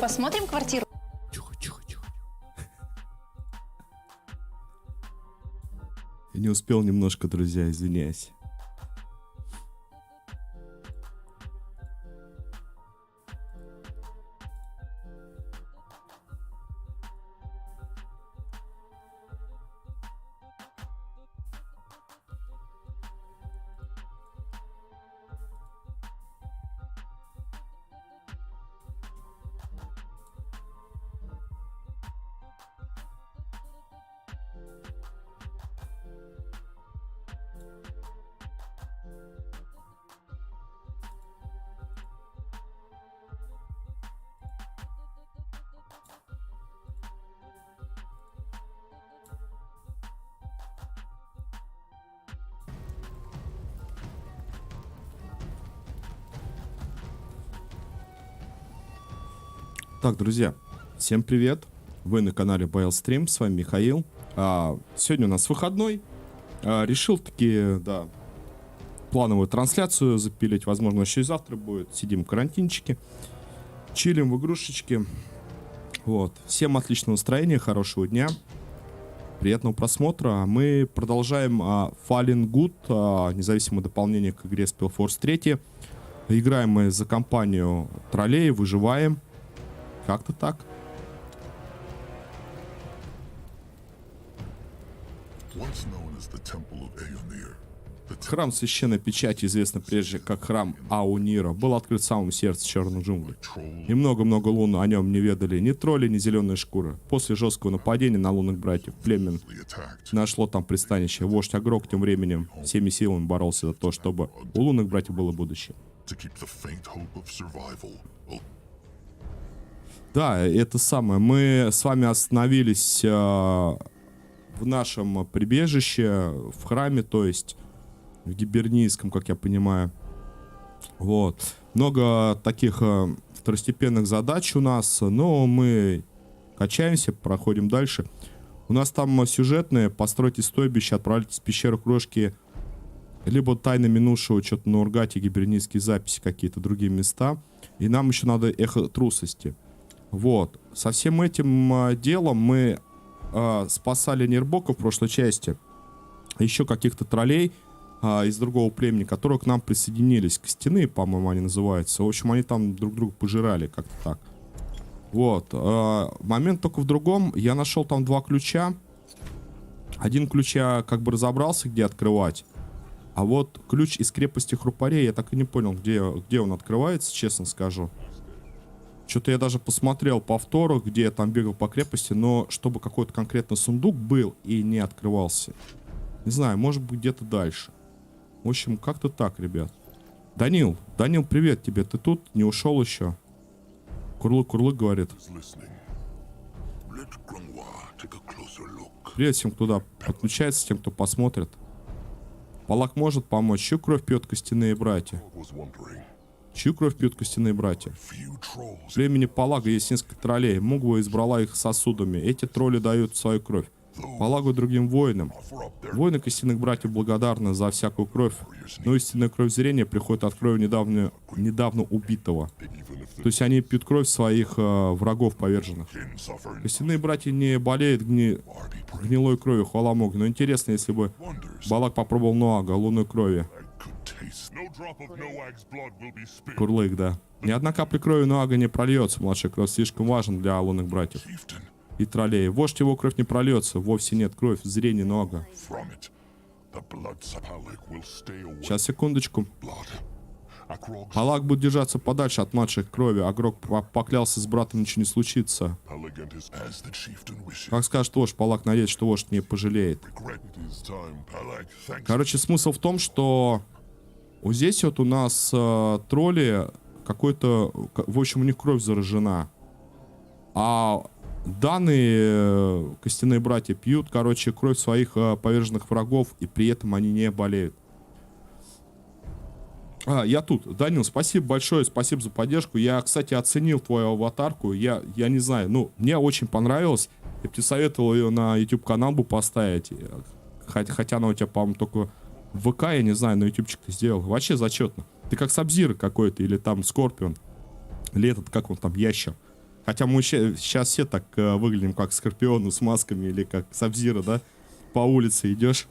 Посмотрим квартиру. Тихо, тихо, тихо. Я не успел немножко, друзья, извиняюсь. Так, друзья, всем привет. Вы на канале BLStream, с вами Михаил. Сегодня у нас выходной. Решил таки, да, плановую трансляцию запилить. Возможно, еще и завтра будет. Сидим в карантинчике, чилим в игрушечке. Вот. Всем отличного настроения, хорошего дня, приятного просмотра. Мы продолжаем Fallen Good, независимое дополнение к игре Spellforce 3. Играем мы за компанию троллей, выживаем. Как-то так. Храм Священной Печати, известный прежде как храм Аунира, был открыт в самом сердце Черной джунгли. И много-много лун о нем не ведали ни тролли, ни зеленые шкуры. После жесткого нападения на лунных братьев племен нашло там пристанище. Вождь Агрок тем временем всеми силами боролся за то, чтобы у лунных братьев было будущее. Да, это самое. Мы с вами остановились в нашем прибежище, в храме, то есть в Гибернийском, как я понимаю. Вот. Много таких второстепенных задач у нас, но мы качаемся, проходим дальше. У нас там сюжетные: постройте стойбище, отправляйтесь в пещеру Крошки, либо тайны минувшего, что-то на Ургате, Гибернийские записи, какие-то другие места. И нам еще надо эхо трусости. Вот. Со всем этим делом мы спасали Нирбока в прошлой части. Еще каких-то троллей из другого племени, которые к нам присоединились. Костяные, по-моему, они называются. В общем, они там друг друга пожирали, как-то так. Вот. Момент только в другом. Я нашел там два ключа. Один ключ я как бы разобрался, где открывать. А вот ключ из крепости Хрупарей, я так и не понял, где он открывается, честно скажу. Что-то я даже посмотрел повторах, где я там бегал по крепости, но чтобы какой-то конкретно сундук был и не открывался. Не знаю, может быть где-то дальше. В общем, как-то так, ребят. Данил, привет тебе. Ты тут? Не ушел еще? Курлык говорит. Привет всем, кто туда подключается, тем, кто посмотрит. Палак может помочь. Чью кровь пьет костяные братья? Чью кровь пьют костяные братья? В племени Палага есть несколько троллей. Мугва избрала их сосудами. Эти тролли дают свою кровь Палагу и другим воинам. Воины костяных братьев благодарны за всякую кровь, но истинная кровь зрения приходит от крови недавно убитого. То есть они пьют кровь своих врагов поверженных. Костяные братья не болеют гнилой кровью, хвала Богу. Но интересно, если бы Балак попробовал Нуага, лунной крови. Курлык, да. Ни одна капля крови Нуага не прольется. Младшая кровь слишком важна для лунных братьев и троллей. Вождь его кровь не прольется. Вовсе нет кровь в зрении Нуага. Сейчас, секундочку. Палак будет держаться подальше от младших крови. Агрок поклялся, с братом ничего не случится. Как скажет вождь, Палак надеется, что вождь не пожалеет. Короче, смысл в том, что вот здесь вот у нас тролли какой-то... В общем, у них кровь заражена. А данные костяные братья пьют, короче, кровь своих поверженных врагов, и при этом они не болеют. Я тут. Данил, спасибо большое, спасибо за поддержку. Я, кстати, оценил твою аватарку. Я не знаю, ну, мне очень понравилось. Я бы тебе советовал ее на YouTube-канал бы поставить. Хотя она у тебя, по-моему, только в ВК, я не знаю, на ютубчик ты сделал. Вообще зачетно. Ты как Сабзир какой-то, или там Скорпион. Или этот, как он там, Ящер. Хотя мы сейчас все так выглядим, как Скорпионы с масками или как Сабзира, да? По улице идешь.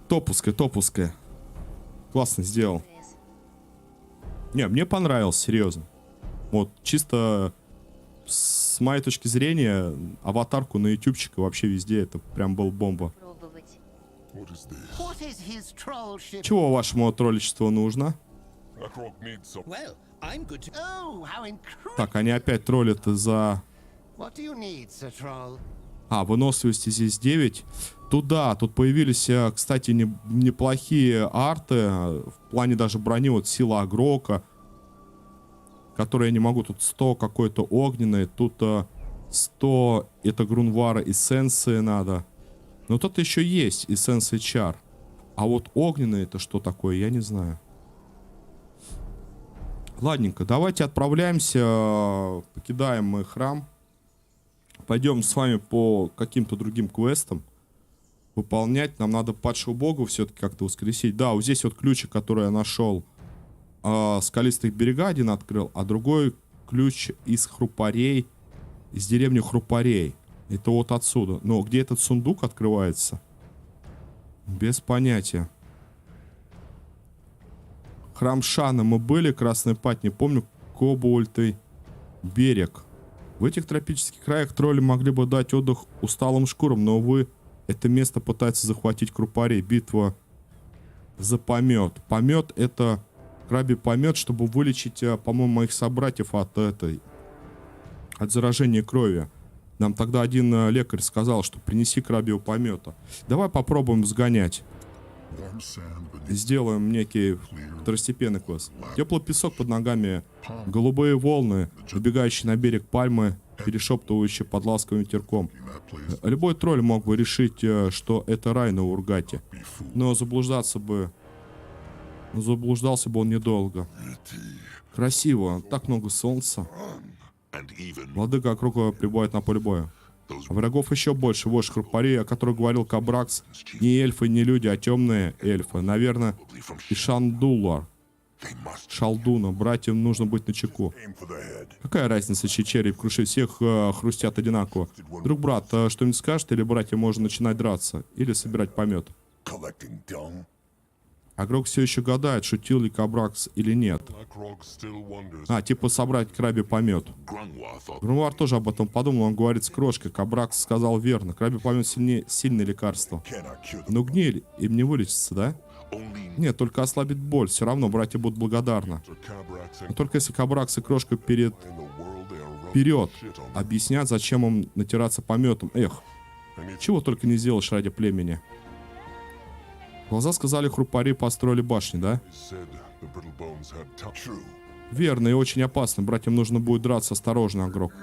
Топуская, топуская. Классно сделал. Не, мне понравилось, серьезно. Вот, чисто с моей точки зрения, аватарку на ютубчика вообще везде, это прям был бомба. Чего вашему тролличеству нужно? Так, они опять троллят из-за... Выносливости здесь 9. Тут появились, кстати, неплохие арты. В плане даже брони, вот сила Агрока. Которые я не могу. Тут 100 какой-то огненный. Тут 100 это Грунвара эссенции надо. Но тут еще есть эссенции чар. А вот огненный это что такое, я не знаю. Ладненько, давайте отправляемся. Покидаем мы храм. Пойдем с вами по каким-то другим квестам выполнять. Нам надо падшего бога все-таки как-то воскресить. Да, вот здесь вот ключик, который я нашел. Скалистых берега один открыл, а другой ключ из Хрупарей, из деревни Хрупарей. Это вот отсюда. Но где этот сундук открывается? Без понятия. Храм Шана мы были, Красный Пать, не помню, Кобальтый берег. В этих тропических краях тролли могли бы дать отдых усталым шкурам, но, увы, это место пытается захватить Крупарей. Битва за помет. Помет — это крабий помет, чтобы вылечить, по-моему, моих собратьев от заражения крови. Нам тогда один лекарь сказал, что принеси крабьего помета. Давай попробуем сгонять. Сделаем некий второстепенный квест. Теплый песок под ногами, голубые волны, набегающие на берег пальмы, перешептывающие под ласковым ветерком. Любой тролль мог бы решить, что это рай на Ургате. Но заблуждался бы он недолго. Красиво, так много солнца. Владыка округа прибывает на поле боя. А врагов еще больше. Вождь Хрупарей, о которой говорил Кабракс, не эльфы, не люди, а темные эльфы. Наверное, и Шандулар. Шалдуна. Братьям нужно быть начеку. Какая разница, чей череп крушит всех, хрустят одинаково. Друг, брат, что-нибудь скажет, или братья можно начинать драться, или собирать помет? Агрок все еще гадает, шутил ли Кабракс или нет. Типа собрать крабий помет. Грунвар тоже об этом подумал, он говорит с крошкой. Кабракс сказал верно. Крабий помет сильное лекарство. Но гниль им не вылечится, да? Нет, только ослабит боль. Все равно братья будут благодарны. Но только если Кабракс и крошка вперед объяснят, зачем им натираться пометом. Эх, чего только не сделаешь ради племени. Глаза сказали, Хрупари построили башни, да? Верно и очень опасно. Братьям нужно будет драться осторожно, Агрок.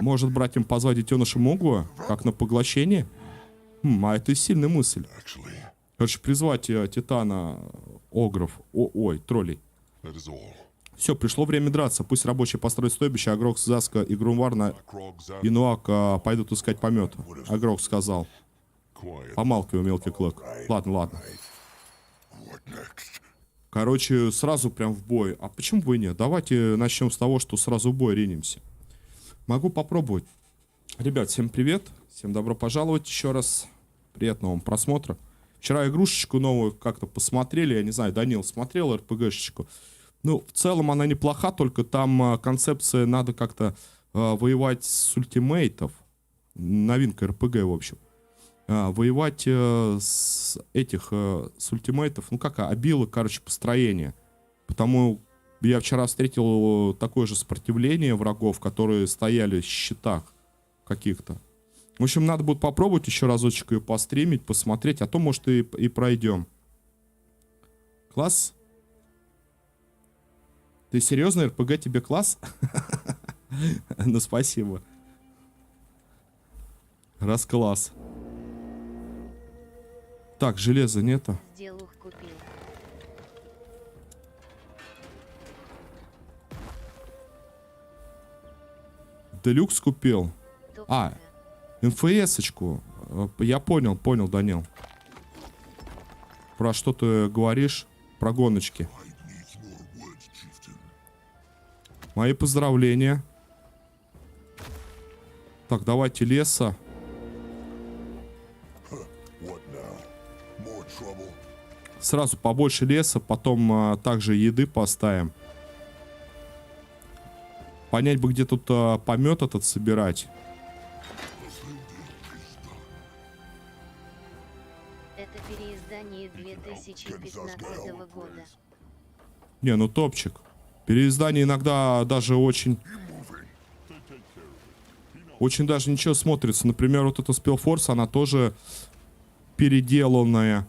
Может, братьям позвать детеныша Мугуа? Как на поглощение? Это сильная мысль. Короче, призвать Титана Огров. Троллей. Все, пришло время драться. Пусть рабочие построят стойбище, Агрок, Заска и Грунвар и Нуак пойдут искать помет. Агрок сказал. Помалкивай, мелкий клык. Ладно. Короче, сразу прям в бой. А почему бы и нет? Давайте начнем с того, что сразу в бой ринемся. Могу попробовать. Ребят, всем привет. Всем добро пожаловать еще раз. Приятного вам просмотра. Вчера игрушечку новую как-то посмотрели. Я не знаю, Данил смотрел РПГшечку. Ну, в целом она неплоха, только там концепция надо как-то воевать с ультимейтов. Новинка РПГ, в общем. Воевать с ультимейтов, обилок, построение. Потому я вчера встретил такое же сопротивление врагов, которые стояли в щитах каких-то. В общем, надо будет попробовать еще разочек ее постримить, посмотреть, а то, может, и пройдем. Класс? Ты серьезно, РПГ тебе класс? Ну, спасибо. Раз класс. Так, железа нету. Делюкс купил. МФС-очку. Я понял, Данил. Про что ты говоришь? Про гоночки. Мои поздравления. Так, давайте леса. Сразу побольше леса, потом также еды поставим. Понять бы, где тут помет этот собирать. Это переиздание 2015 года. Не, ну топчик. Переиздание иногда даже очень даже ничего смотрится. Например, вот эта Spellforce, она тоже переделанная.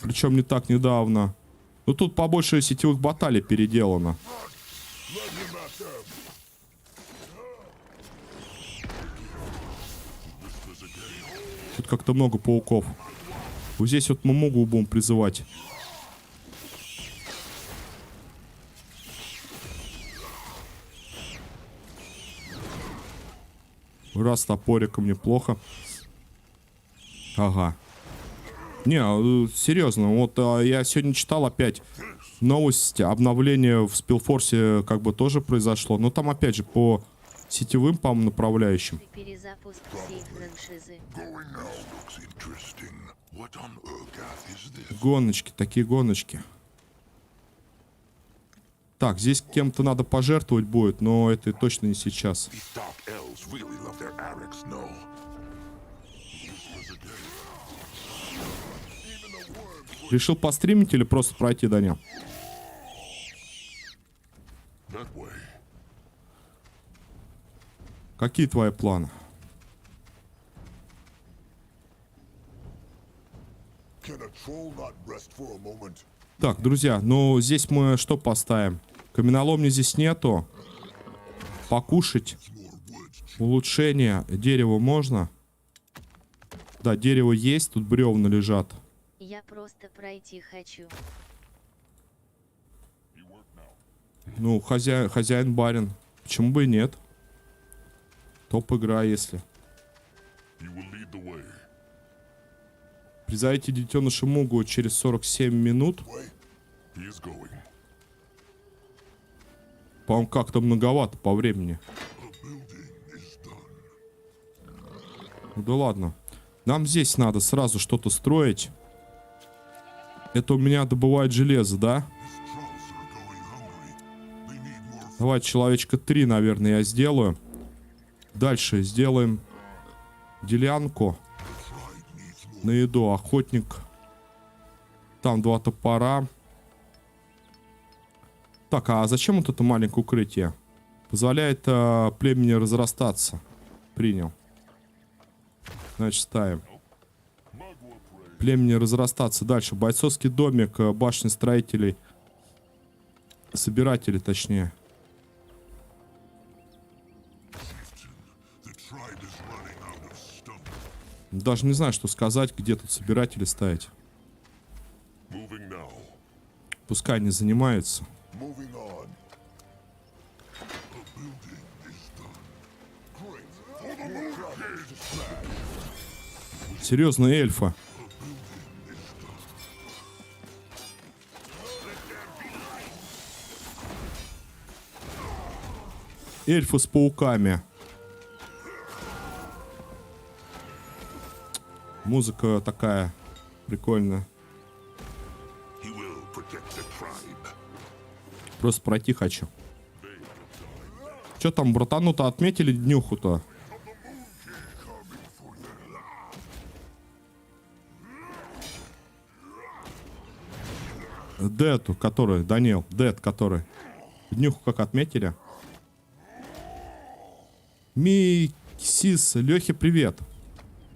Причем не так недавно. Ну тут побольше сетевых баталий переделано. Тут как-то много пауков. Вот здесь вот мы могу будем призывать. Раз топориком неплохо. Ага. Не, серьезно, вот я сегодня читал опять новость, обновление в Spellforce как бы тоже произошло. Но там опять же по сетевым, по-моему, направляющим. Перезапуск всей франшизы. Гоночки, такие гоночки. Так, здесь кем-то надо пожертвовать будет, но это точно не сейчас. Решил постримить или просто пройти до дня? Какие твои планы? Так, друзья, ну здесь мы что поставим? Каменоломни здесь нету. Покушать. Улучшение. Дерево можно? Да, дерево есть, тут бревна лежат. Я просто пройти хочу. Ну, хозяин барин. Почему бы и нет? Топ игра, если. Призовите детеныша Мугу через 47 минут. По-моему, как-то многовато по времени. Ну да ладно. Нам здесь надо сразу что-то строить. Это у меня добывает железо, да? Давай человечка 3, наверное, я сделаю. Дальше сделаем делянку на еду. Охотник. Там 2 топора. Так, а зачем вот это маленькое укрытие? Позволяет племени разрастаться. Принял. Значит, ставим. Племени разрастаться. Дальше. Бойцовский домик, башни строителей. Собиратели, точнее. Даже не знаю, что сказать, где тут собиратели ставить. Пускай они занимаются. Серьезно, эльфа. Эльфы с пауками. Музыка такая прикольная. Просто пройти хочу. Че там, братану-то отметили днюху-то? Дэту, который, Данил, Дэт, который. Днюху как отметили? Мисис, Лехе привет.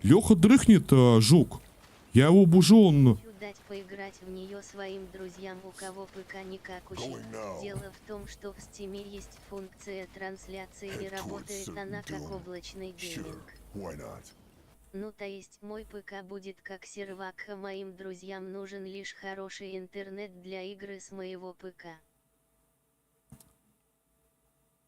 Леха дрыхнет, жук. Я его бужу, он... Дать поиграть в нее своим друзьям, у кого ПК никакущий. Дело в том, что в Стиме есть функция трансляции и работает она как облачный гейминг. Ну то есть мой ПК будет как сервак, а моим друзьям нужен лишь хороший интернет для игры с моего ПК.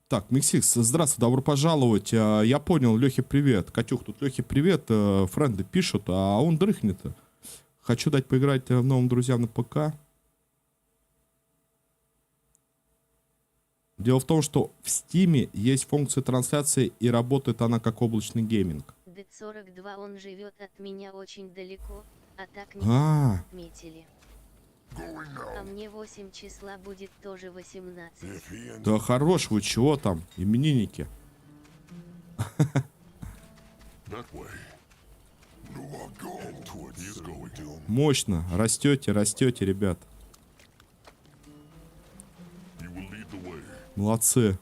Так, Миксикс, здравствуй, добро пожаловать. Я понял, Лехе привет. Катюх, тут Лехе привет. Френды пишут, а он дрыхнет. Хочу дать поиграть новым друзьям на ПК. Дело в том, что в Steam есть функция трансляции, и работает она как облачный гейминг. Д-42 он живет от меня очень далеко, а так не А, отметили. А мне 8 числа будет тоже 18. да хорош, вы чего там, именинники? Мощно, растете, растете, ребят. Молодцы.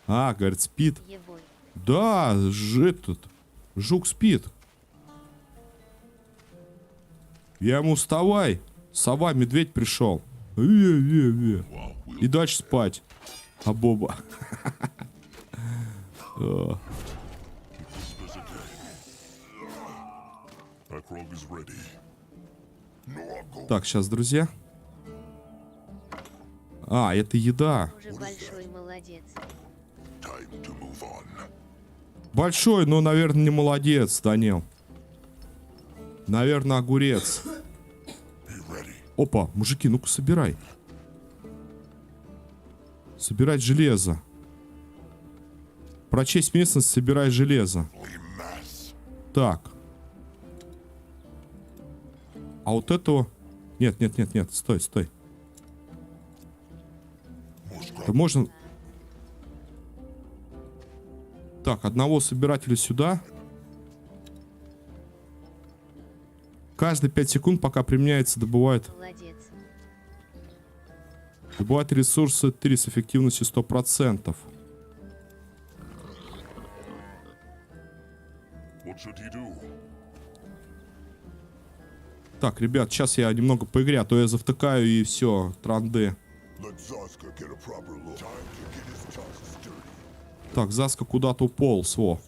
А, говорит, спит. Ебой. Да, этот жук спит. Я ему вставай. Сова, медведь пришел. И дальше спать. А Боба. Так, сейчас, друзья. А, это еда. Уже большой молодец. Большой, но, наверное, не молодец, Данил. Наверное, огурец. Опа, мужики, ну-ка собирай. Собирать железо. Прочесть местность, собирай железо. Так. А вот этого... Нет, нет, нет, нет, стой, стой. Это можно... Так, одного собирателя сюда. Каждые 5 секунд, пока применяется, добывает... Молодец. Добывает ресурсы 3 с эффективностью 100%. Так, ребят, сейчас я немного поиграю, а то я завтыкаю и все, транды. Так, Заска куда-то уполз, во.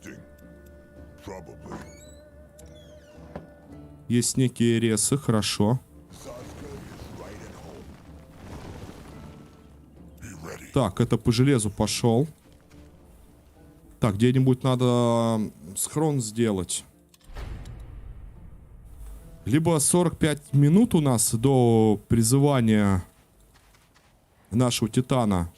Есть некие ресы, хорошо. Так, это по железу пошел. Так, где-нибудь надо схрон сделать. Либо 45 минут у нас до призывания нашего Титана.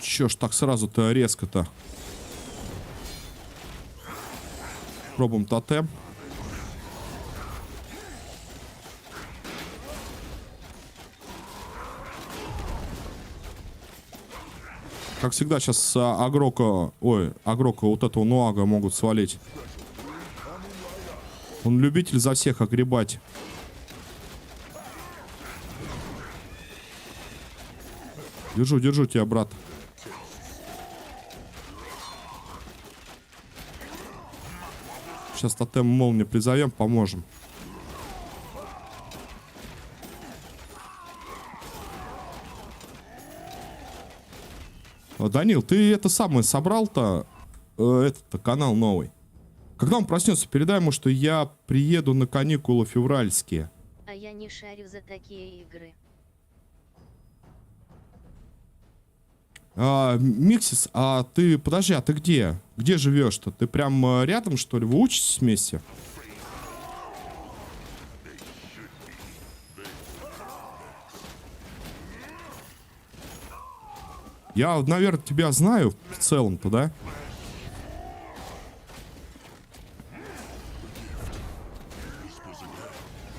Чё ж так сразу-то резко-то? Пробуем тотем. Как всегда, сейчас Агрока... Ой, Агрока вот этого Нуага могут свалить. Он любитель за всех огребать. Держу, держу тебя, брат. Сейчас тотем молнии призовем, поможем. Данил, ты это самое собрал-то, этот канал новый. Когда он проснется, передай ему, что я приеду на каникулы февральские. А я не шарю за такие игры. Миксис, а ты, подожди, а ты где? Где живешь-то? Ты прям рядом, что ли? Вы учитесь вместе? Я, наверное, тебя знаю в целом-то, да?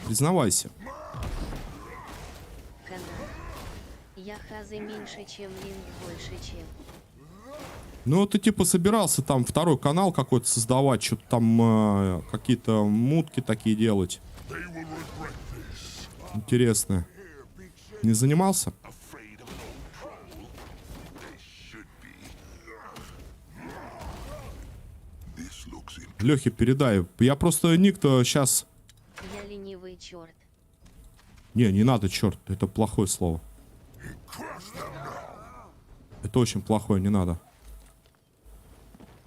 Признавайся. Канал. Я хазы меньше, чем линк больше, чем. Ну, ты типа собирался там второй канал какой-то создавать, что-то там какие-то мутки такие делать. Интересно. Не занимался? Лехе передай. Я просто ник-то сейчас... Я ленивый черт. Не надо, черт. Это плохое слово. Это очень плохое, не надо.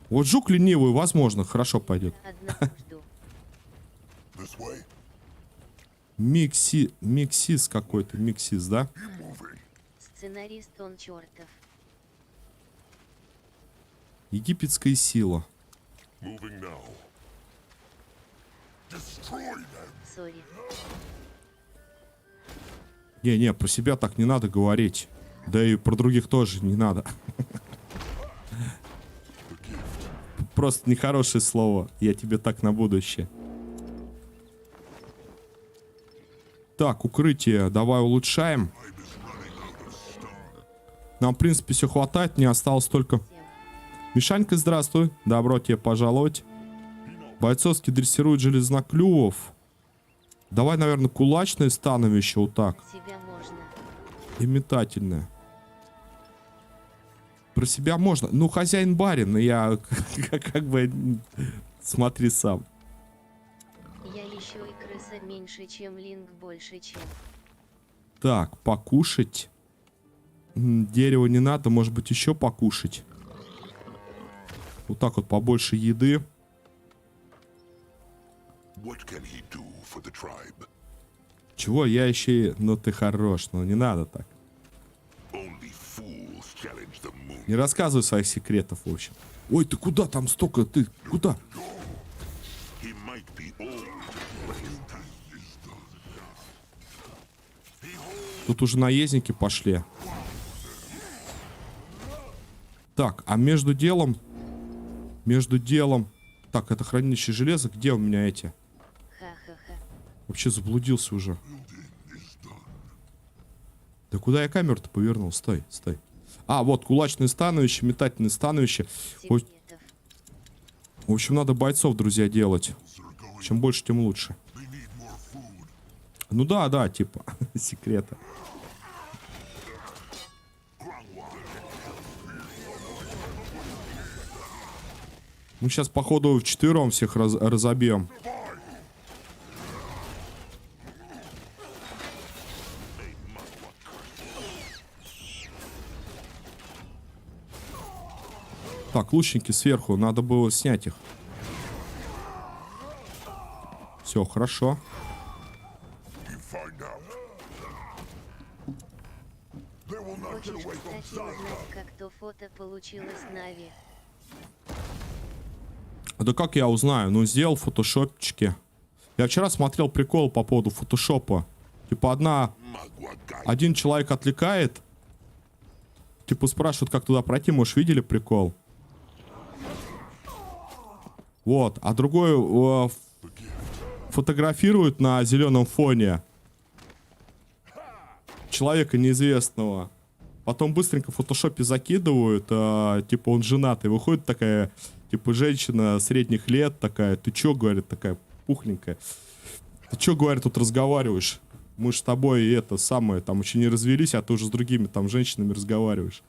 Вот жук ленивый, возможно, хорошо пойдет. Одного жду. Миксис какой-то, миксис, да? Сценарист он чертов. Египетская сила. Сори. Не, про себя так не надо говорить. Да и про других тоже не надо. Просто нехорошее слово. Я тебе так на будущее. Так, укрытие. Давай улучшаем. Нам, в принципе, все хватает. Мне осталось только... Мишанька, здравствуй. Добро тебе пожаловать. Бойцовский дрессирует железноклювов. Давай, наверное, кулачное становище вот так. Себя можно. И метательное. Про себя можно. Ну, хозяин барин. Я как бы... Смотри сам. Я еще и крыса меньше, чем Линк больше, чем. Так, покушать. Дерево не надо. Может быть, еще покушать. Вот так вот, побольше еды. Чего? Я еще... Ну, ты хорош. Ну, не надо так. Не рассказывай своих секретов, в общем. Ой, ты куда там столько? Ты куда? Тут уже наездники пошли. Так, а между делом... Так, это хранилище железа. Где у меня эти? Ха-ха-ха. Вообще заблудился уже. Да куда я камеру-то повернул? Стой, стой. А, вот, кулачное становище, метательное становище. Секретов. В общем, надо бойцов, друзья, делать. Чем больше, тем лучше. Ну да, типа, секрета. Мы сейчас, походу, вчетвером всех разобьем. Так, лучники сверху. Надо было снять их. Все, хорошо. Хочешь, кстати, узнать, как то фото получилось Нави? Да как я узнаю? Ну, сделал фотошопчики. Я вчера смотрел прикол по поводу фотошопа. Типа один человек отвлекает. Типа спрашивают, как туда пройти. Может, видели прикол? Вот. А другой фотографирует на зеленом фоне человека неизвестного. Потом быстренько в фотошопе закидывают. Типа он женатый. Выходит такая... Типа женщина средних лет такая. Ты чё, говорит, такая пухленькая. Ты чё, говорит, тут разговариваешь? Мы ж с тобой это самое, там еще не развелись, а ты уже с другими там женщинами разговариваешь.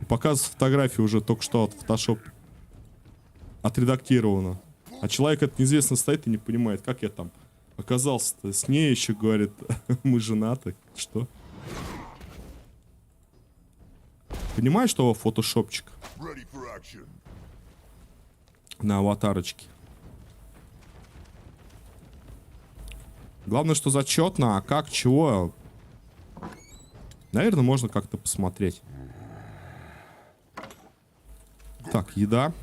И показывают фотографии уже только что от Photoshop отредактировано. А человек это неизвестно стоит и не понимает, как я там оказался-то. С ней еще, говорит, мы женаты. Что? Понимаешь, что фотошопчик? На аватарочке. Главное, что зачетно, а как, чего? Наверное, можно как-то посмотреть. Так, еда.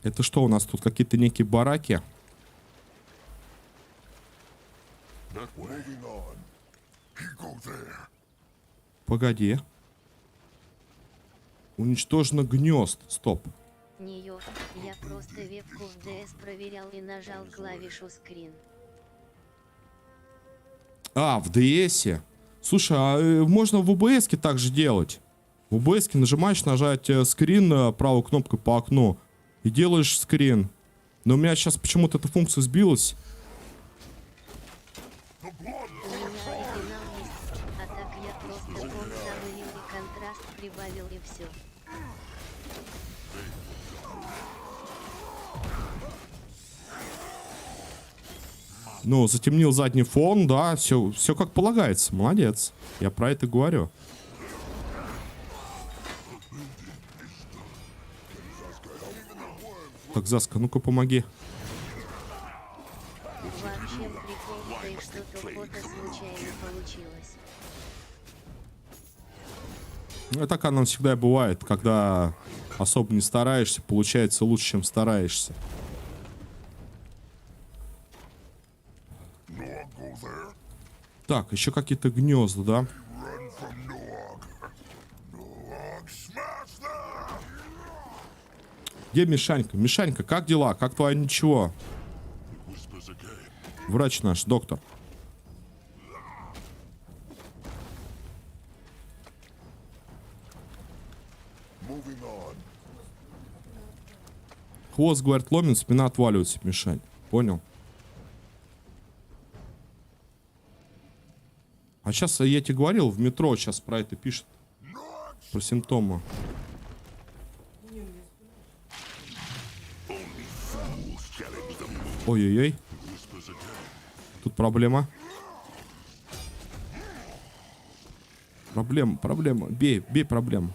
Это что у нас тут? Какие-то некие бараки? Погоди. Уничтожено гнезд. Стоп. Нее. Я просто вебку в DS проверял и нажал клавишу скрин. А, в DS. Слушай, а можно в OBS также делать. В OBS нажимаешь, нажать скрин правой кнопкой по окну. И делаешь скрин. Но у меня сейчас почему-то эта функция сбилась. У меня оригинал есть, а так я просто фон замылил и контраст прибавил и все. Ну, затемнил задний фон, да, все как полагается. Молодец. Я про это говорю. Так, Заска, ну-ка помоги. Вообще прикол, да и что-то фото случайно получилось. Ну, так оно всегда и бывает, когда особо не стараешься, получается лучше, чем стараешься. Так, еще какие-то гнезда, да? Где Мишанька? Мишанька, как дела? Как твое ничего? Врач наш, доктор. Хвост, говорит, ломит, спина отваливается, Мишань. Понял? А сейчас, я тебе говорил, в метро сейчас про это пишут. Про симптомы. Ой-ой-ой. Тут проблема. Проблема. Бей проблему.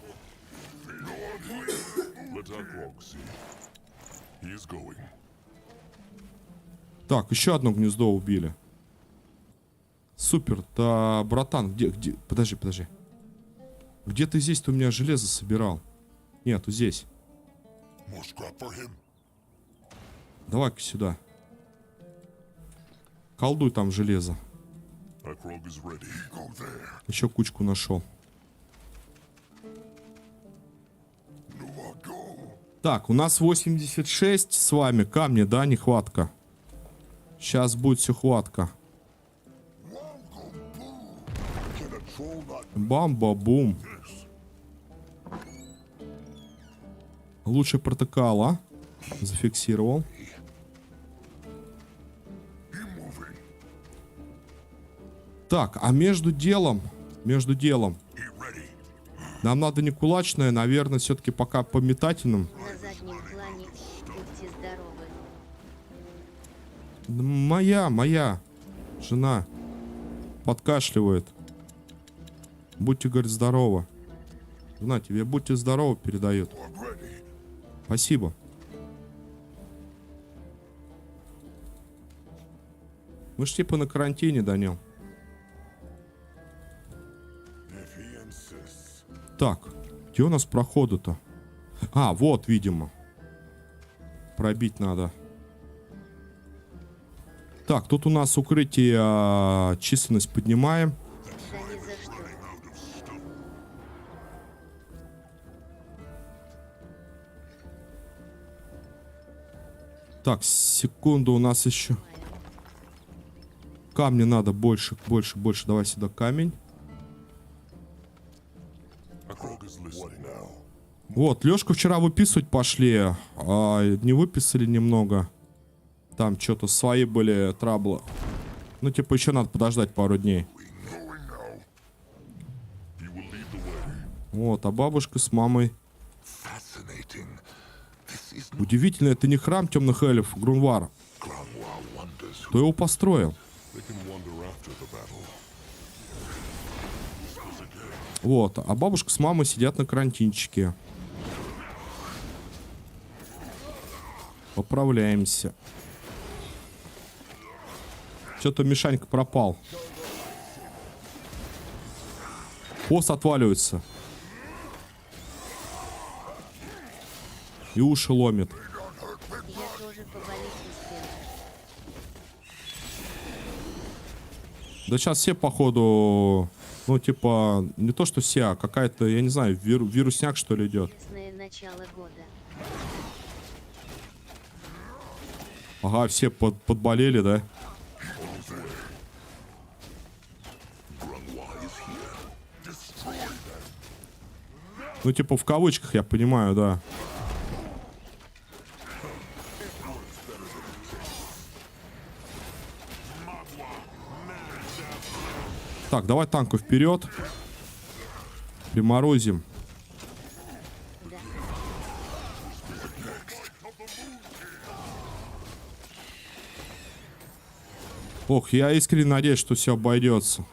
Так, еще одно гнездо убили. Супер, да, братан, где? Подожди. Где ты здесь-то у меня железо собирал? Нету, здесь. Давай-ка сюда. Колдуй там железо. Еще кучку нашел. Так, у нас 86 с вами камни, да, нехватка. Сейчас будет все хватка. Бам-ба-бум. Лучший протокол, а? Зафиксировал. Так, а между делом, нам надо не кулачное, наверное, все-таки пока по метательным. На заднем плане будьте здоровы. Моя жена подкашливает. Будьте, говорит, здоровы. Жена, тебе будьте здоровы передает. Спасибо. Мы ж типа на карантине, Данил. Так, где у нас проходы-то? А, вот, видимо. Пробить надо. Так, тут у нас укрытие, численность поднимаем. Да ни за что. Так, секунду, у нас еще... Камни надо больше. Давай сюда камень. Вот, Лёшку вчера выписывать пошли, а не выписали немного. Там что-то свои были траблы. Ну, типа, еще надо подождать пару дней. Вот, а бабушка с мамой. Удивительно, это не храм темных эльфов, Грунвар. Кто его построил? Вот, а бабушка с мамой сидят на карантинчике. Поправляемся. Что-то Мишанька пропал. Хвост отваливается. И уши ломит. Я тоже поболеть успела. Да сейчас все, походу, ну, типа, не то, что все, а какая-то, я не знаю, вирусняк, что ли, идет. Ясное начало года. Ага, все подболели, да? Ну, типа, в кавычках, я понимаю, да. Так, давай танку вперед. Приморозим. Ох, я искренне надеюсь, что все обойдется.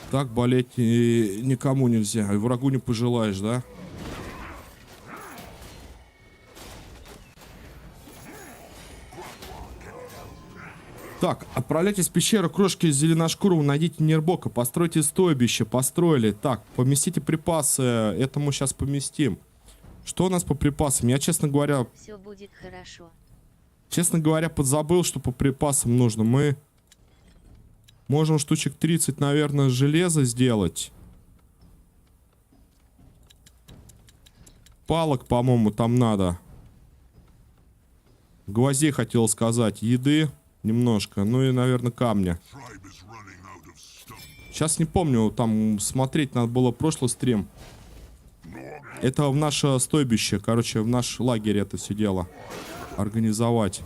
Так болеть никому нельзя. И врагу не пожелаешь, да? Так, отправляйтесь в пещеру крошки зеленошкуру, найдите Нербока, постройте стойбище, построили. Так, поместите припасы, это мы сейчас поместим. Что у нас по припасам? Я, честно говоря, Все будет хорошо. подзабыл, что по припасам нужно. Мы можем штучек 30, наверное, железа сделать. Палок, по-моему, там надо. Гвоздей хотел сказать. Еды немножко. Ну и, наверное, камня. Сейчас не помню, там смотреть надо было прошлый стрим. Это в наше стойбище, короче, в наш лагерь это все дело организовать.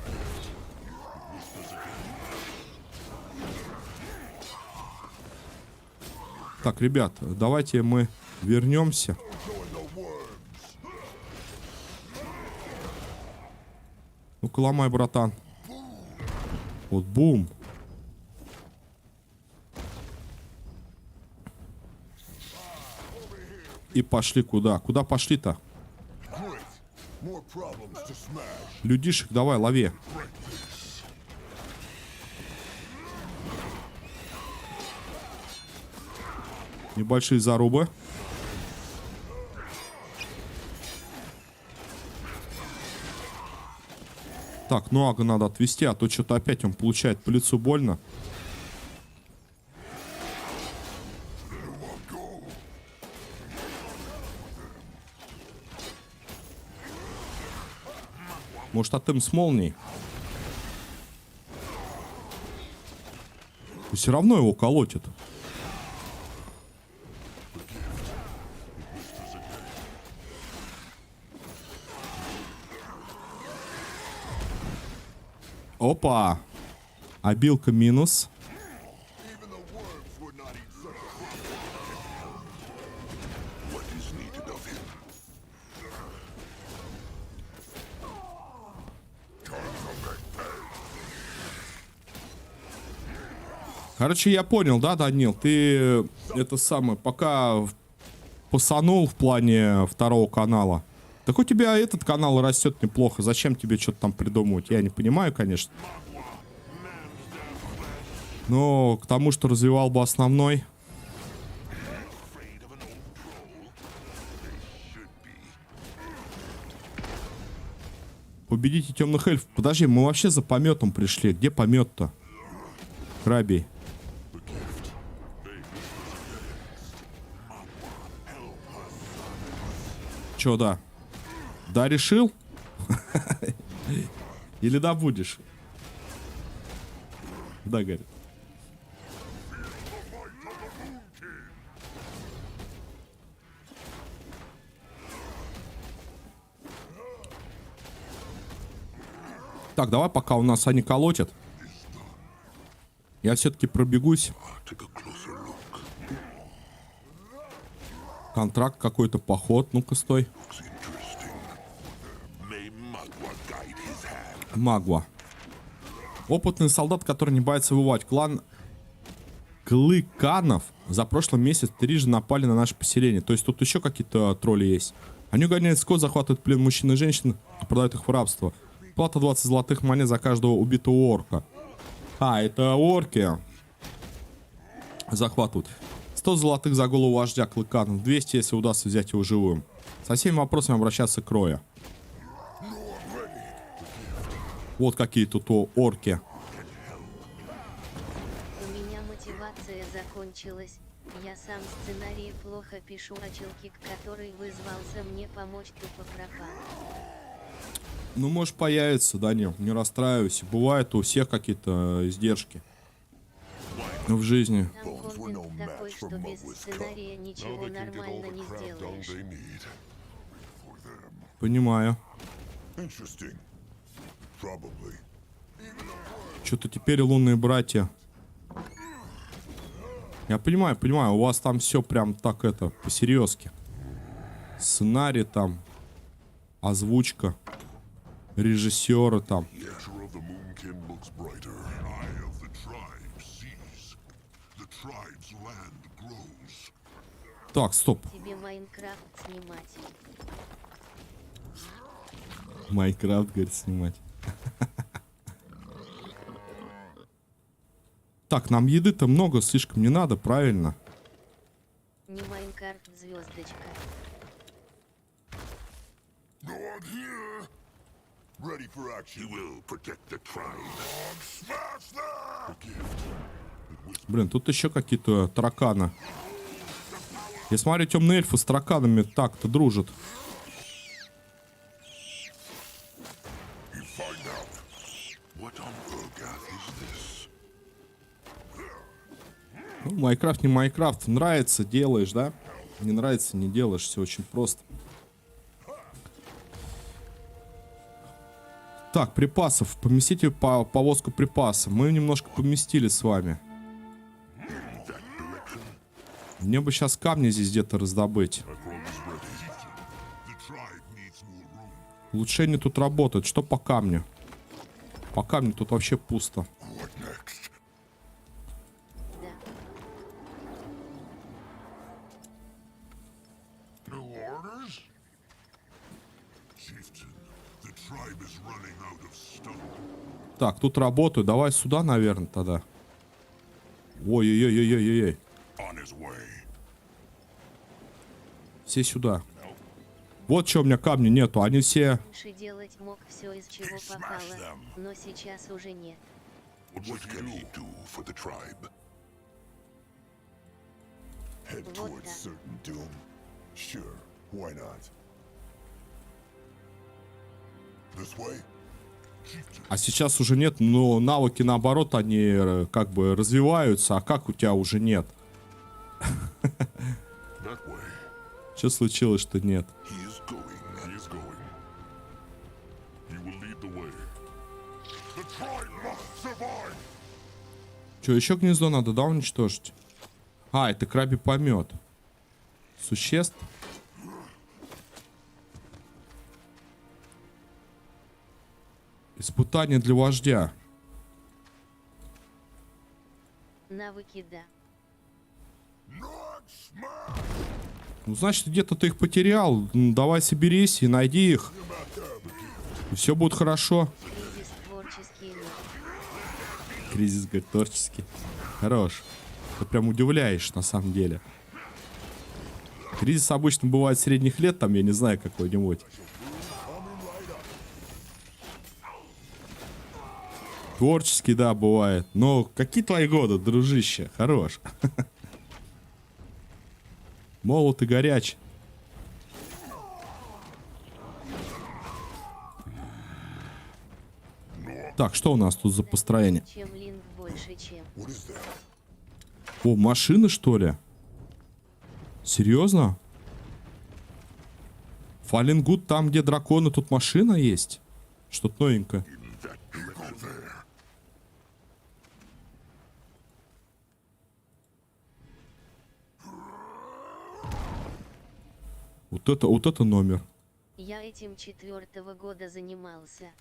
Так, ребят, давайте мы вернемся. Ну-ка, ломай, братан. Вот, бум. И пошли куда? Куда пошли-то? Людишек, давай, лови. Небольшие зарубы. Так, ну ага, надо отвести, а то что-то опять он получает по лицу больно. Может, от им с молнией? Все равно его колотит. Опа! Обилка минус. Короче, я понял, да, Данил? Ты это самое, пока посанул в плане второго канала. Так у тебя этот канал растет неплохо. Зачем тебе что-то там придумывать? Я не понимаю, конечно. Но к тому, что развивал бы основной. Победите темных эльфов. Подожди, мы вообще за пометом пришли. Где помет-то? Крабий. Чё, да? Да, решил? Или да будешь? Да, говорит. Так, давай, пока у нас они колотят. Я все-таки пробегусь. Контракт какой-то, поход. Ну-ка, стой. Магва. Опытный солдат, который не боится воевать. Клан Клыканов за прошлый месяц трижды напали на наше поселение. То есть тут еще какие-то тролли есть. Они угоняют скот, захватывают плен мужчин и женщин и продают их в рабство. Плата 20 золотых монет за каждого убитого орка. А, это орки. Захватывают. 100 золотых за голову вождя Клыканов. 200, если удастся взять его живым. Со всеми вопросами обращаться к Роя. Вот какие тут орки. У меня мотивация закончилась. Я сам сценарии плохо пишу, а Челкик, который вызвался мне помочь, тупо пропал. Ну, может, появится, Данил, не расстраивайся. Бывает у всех какие-то издержки в жизни. Там контент такой, что без сценария ничего нормально не сделаешь. Понимаю. Что-то теперь лунные братья. Я понимаю, у вас там все прям так это, по-серьезки. Сценарий там, озвучка, режиссеры там. Так, стоп. Тебе Майнкрафт снимать. Майнкрафт, говорит, снимать. Так, нам еды-то много, слишком не надо, правильно? Не Майнкрафт, звездочка. No one here. Ready for action. You will protect the tribe. Smash that! The gift. Блин, тут еще какие-то тараканы. Я смотрю, темные эльфы с тараканами так-то дружат. You find out. What on Urgath is this? Ну, Майнкрафт не Майнкрафт. Нравится, делаешь, да? Не нравится, не делаешь. Все очень просто. Так, припасов. Поместите повозку припасов. Мы немножко поместили с вами. Мне бы сейчас камни здесь где-то раздобыть. The tribe needs more room. Улучшение тут работает. Что по камню? По камню тут вообще пусто. What next? Да. No orders? Chieftain, the tribe is running out of stone. Так, тут работаю. Давай сюда, наверное, тогда. Ой-ой-ой-ой-ой-ой. On his way. Все сюда. Вот что у меня камня нету. Они все... Раньше делать мог все, из чего попало, но сейчас уже нет. What can he do for the tribe? Head Вот towards так. certain doom. Sure, why not? This way? Chieftain, А сейчас уже нет, но навыки, наоборот, они как бы развиваются. А как у тебя уже нет? that way. Что случилось, что нет? He is going. He is going. He will lead the way. The tribe must survive. Что, еще гнездо надо, да, уничтожить? А, это крабий помет. Существ. Испытание для вождя. Навыки, да. Not smash. Ну, значит, где-то ты их потерял. Давай соберись и найди их. И все будет хорошо. Кризис творческий нет. Кризис, говорит, творческий. Хорош. Ты прям удивляешь, на самом деле. Кризис обычно бывает средних лет, там, я не знаю, какой-нибудь. Творческий, да, бывает. Но какие твои годы, дружище? Хорош. Молод и горяч. Так, что у нас тут за построение? Чем линк больше, чем. What is that? О, машины, что ли? Серьезно? Фалингут, там, где драконы, тут машина есть? Что-то новенькое. In that direction. Go there. Вот это номер. Я этим 4-го года занимался.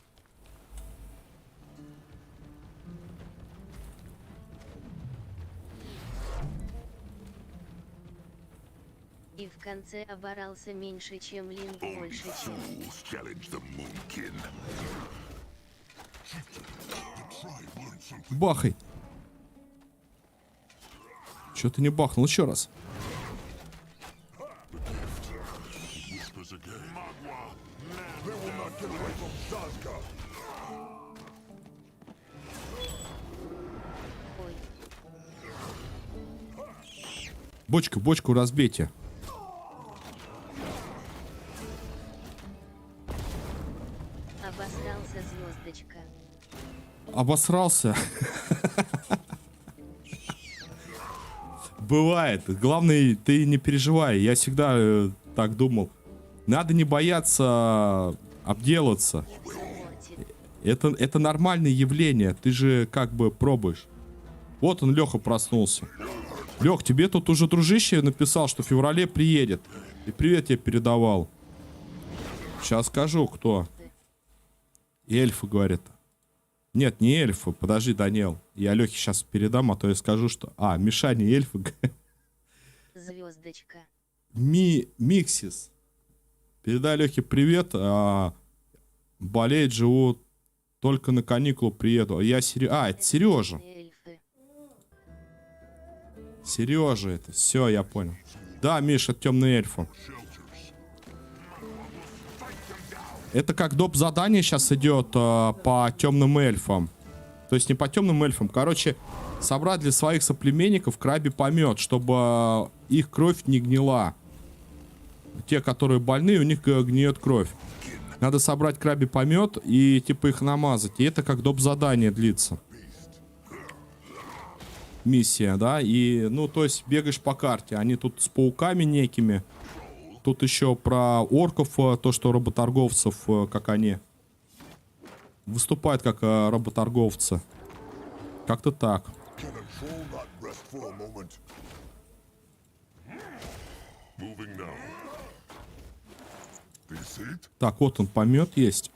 И в конце оборался меньше, чем линк больше, чем. Fools challenge the Moonkin. The tribe learned something. Бахай. Че ты не бахнул? Еще раз. Whispers again. Magua. They will not get away from Zazka. Ой, Бочку разбейте. обосрался звездочка. Обосрался. Бывает. Главное, ты не переживай. Я всегда так думал. Надо не бояться обделаться. Хватит. Это нормальное явление. Ты же как бы пробуешь. Вот он, Леха, проснулся. Лех, тебе тут уже дружище написал, что в феврале приедет. И привет я передавал. Сейчас скажу, кто. Эльфы, говорит. Нет, не эльфы. Подожди, Даниэл. Я Лехе сейчас передам, а то я скажу, что... А, Мишане эльфы. Звездочка. Миксис. Передай Лехе привет. Болеть живу. Только на каникулу приеду. Это Сережа. Эльфы. Сережа это. Все, я понял. Да, Миша, темные эльфы. Это как доп. Задание сейчас идет по темным эльфам. То есть не по темным эльфам. Короче, собрать для своих соплеменников краби помет, чтобы их кровь не гнила. Те, которые больные, у них гниет кровь. Надо собрать краби помет и типа их намазать. И это как доп. Задание длится. Миссия, да? И, ну, то есть бегаешь по карте. Они тут с пауками некими. Тут еще про орков, то, что работорговцев, как они выступают как работорговцы. Как-то так. Control that rest for a moment. Moving now. This it? Так, вот он, помет есть.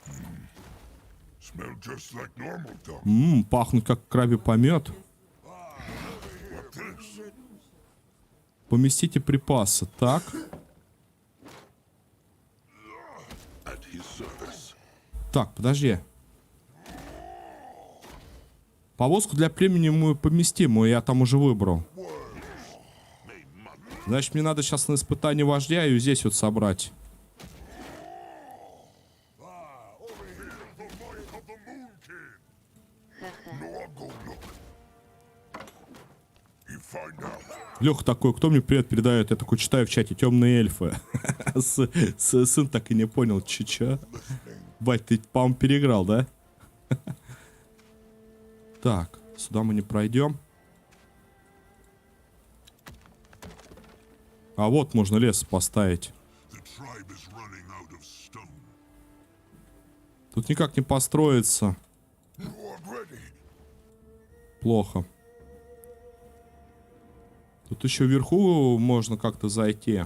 Smell just like normal, Tom. Пахнут как крабий помет. What this? Поместите припасы. Так. At his service. Так, подожди. Повозку для племени мы поместим, я там уже выбрал. Значит, мне надо сейчас на испытание вождя и здесь вот собрать. Леха такой, кто мне привет передает? Я такой читаю в чате, темные эльфы. Сын так и не понял, че? Бать, ты, по-моему, переиграл, да? Так, сюда мы не пройдем. А вот можно лес поставить. Тут никак не построиться. Плохо. Тут еще вверху можно как-то зайти.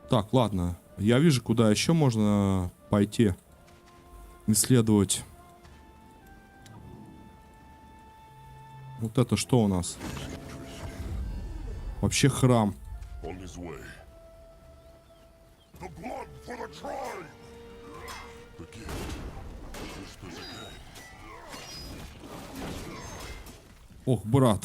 Так, ладно. Я вижу, куда еще можно пойти. Исследовать. Вот это что у нас? Вообще храм. Ох, брат.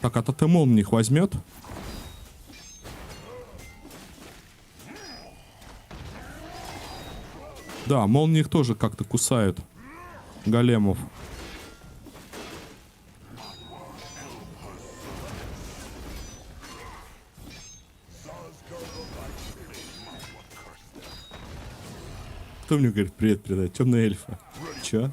Так, а то молния их возьмет. Да, молнии их тоже как-то кусают. Големов. Кто мне говорит привет передать? Темные эльфы. Чё?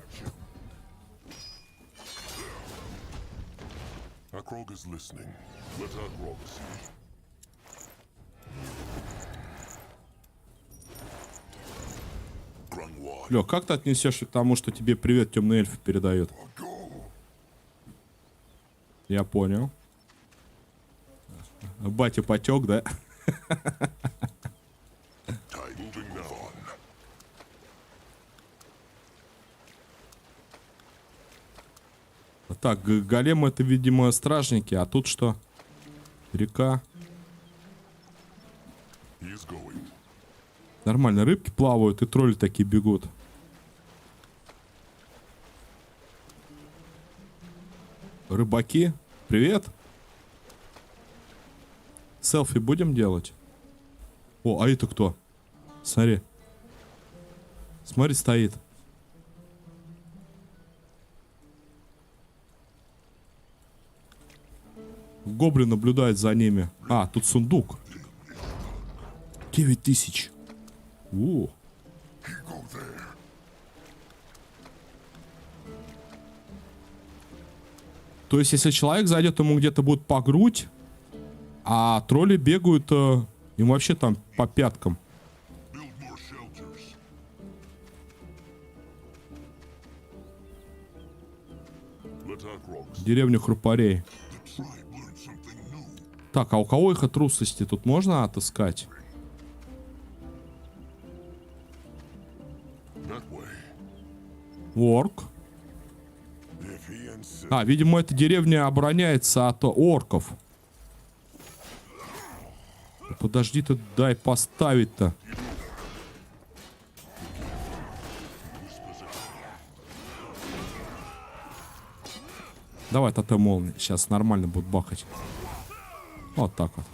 Лёх, как ты отнесешься к тому, что тебе привет темные эльфы передают? Я понял. Батя потек, да? Так, големы это, видимо, стражники, а тут что? Река. Нормально, рыбки плавают и тролли такие бегут. Рыбаки, привет. Селфи будем делать? О, а это кто? Смотри. Смотри, стоит. Гоблин наблюдает за ними. А, тут сундук. 9000. О. То есть, если человек зайдет, ему где-то будет по грудь, а тролли бегают, им вообще там по пяткам. Деревню хрупарей. Так, а у кого их от трусости тут можно отыскать? Орк. А, видимо, эта деревня обороняется от орков. Подожди ты, дай поставить-то. Давай, тотем молнии. Сейчас нормально будут бахать. Вот так вот.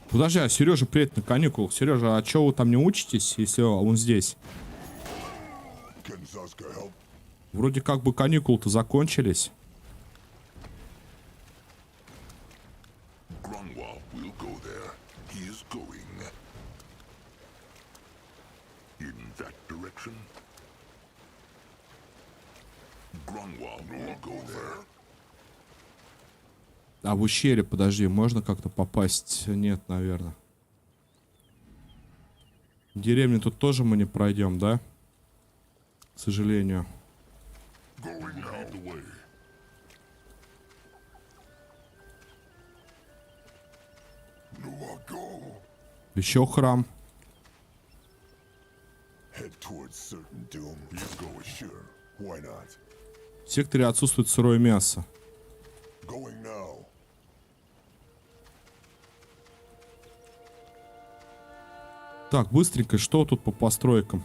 Подожди, а Сережа приедет на каникулах. Сережа, а чё вы там не учитесь, если он здесь? Can Zaska help? Вроде как бы каникулы-то закончились. Grunwald will go there. He is going. In that direction? Grunwald will go there. А в ущелье, подожди, можно как-то попасть? Нет, наверное. Деревню тут тоже мы не пройдем, да? К сожалению. Going now. The way. Go. Еще храм. Head towards certain doom. He's going. Sure. Why not? В секторе отсутствует сырое мясо. Going now. Так, быстренько, что тут по постройкам?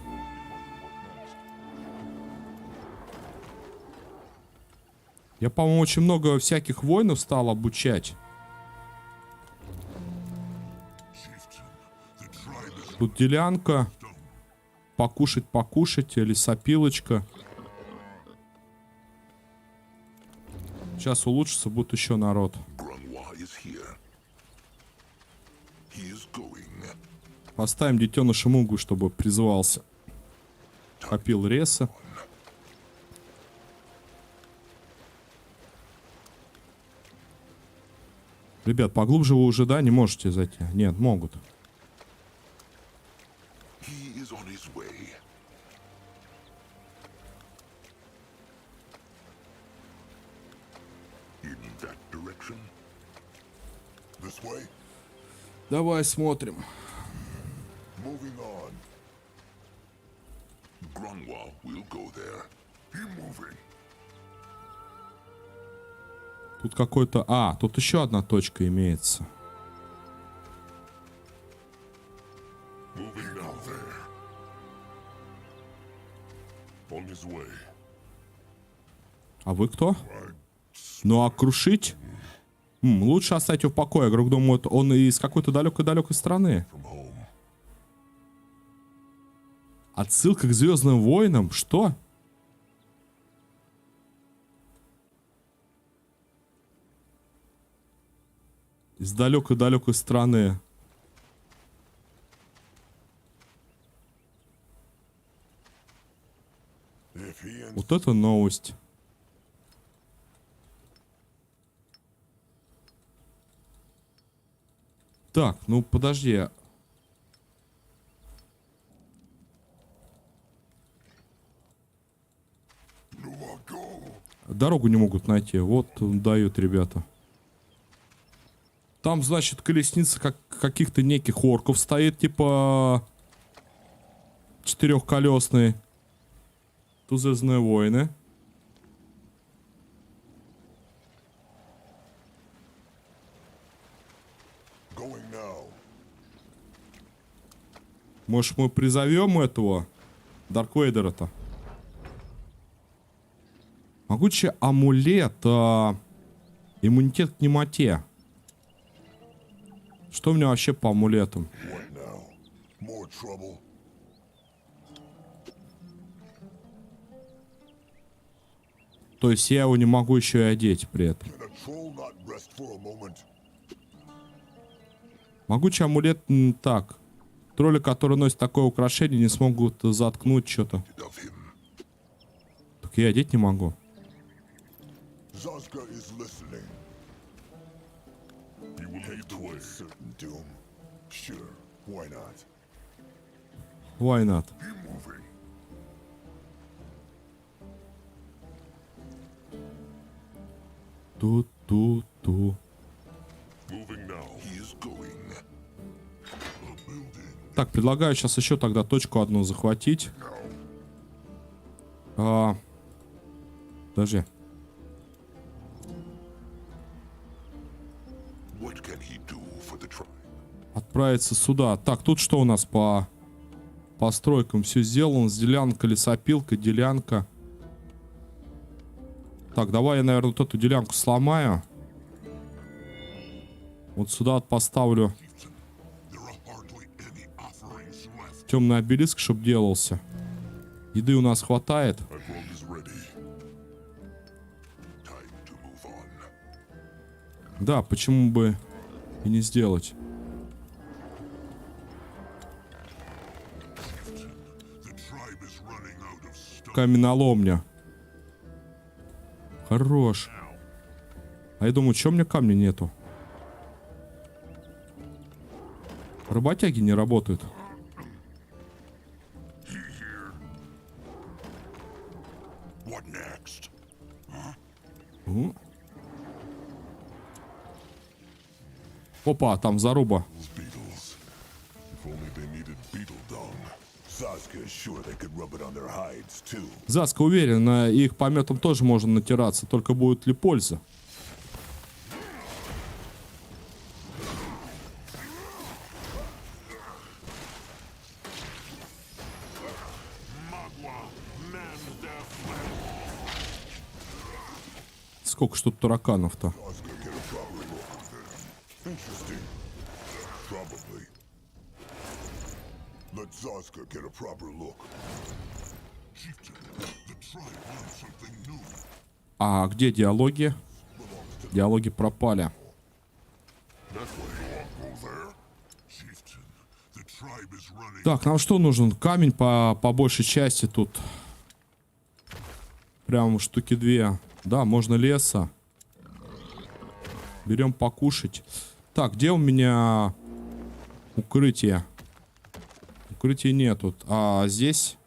Я, по-моему, очень много всяких воинов стал обучать. Chieftain, the tribe is Тут делянка. Покушать, лесопилочка. Сейчас улучшится, будет еще народ. Grunwa is here. He is going. Поставим детеныша Мугу, чтобы призывался. Попил реса. Ребят, поглубже вы уже, да, не можете зайти? Нет, могут. He is on his way. In that direction? This way? Давай смотрим. Moving on. Grunwald will go there. He moving. Тут какой-то... А, тут еще одна точка имеется. Moving now there. On his way. А вы кто? Ну, а крушить? Лучше оставить его в покое. Я говорю, думаю, он из какой-то далекой-далекой страны. From home. Отсылка к Звездным войнам? Что? Из далекой-далекой страны. If he and Вот это новость. Так, ну подожди. go. Дорогу не могут найти. Вот дают ребята. Там, значит, колесница как каких-то неких орков стоит, типа четырехколесные. Тут Звездные войны. Going now. Может, мы призовем этого Дарквейдера-то? Могучий амулет. Иммунитет к немоте. Что у меня вообще по амулетам? What now? More trouble. То есть я его не могу еще и одеть при этом. Can a troll not rest for a moment? Могучий амулет так. Тролли, которые носят такое украшение, не смогут заткнуть что-то. Of him. Так я одеть не могу. Zaska is listening. He will lead the way. Certain doom. Sure. Why not? Why not? He moving. Ту-ту-ту. Moving now. He is going. A building. Так, предлагаю сейчас еще тогда точку одну захватить. Подожди. What can he do for the tribe? Отправиться сюда. Так, тут что у нас по постройкам все сделано. Делянка, лесопилка, делянка. Так, давай я, наверное, вот эту делянку сломаю. Вот сюда вот поставлю темный обелиск, чтобы делался. Еды у нас хватает. Да, почему бы и не сделать? Каменоломня. Хорош. А я думаю, что мне камня нету? Работяги не работают. Опа, там заруба. Заска уверена, их пометом тоже можно натираться, только будет ли польза? Сколько ж тут тараканов-то? А где диалоги? Диалоги пропали. Так, нам что нужен? Камень по большей части тут. Прям штуки 2. Да, можно леса. Берем покушать. Так, где у меня укрытие? Укрытия нету. А здесь?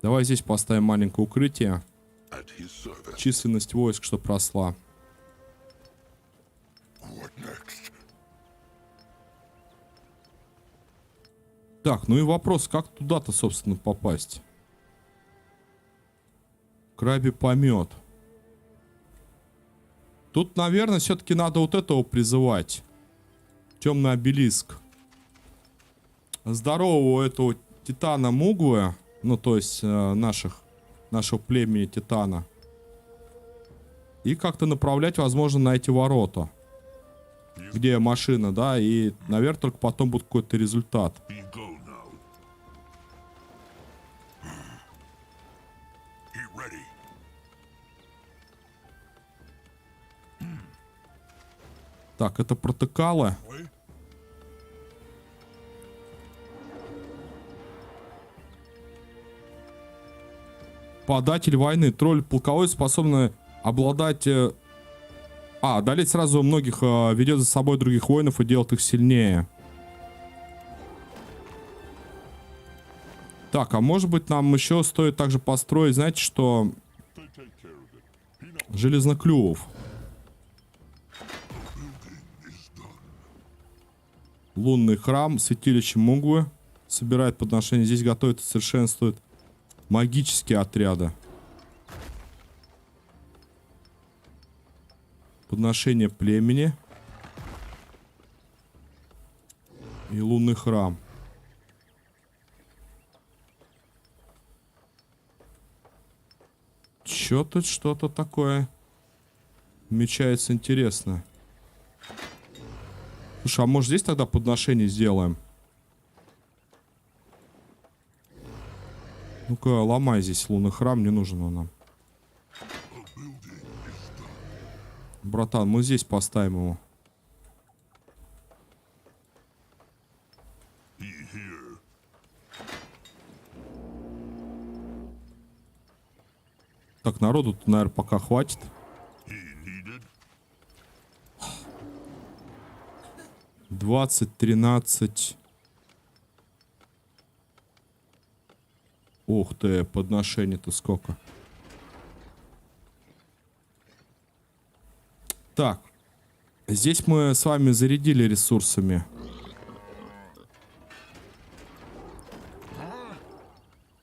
Давай здесь поставим маленькое укрытие. Численность войск, чтоб росла. Так, ну и вопрос, как туда-то, собственно, попасть? Крабий помет. Тут, наверное, все-таки надо вот этого призывать. Темный обелиск. Здорового этого титана Мугвы. Ну, то есть нашего племени титана. И как-то направлять, возможно, на эти ворота. Где машина, да, и, наверное, только потом будет какой-то результат. Так, это протыкалы. Податель войны. Тролль полководец, способный обладать... одолеть сразу многих, ведет за собой других воинов и делает их сильнее. Так, а может быть нам еще стоит также построить, знаете что? Железноклювов. Лунный храм, святилище Мугвы. Собирает подношения. Здесь готовят и совершенствуют магические отряды. Подношение племени. И лунный храм. Чё тут что-то такое намечается интересно. Слушай, а может здесь тогда подношение сделаем? Ну-ка, ломай здесь лунный храм, не нужен он нам. Братан, мы здесь поставим его. Так, народу тут, наверное, пока хватит. Двадцать, 13. Ух ты, подношение-то сколько. Так. Здесь мы с вами зарядили ресурсами.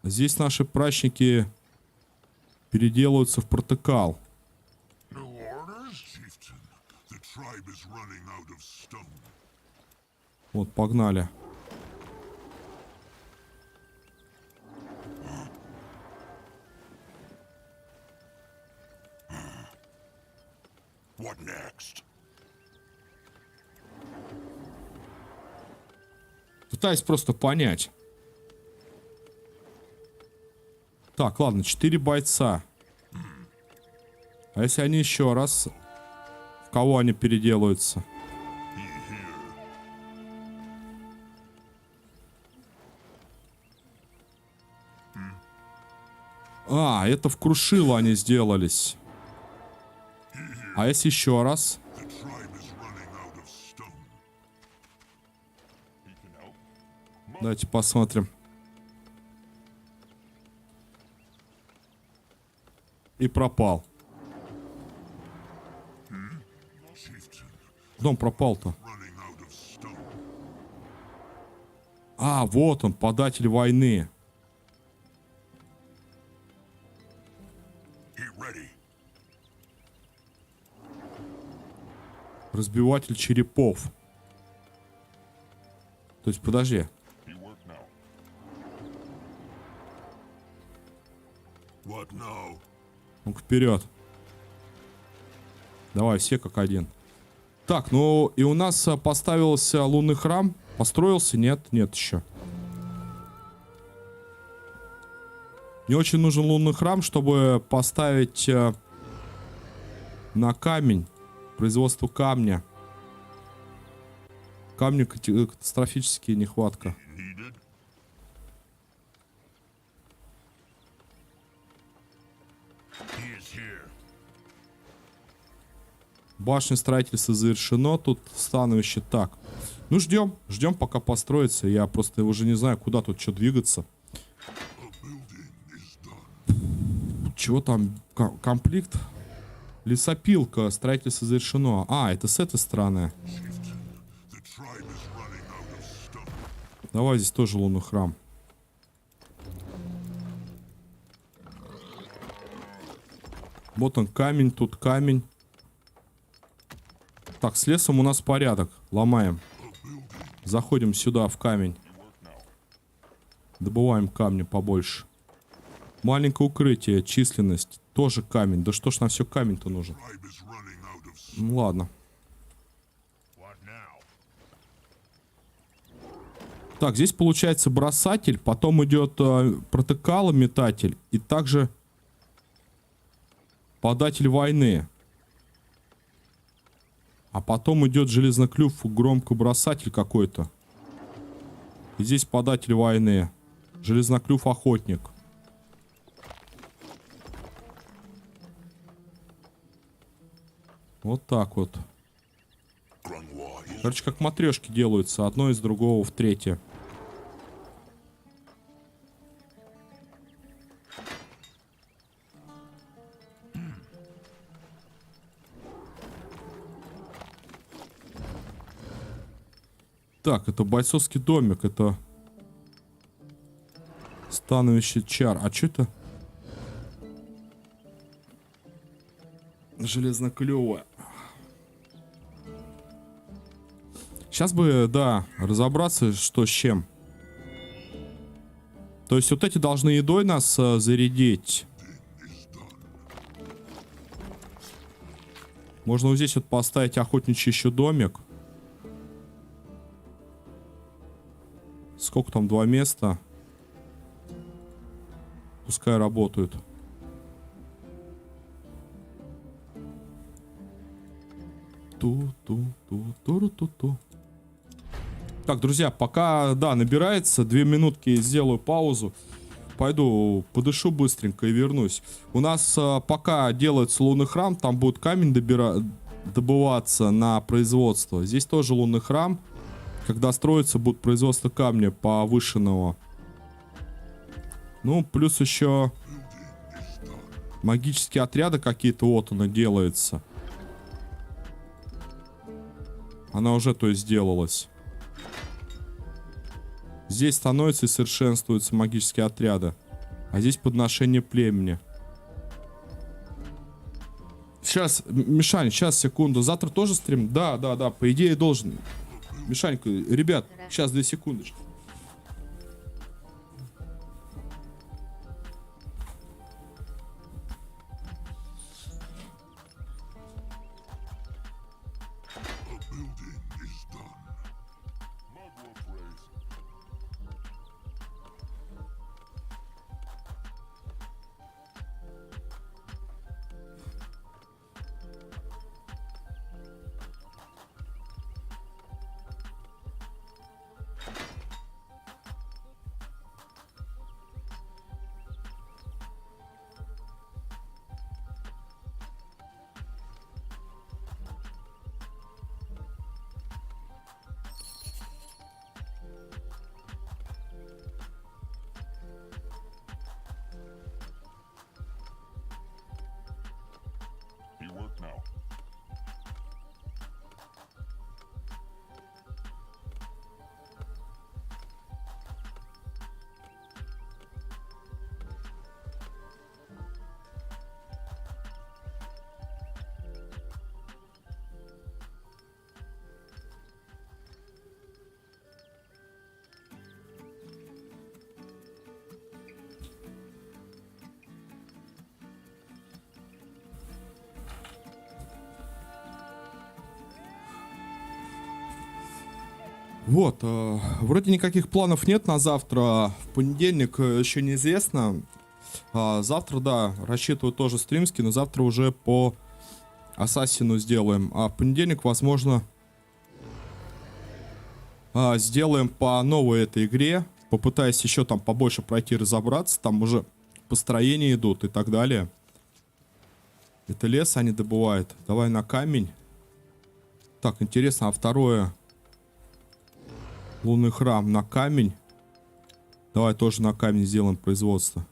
Здесь наши прачники переделываются в протыкал. Вот, погнали. Пытаюсь просто понять. Так, ладно, 4 бойца. А если они еще раз... В кого они переделаются? А, это в крушило они сделались. А если еще раз? The tribe is running out of stone. He can help. Давайте посмотрим. И пропал. Chieftain, Куда он пропал-то? running out of stone. А, вот он, податель войны. Get ready. Разбиватель черепов. То есть, подожди. You work now. What now? Ну-ка, вперед. Давай, все как один. Так, ну и у нас поставился лунный храм. Построился? Нет, нет еще. Мне очень нужен лунный храм, чтобы поставить на камень. Производство камня. Камня катастрофически нехватка. Needed. He is here. Башня строительства завершено. Тут становище так. Ну, ждем. Ждем, пока построится. Я просто уже не знаю, куда тут что двигаться. A building is done. Чего там? Комплект? Лесопилка. Строительство завершено. А, это с этой стороны. Chieftain, the tribe is running out of stone. Давай здесь тоже лунный храм. Вот он камень, тут камень. Так, с лесом у нас порядок. Ломаем. Заходим сюда, в камень. Добываем камни побольше. Маленькое укрытие, численность. Тоже камень. Да что ж нам все камень-то нужен? Tribe is running out of stone. Ну ладно. What now? Так, здесь получается бросатель. Потом идет протыкало, метатель. И также податель войны. А потом идет железноклюв, громкобросатель какой-то. И здесь податель войны. Железноклюв охотник. Вот так вот. Grungwa is Короче, как матрешки делаются. Одно из другого в третье. Так, это бойцовский домик. Это становище чар. А что это? Железноклёвое. Сейчас бы, да, разобраться, что с чем. То есть вот эти должны едой нас зарядить. Можно вот здесь вот поставить охотничий еще домик. Сколько там? 2 места. Пускай работают. Ту-ту-ту-ту-ту-ту. Так, друзья, пока, да, набирается, 2 минутки сделаю паузу. Пойду подышу быстренько и вернусь. У нас пока делается лунный храм, там будет камень добываться на производство. Здесь тоже лунный храм. Когда строится, будет производство камня повышенного. Ну, плюс еще магические отряды какие-то, вот оно делается. Она уже, то есть, сделалась. Здесь становятся и совершенствуются магические отряды. А здесь подношение племени. Сейчас, Мишань, сейчас, секунду. Завтра тоже стрим? Да, по идее должен. Мишанька, ребят, сейчас 2 секундочки. a building is done. Magua praise. Вот, вроде никаких планов нет на завтра. В понедельник еще неизвестно. Завтра, да, рассчитываю тоже стримски, но завтра уже по Ассасину сделаем. А в понедельник, возможно, сделаем по новой этой игре. Попытаюсь еще там побольше пройти, разобраться. Там уже построения идут и так далее. Это лес они добывают. Давай на камень. Так, интересно, а второе... Лунный храм на камень. Давай тоже на камень сделаем производство.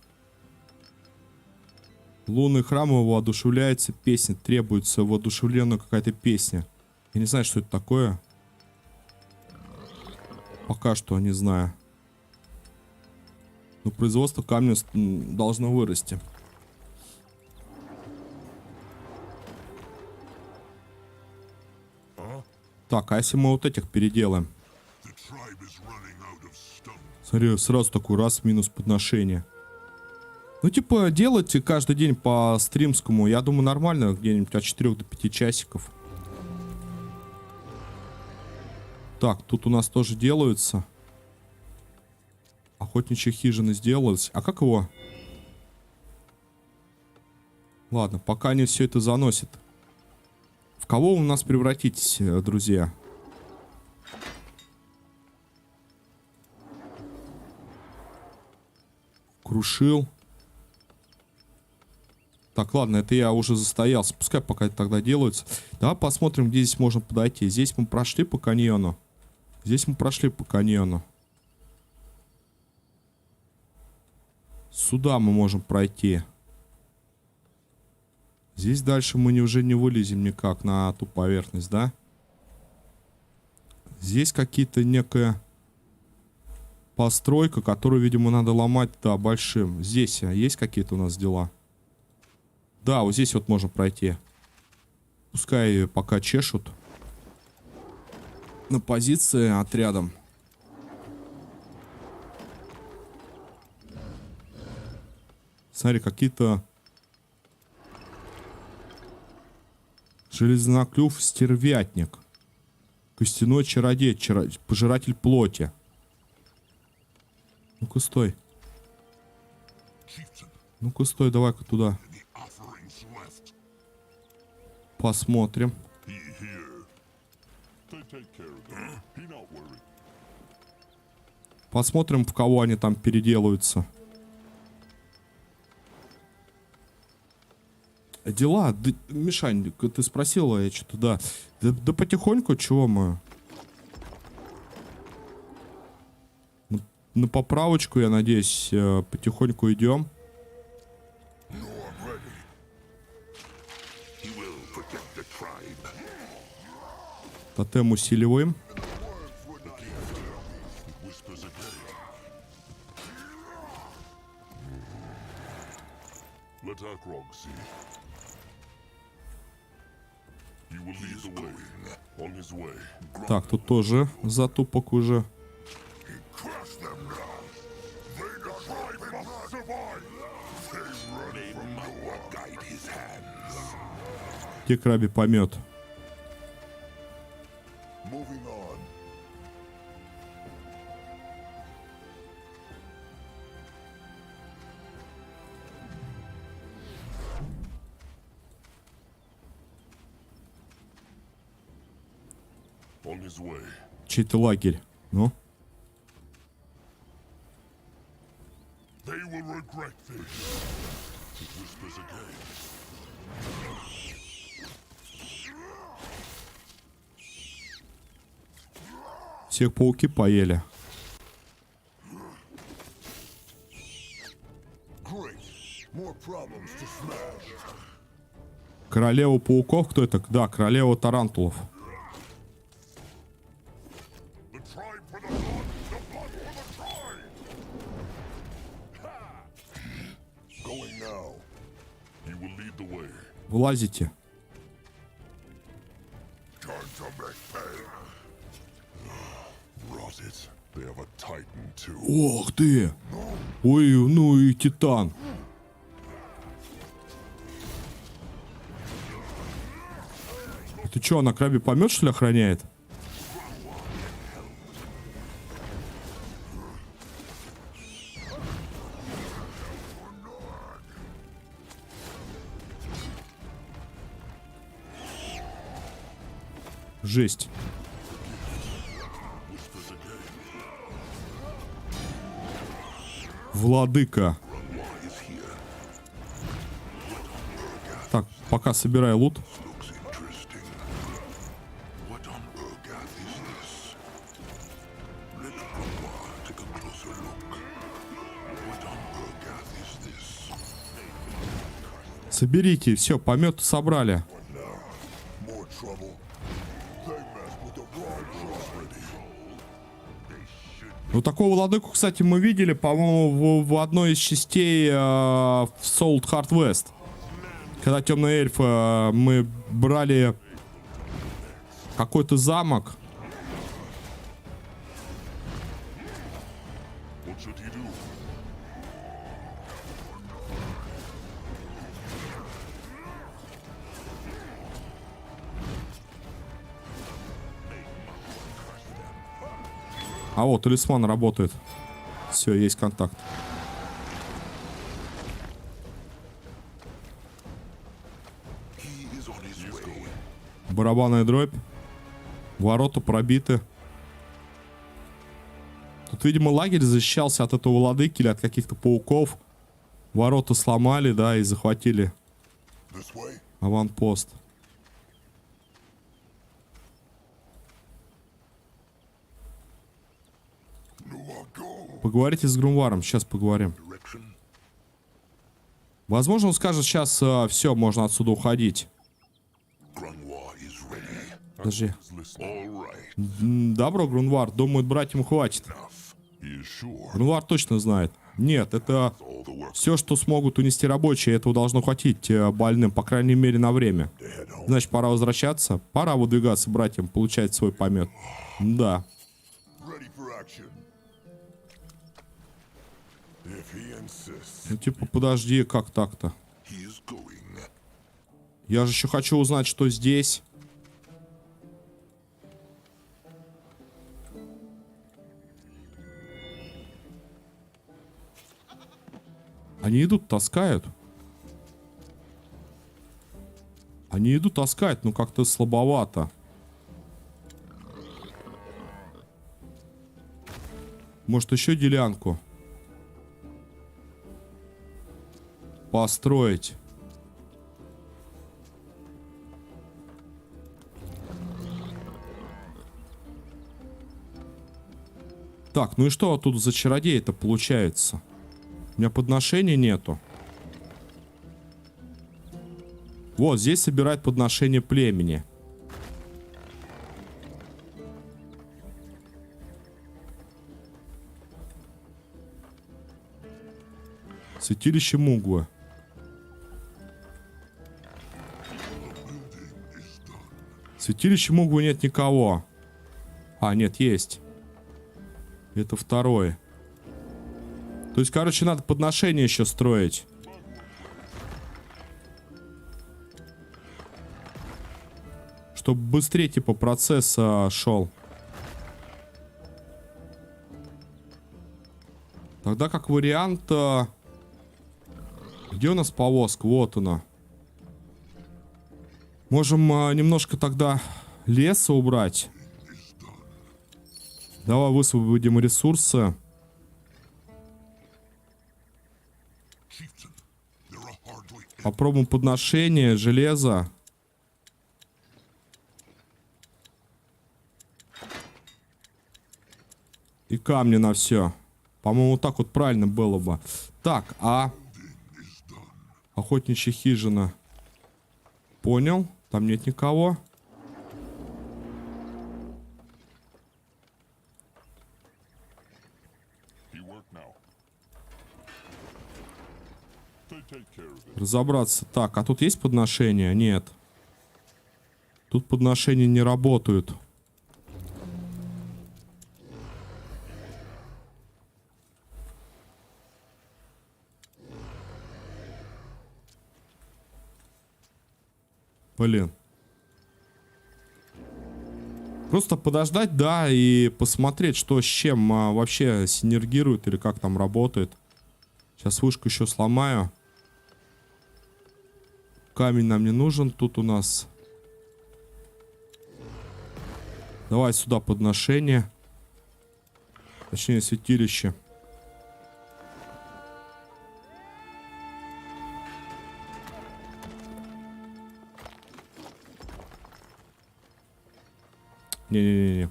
Лунный храм, его воодушевляется песня. Требуется воодушевленная какая-то песня. Я не знаю, что это такое. Пока что не знаю. Но производство камня должно вырасти. Так, а если мы вот этих переделаем? Смотри, сразу такой раз минус подношение. Ну, типа, делать каждый день по стримскому, я думаю, нормально, где-нибудь от 4 до 5 часиков. Так, тут у нас тоже делаются. Охотничьи хижины сделались. А как его? Ладно, пока они все это заносят. В кого вы у нас превратитесь, друзья? Крушил. Так, ладно, это я уже застоялся. Пускай пока это тогда делается. Давай посмотрим, где здесь можно подойти. Здесь мы прошли по каньону. Здесь мы прошли по каньону. Сюда мы можем пройти. Здесь дальше мы уже не вылезем никак на ту поверхность, да? Здесь какие-то некая постройка, которую, видимо, надо ломать, да, большим. Здесь есть какие-то у нас дела? Да, вот здесь вот можно пройти. Пускай пока чешут. На позиции отрядом. Смотри, какие-то... Железноклюв стервятник. Костяной чародей, пожиратель плоти. Ну-ка, стой. Ну-ка, стой, давай-ка туда. Посмотрим. Посмотрим, в кого они там переделываются. Дела. Да, Мишань, ты спросила, я что-то, да. Да потихоньку, чего мы? На поправочку, я надеюсь, потихоньку идем. Тотем усиливаем. Так, тут тоже затупок уже. Где краби помет? Чей-то лагерь. Ну? Всех пауки поели. Королева пауков, кто это? Да, королева тарантулов. Вылазите. Ох ты! Ой, ну и титан. Ты чё, она краби помет, что ли, охраняет? Жесть. Владыка. Так, пока собираю лут. Looks interesting. What on Urgath is this? Let Grumbar take a closer look. What on Urgath is this? Соберите, все, пометы собрали. More trouble. They messed with the wrong property. Ну, такого владыку, кстати, мы видели, по-моему, в одной из частей в Soul Hard West. Когда темные эльфы, мы брали какой-то замок. What should he do? А вот, талисман работает. Все, есть контакт. He is on his way. Барабанная дробь. Ворота пробиты. Тут, видимо, лагерь защищался от этого владыки или от каких-то пауков. Ворота сломали, да, и захватили This way? аванпост. No, I'll go. Поговорите с Грумваром, сейчас поговорим. Direction? Возможно, он скажет, сейчас все, можно отсюда уходить. Grunwar is ready. Подожди. All right. Добро, Грунвар, думают, брать ему хватит. Enough. He is sure. Грунвар точно знает. Нет, это All the work все, что смогут унести рабочие, этого должно хватить больным, по крайней мере, на время. to head home. Значит, пора возвращаться. Пора выдвигаться братьям, получать свой помет. Да. Ready for action. If he insists, Ну, типа, подожди, как так-то? he is going. Я же еще хочу узнать, что здесь. Они идут, таскают. Они идут, таскают, но как-то слабовато. Может, еще делянку построить. Так, ну и что тут за чародей-то получается? У меня подношения нету. Вот, здесь собирать подношение племени. Святилище Мугвы. Святилище Мугвы нет никого. А, нет, есть. Это второе. То есть, короче, надо подношение еще строить. Чтобы быстрее, типа, процесс шел. Тогда, как вариант... где у нас повозка? Вот она. Можем немножко тогда леса убрать. Давай высвободим ресурсы. Chieftain, there are hardly any. Попробуем подношение, железо. И камни на все. По-моему, так вот правильно было бы. Так, охотничья хижина. Понял. Там нет никого. He worked now. They take care of it. Разобраться. Так, а тут есть подношения? Нет. Тут подношения не работают. Блин. Просто подождать, да, и посмотреть, что с чем вообще синергирует или как там работает. Сейчас вышку еще сломаю. Камень нам не нужен. Тут у нас Давай сюда подношение. Точнее, святилище. Не-не-не-не.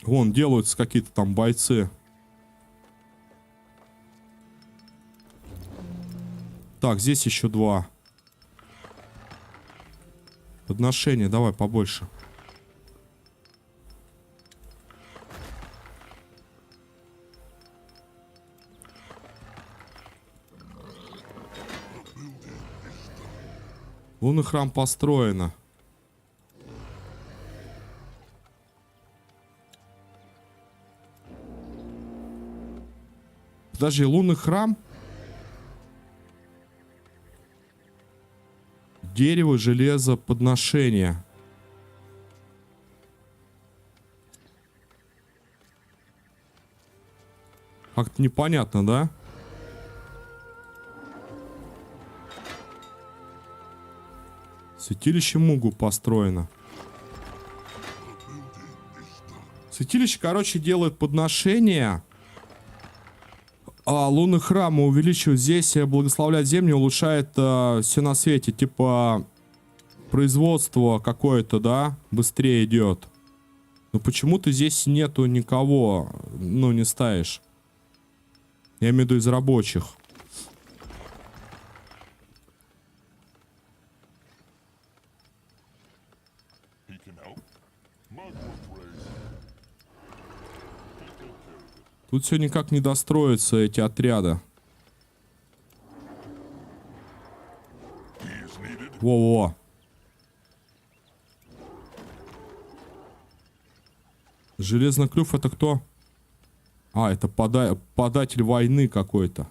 Вон, делаются какие-то там бойцы. Так, здесь еще 2. Подношение, давай побольше. Лунный храм построено. Подожди, лунный храм? Дерево, железо, подношение. Как-то непонятно, да? Святилище Мугу построено. Святилище, короче, делает подношения. А лунный храм увеличивает здесь, благословляет землю, улучшает все на свете. Типа производство какое-то, да, быстрее идет. Но почему-то здесь нету никого, ну, не ставишь. Я имею в виду из рабочих. Тут все никак не достроятся эти отряда. Во-во. Железноклюв это кто? А, это податель войны какой-то.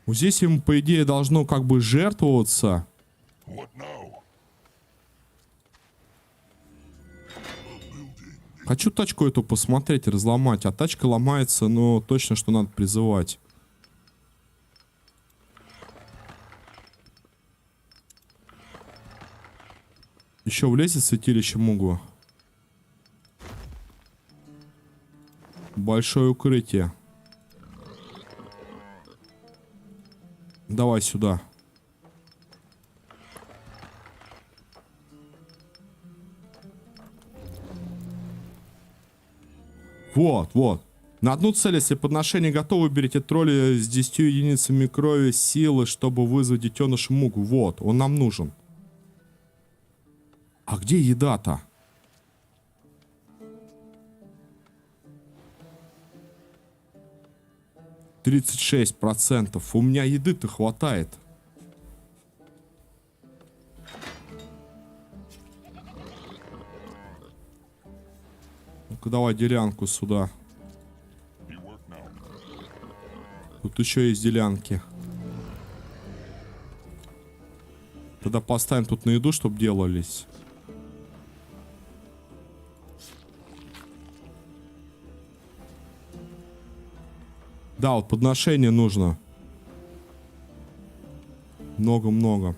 Вот здесь ему, по идее, должно как бы жертвоваться. Хочу тачку эту посмотреть, разломать. А тачка ломается, но точно, что надо призывать. Еще влезет святилище Мугу. Большое укрытие. Давай сюда. Вот, вот. На одну цель, если подношение готово, выберите тролля с 10 единицами крови силы, чтобы вызвать детеныша Мугу. Вот, он нам нужен. А где еда-то? %. У меня еды-то хватает. Ну-ка, давай делянку сюда. Тут еще есть делянки. Тогда поставим тут на еду, чтобы делались. Да, вот подношение нужно. Много-много.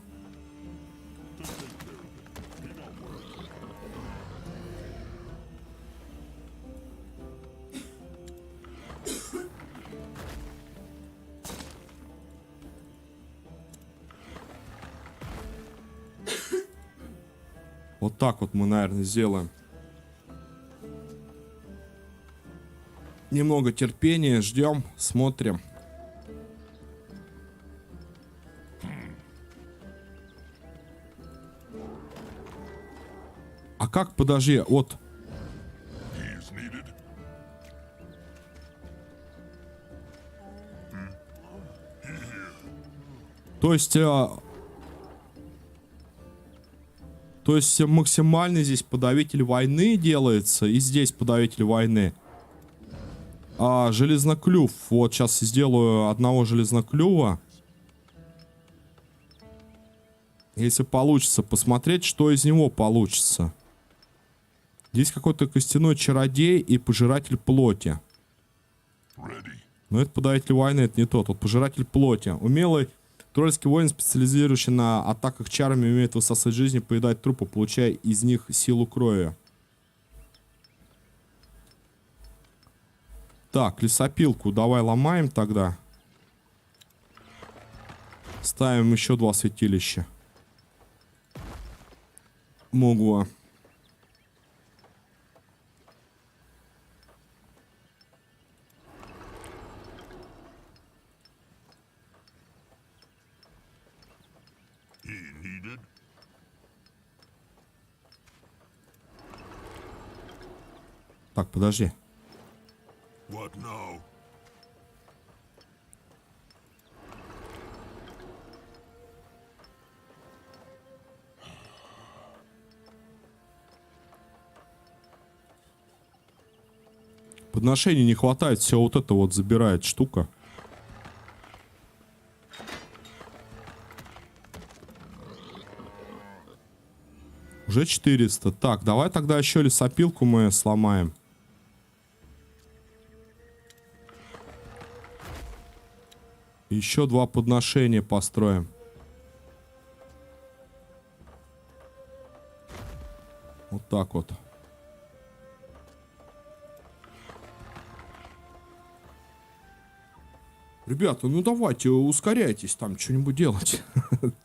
Вот так вот мы, наверное, сделаем. Немного терпения, ждем, смотрим. А как, подожди, вот. То есть максимальный здесь подавитель войны делается, и здесь подавитель войны. А железноклюв, вот сейчас сделаю одного железноклюва. Если получится посмотреть, что из него получится. Здесь какой-то костяной чародей и пожиратель плоти. Ready. Но это подавитель войны, это не тот. Вот пожиратель плоти. Умелый тролльский воин, специализирующий на атаках чарами, умеет высасывать жизни, поедать трупы, получая из них силу крови. Так, лесопилку давай ломаем тогда. Ставим еще 2 святилища. Могу. He needed. Так, подожди. What now? Подношений не хватает, все вот это вот забирает штука. Уже 400. Так, давай тогда еще лесопилку мы сломаем. Еще 2 подношения построим. Вот так вот. Ребята, ну давайте, ускоряйтесь там, что-нибудь делать.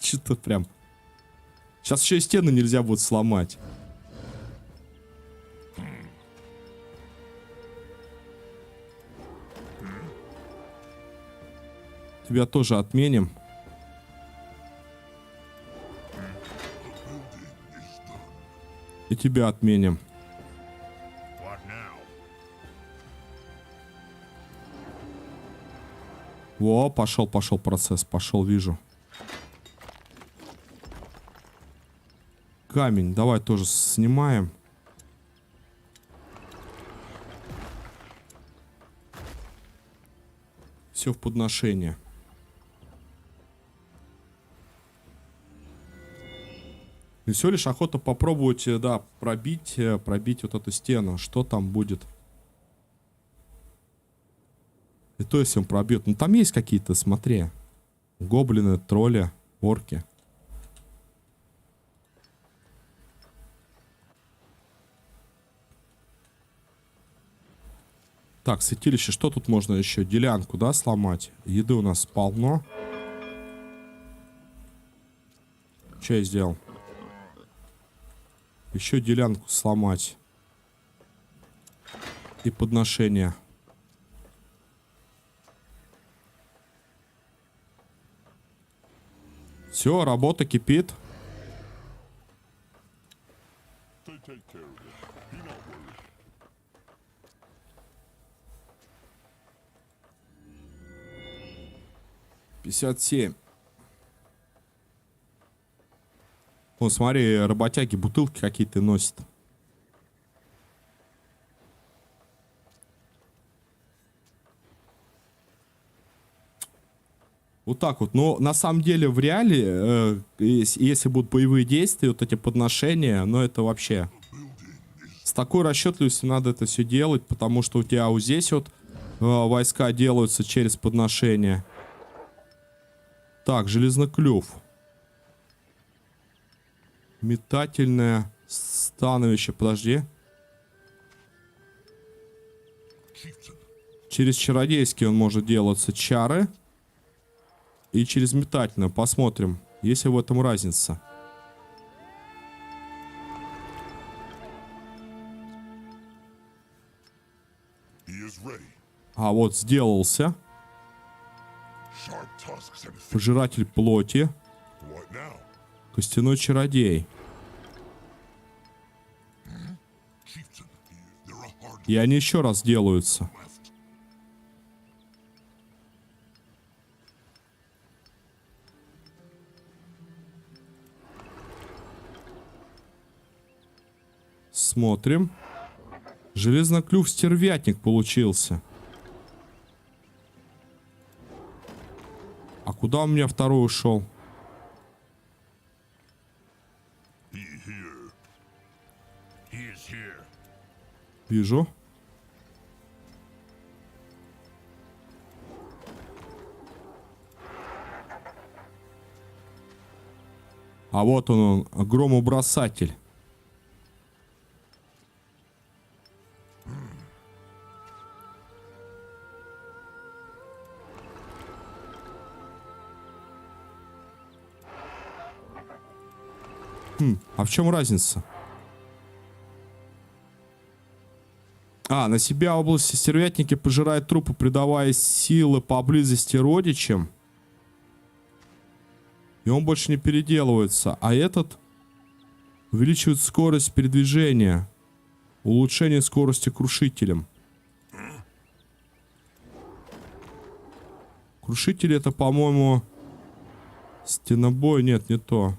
Что-то прям... Сейчас еще и стены нельзя будет сломать. Тебя тоже отменим. И тебя отменим. What now? Во, пошел процесс, пошел, вижу. Камень, давай тоже снимаем. Все в подношение. И все лишь охота попробовать, да, пробить вот эту стену. Что там будет? И то, если он пробьет. Ну, там есть какие-то, смотри. Гоблины, тролли, орки. Так, святилище, что тут можно еще? Делянку, да, сломать? Еды у нас полно. Что я сделал? Еще делянку сломать. И подношение. Все, работа кипит. They take care of it. Be not worried. 57. О, смотри, работяги бутылки какие-то носят. Вот так вот. Но на самом деле в реале, если будут боевые действия, вот эти подношения, ну это вообще... С такой расчетливостью надо это все делать, потому что у тебя вот здесь вот войска делаются через подношения. Так, железноклюв. Метательное становище. Подожди. Через чародейский он может делаться чары. И через метательное. Посмотрим, есть ли в этом разница. А вот сделался. Пожиратель плоти. Костяной чародей. И они еще раз делаются. Смотрим. Железноклюв стервятник получился. А куда у меня второй ушел? He is here. Вижу. А вот он, громобросатель. А в чем разница? На себя области стервятники пожирают трупы, придавая силы поблизости родичам. И он больше не переделывается. А этот увеличивает скорость передвижения. Улучшение скорости крушителем. Крушитель это, по-моему, стенобой. Нет, не то.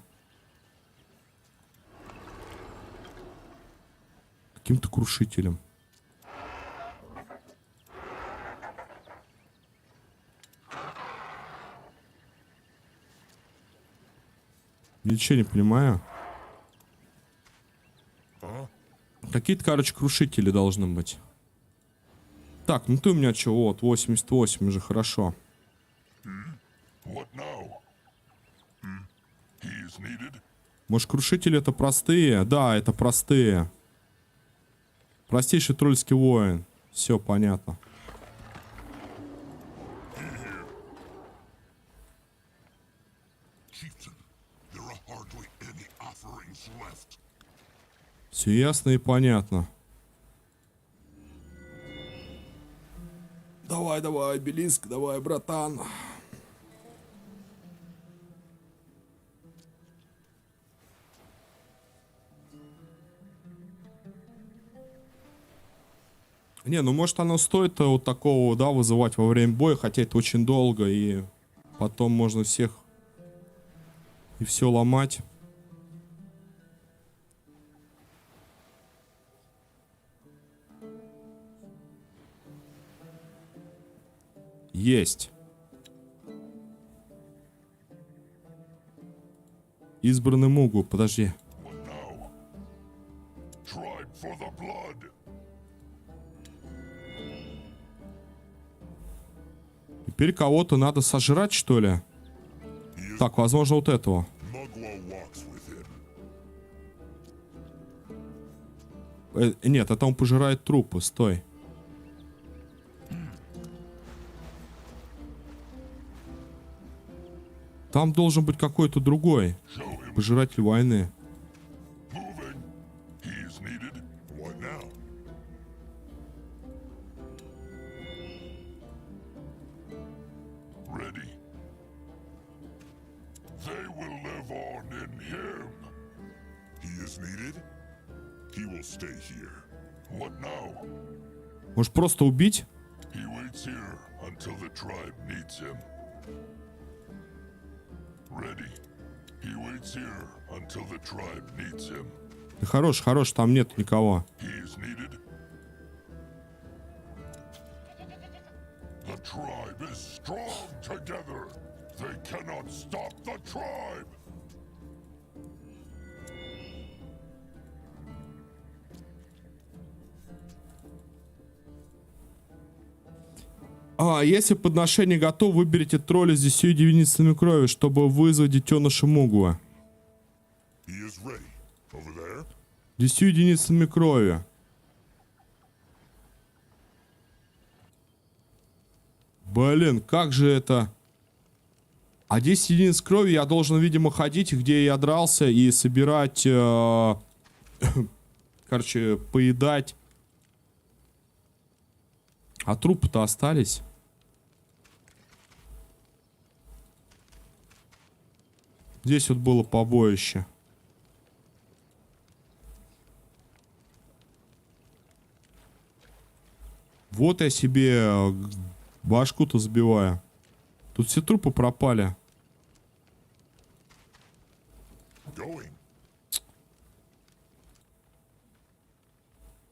Каким-то крушителем. Ничего не понимаю. Какие-то, короче, крушители должны быть. Так, ну ты у меня что, вот, 88 уже хорошо. What now? He is needed? Может, крушители это простые? Да, это простые. Простейший тролльский воин. Все понятно. Chieftain, there are hardly any offerings left. Все ясно и понятно. Давай, давай, обелиск, давай, братан. Не, ну может оно стоит вот такого, да, вызывать во время боя, хотя это очень долго, и потом можно всех и все ломать. Есть. Избранный Мугу, подожди. What now? Tribe for the blood. Теперь кого-то надо сожрать, что ли? Так, возможно, вот этого. Mugwa walks within. Нет, это он пожирает трупы, стой. Там должен быть какой-то другой. Show him Пожиратель войны. moving. He is needed. What now? Ready. They will live on in him. He is needed. He will stay here. What now? Может, просто убить? He waits here until the tribe needs him. Ready. He waits here until the tribe needs him. Ты хорош, хорош, там нет никого. He is needed. The tribe is strong together. They cannot stop the tribe. Если подношение готово, выберите тролля с 10 единицами крови, чтобы вызвать детеныша Мугуа. He is ready. Over there. 10 единицами крови. Блин, как же это... 10 единиц крови я должен, видимо, ходить, где я дрался, и собирать... короче, поедать. А трупы-то остались. Здесь вот было побоище. Вот я себе башку-то сбиваю. Тут все трупы пропали. Going.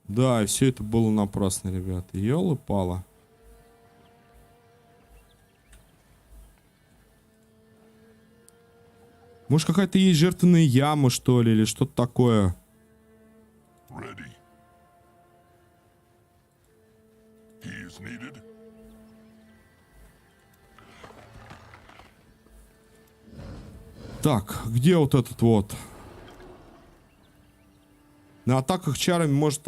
Да, и все это было напрасно, ребята. Ёлы-пала. Может, какая-то есть жертвенная яма, что ли, или что-то такое. Ready. He is needed. Так, где вот этот вот? На атаках чарами может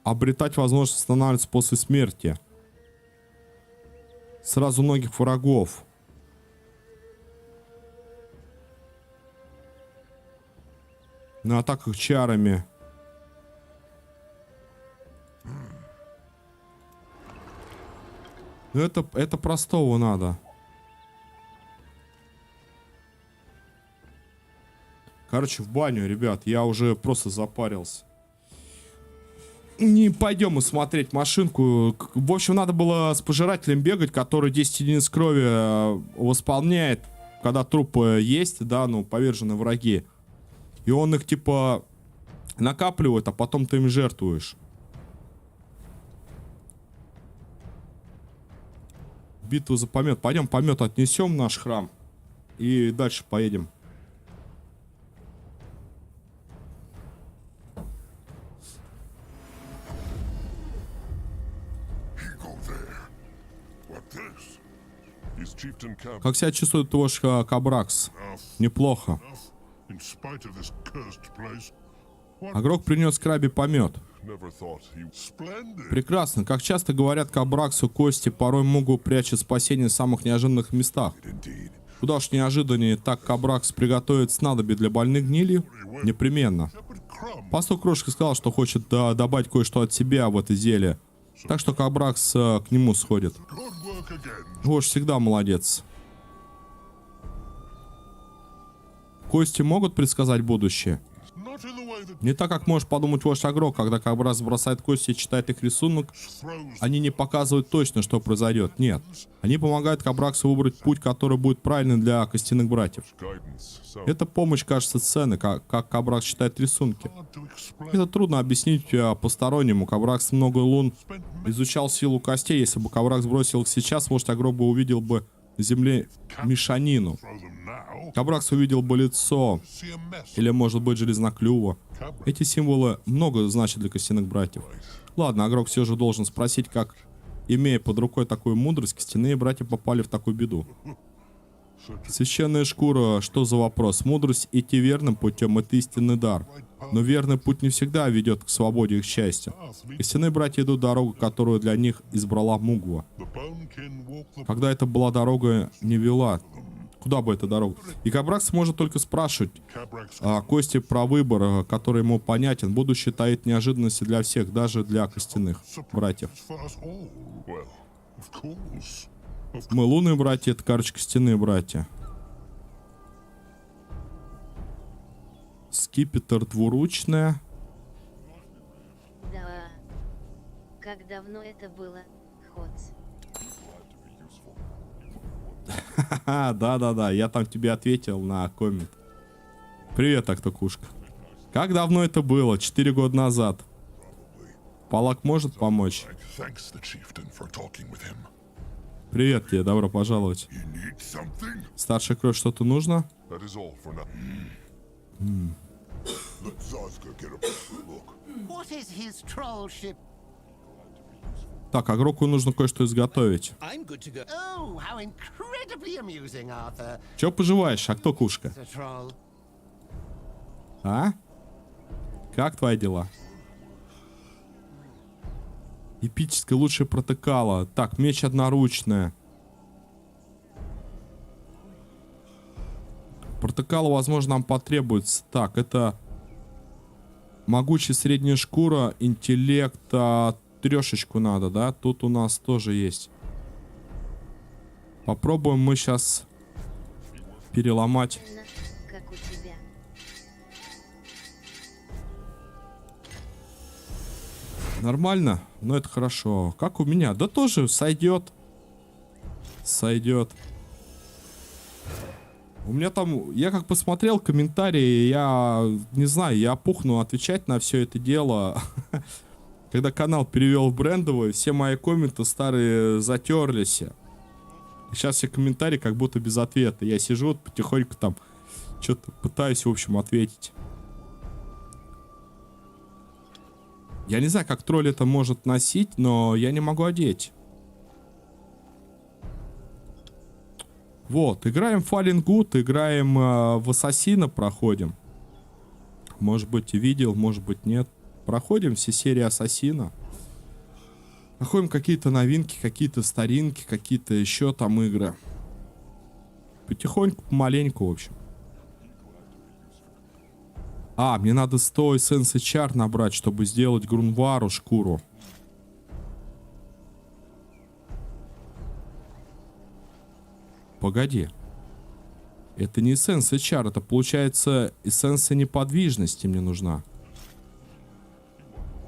обретать возможность останавливаться после смерти. Сразу многих врагов. На атаках чарами. Ну это простого надо. Короче, в баню, ребят, я уже просто запарился. Не пойдем мы смотреть машинку. В общем, надо было с пожирателем бегать, который 10 единиц крови восполняет, когда трупы есть, да, ну, поверженные враги. И он их, типа, накапливает, а потом ты им жертвуешь. Битву за помет. Пойдем помет отнесем в наш храм. И дальше поедем. Как себя чувствует твой Кабракс? Неплохо. Агрок принес крабе помет. Прекрасно. Как часто говорят Кабраксу, кости порой могут прячут спасение в самых неожиданных местах. Куда уж неожиданнее, так Кабракс приготовит снадобье для больных гнилью? Непременно. Пастух Крошка сказал, что хочет добавить кое-что от себя в это зелье. Так что Кабракс к нему сходит. Вождь всегда молодец. Кости могут предсказать будущее? Не так, как можешь подумать вождь Агрок, когда Кабракс бросает кости и читает их рисунок, они не показывают точно, что произойдет. Нет. Они помогают Кабраксу выбрать путь, который будет правильным для костяных братьев. Эта помощь кажется ценной, как Кабракс читает рисунки. Это трудно объяснить постороннему. Кабракс много лун изучал силу костей. Если бы Кабракс бросил их сейчас, вождь Агрок бы увидел бы на земле мешанину. Кабракс увидел бы лицо, или, может быть, железноклюва. Эти символы много значат для костяных братьев. Ладно, Агрок все же должен спросить, как, имея под рукой такую мудрость, костяные братья попали в такую беду. Священная шкура, что за вопрос? Мудрость идти верным путем — это истинный дар. Но верный путь не всегда ведет к свободе и к счастью. Костяные братья идут дорогу, которую для них избрала Мугва. Когда это была дорога, не вела. Куда бы эта дорога? И Кабракс может только спрашивать Кости про выбор, который ему понятен. Будущее таит неожиданности для всех, даже для костяных братьев. Мы лунные братья, это, короче, костяные братья. Скипетр двуручная. Да. Как давно это было, Ходс? Да-да-да, я там тебе ответил на коммент. Привет, Актокушка. Как давно это было? 4 года назад. Палак может помочь? Привет тебе, добро пожаловать. Старшая кровь, что-то нужно? Так, Агроку нужно кое-что изготовить. Чё поживаешь, Актокушка? А? Как твои дела? Эпическое лучшее протыкало. Так, меч одноручная. Протыкало, возможно, нам потребуется. Так, это могучая средняя шкура, интеллекта, трешечку надо, да? Тут у нас тоже есть. Попробуем мы сейчас переломать. Как у тебя. Нормально? Ну, это хорошо. Как у меня? Да тоже сойдет. Сойдет. У меня там... Я как посмотрел комментарии, я... Не знаю, я пухну отвечать на все это дело. Когда канал перевел в брендовый, все мои комменты старые затерлись. Сейчас все комментарии как будто без ответа. Я сижу вот потихоньку там... Что-то пытаюсь, в общем, ответить. Я не знаю, как тролль это может носить, но я не могу одеть. Вот, играем в Fallen Good, играем в Ассасина, проходим. Может быть, и видел, может быть, нет. Проходим все серии Ассасина. Находим какие-то новинки, какие-то старинки, какие-то еще там игры. Потихоньку, помаленьку, в общем. А, мне надо 100 эссенций чар набрать, чтобы сделать Грунвару шкуру. Погоди. Это не эссенция чар, это получается эссенция неподвижности мне нужна.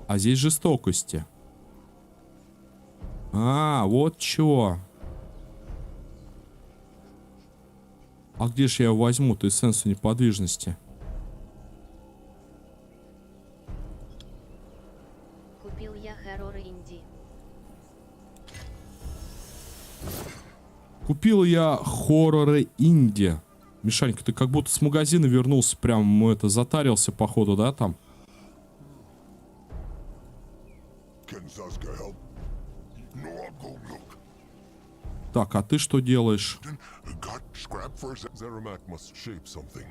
А здесь жестокости. А, вот чего. А где же я возьму-то эссенцию неподвижности? Купил я хоррор инди. Купил я хорроры инди. Мишанька, ты как будто с магазина вернулся, прям это затарился походу, да, там? Can Sasuke help? No, I'll go look. Так, а ты что делаешь? Got scrap for Zeramak must shape something.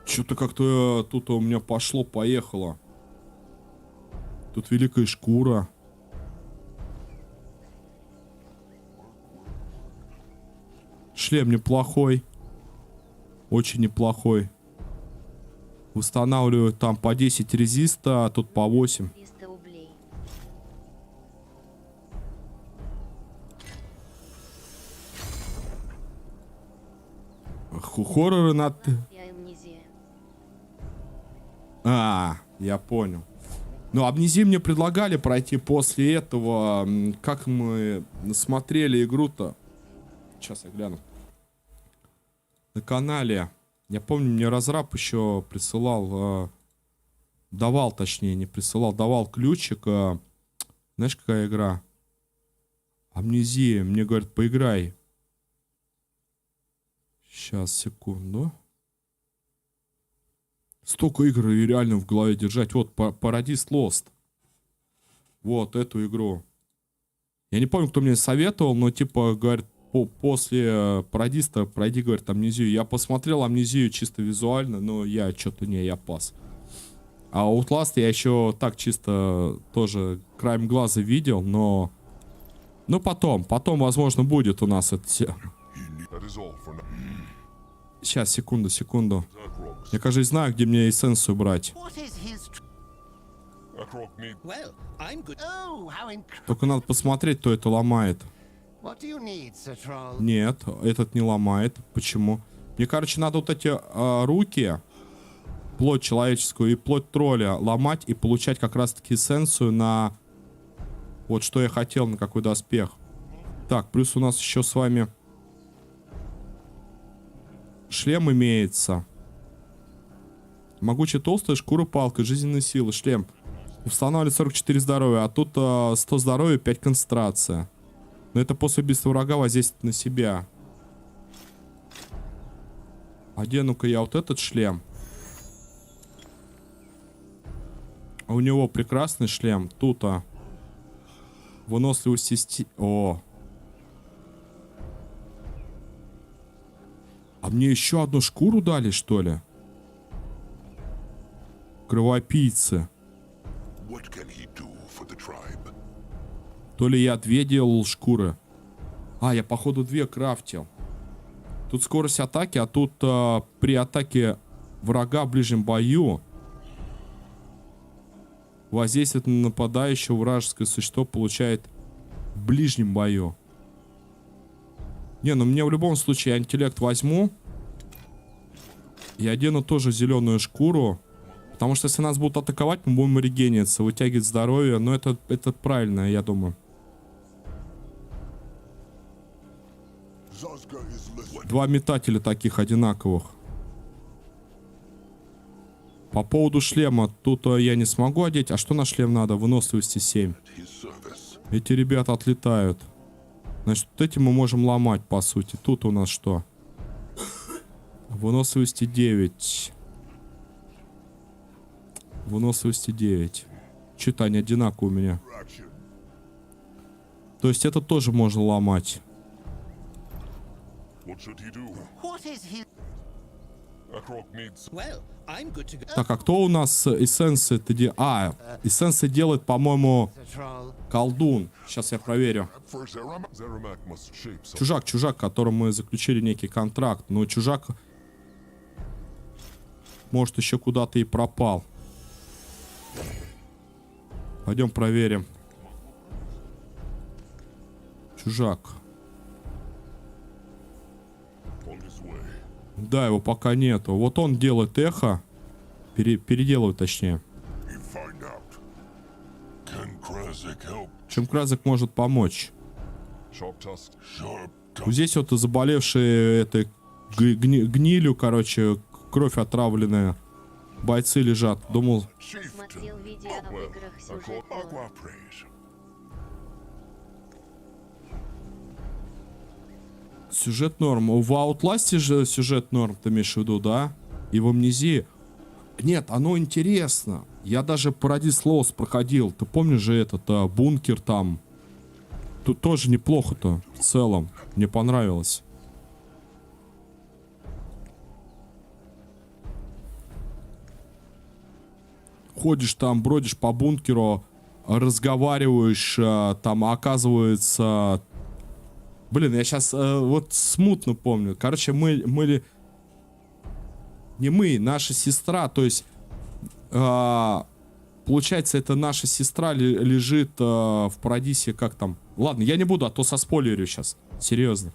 Что-то как-то тут у меня пошло-поехало. Тут великая шкура. Шлем неплохой. Очень неплохой. Устанавливаю там по 10 резиста, а тут по 8. 300 рублей. Хорроры над... И амнезия. А, я понял. Ну, амнезию мне предлагали пройти после этого. Как мы смотрели игру-то. Сейчас я гляну. На канале. Я помню, мне разраб еще присылал. Давал, точнее, не присылал. Давал ключик. Знаешь, какая игра? Амнезия. Мне говорят, поиграй. Сейчас, секунду. Столько игр и реально в голове держать. Вот, Paradise Lost. Вот, эту игру. Я не помню, кто мне советовал, но типа, говорит, после Парадиста пройди, говорит, амнезию. Я посмотрел амнезию чисто визуально, но я что-то я пас. А Outlast я еще так чисто тоже краем глаза видел, но... Ну, потом, возможно, будет у нас это все. That is all for now. Сейчас, секунду. Akrok, Я, кажется, знаю, где мне эссенцию брать. What is his Akrok need Well, I'm good. Oh, how incredible. Только надо посмотреть, кто это ломает. What do you need, Sir Troll? Нет, этот не ломает. Почему? Мне, короче, надо вот эти руки, плоть человеческую и плоть тролля ломать и получать как раз-таки эссенцию на... Вот что я хотел, на какой доспех. Так, плюс у нас еще с вами... Шлем имеется. Могучая толстая шкура, палка, жизненные силы, шлем. Устанавливает 44 здоровья, а тут 100 здоровья, 5 концентрация. Но это после убийства врага воздействует на себя. Одену-ка я вот этот шлем. А у него прекрасный шлем. Тут выносливость О. А мне еще одну шкуру дали, что ли? Кровопийцы. what can he do for the tribe? То ли я 2 делал шкуры. А, я походу 2 крафтил. Тут скорость атаки, а тут при атаке врага в ближнем бою воздействует на нападающего вражеское существо, получает в ближнем бою. Не, ну мне в любом случае я интеллект возьму. И одену тоже зеленую шкуру. Потому что если нас будут атаковать, мы будем регениться, вытягивать здоровье. Но это правильно, я думаю. Sasuke is listening. 2 метателя таких одинаковых. По поводу шлема. Тут я не смогу одеть. А что на шлем надо? Выносливости 7. At his service. Эти ребята отлетают. Значит, вот эти мы можем ломать, по сути. Тут у нас что? Выносливости 9. Выносливости 9. Что-то они одинаковые у меня. Action. То есть это тоже можно ломать. What should he do? What is his... Akrok needs Well, I'm good to go. Так, а кто у нас эссенсы? Эссенсы делает, по-моему, Sir Troll. колдун. Сейчас я проверю. for Zeramak must shape some. Чужак, которым мы заключили некий контракт. Но чужак, может, еще куда-то и пропал. Пойдем проверим. Чужак. On his way. Да, его пока нету. Вот он делает эхо. Переделывает, точнее. You find out. Can Krasik help? Чем Кразик может помочь? Sharp Tusk. Sharp Вот здесь вот заболевшие этой гнилью, короче, кровь отравленная. Бойцы лежат. Думал, Смотрел видео об играх сюжет Aqua Лор. praise. сюжет норм. В Outlast же сюжет норм, ты имеешь в виду, да? И в Амнезии. Нет, оно интересно. Я даже Paradise Lost проходил. Ты помнишь же этот бункер там? Тут тоже неплохо-то в целом. Мне понравилось. Ходишь там, бродишь по бункеру, разговариваешь, там оказывается... Блин, я сейчас вот смутно помню. Короче, мы... Не мы, наша сестра, то есть... получается, это наша сестра лежит в Парадисе, как там... Ладно, я не буду, а то соспойлерю сейчас. Серьезно.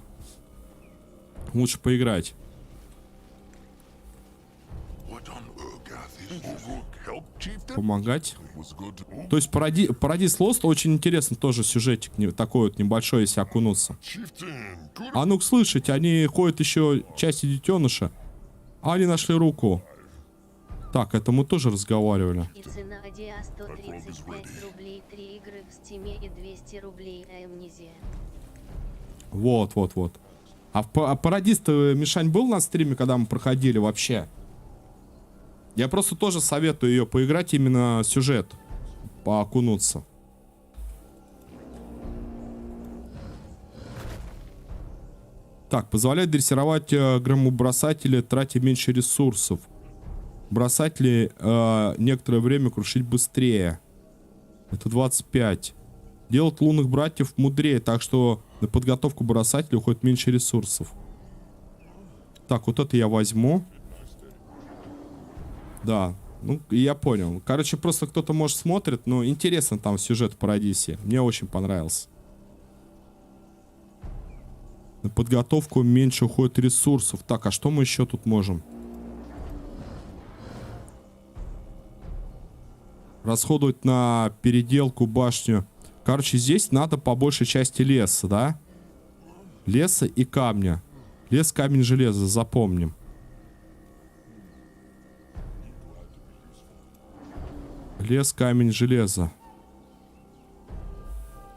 Лучше поиграть. What on Urgath is Uruk help, chieftain? Помогать. Was good. То есть Paradise Lost очень интересно тоже сюжетик такой вот небольшой, если окунуться. Chieftain, good. А ну слышите, они ходят еще части детеныша. А они нашли руку. Так, это мы тоже разговаривали. И цена Адиа 135 рублей, 3 игры в Стиме и 200 рублей Амнезия. Вот. А Paradise-то, Мишань, был на стриме, когда мы проходили вообще? Я просто тоже советую ее поиграть, именно сюжет. Поокунуться. Так, позволяет дрессировать громобросатели, тратя меньше ресурсов. Бросатели некоторое время крушить быстрее. Это 25. Делать лунных братьев мудрее, так что на подготовку бросателя уходит меньше ресурсов. Так, вот это я возьму. Да, ну, я понял. Короче, просто кто-то, может, смотрит, но интересно там сюжет в Парадисе. Мне очень понравился. На подготовку меньше уходит ресурсов. Так, а что мы еще тут можем? Расходовать на переделку башню. Короче, здесь надо по большей части леса, да? Леса и камня. Лес, камень, железо, запомним. Лес, камень, железо.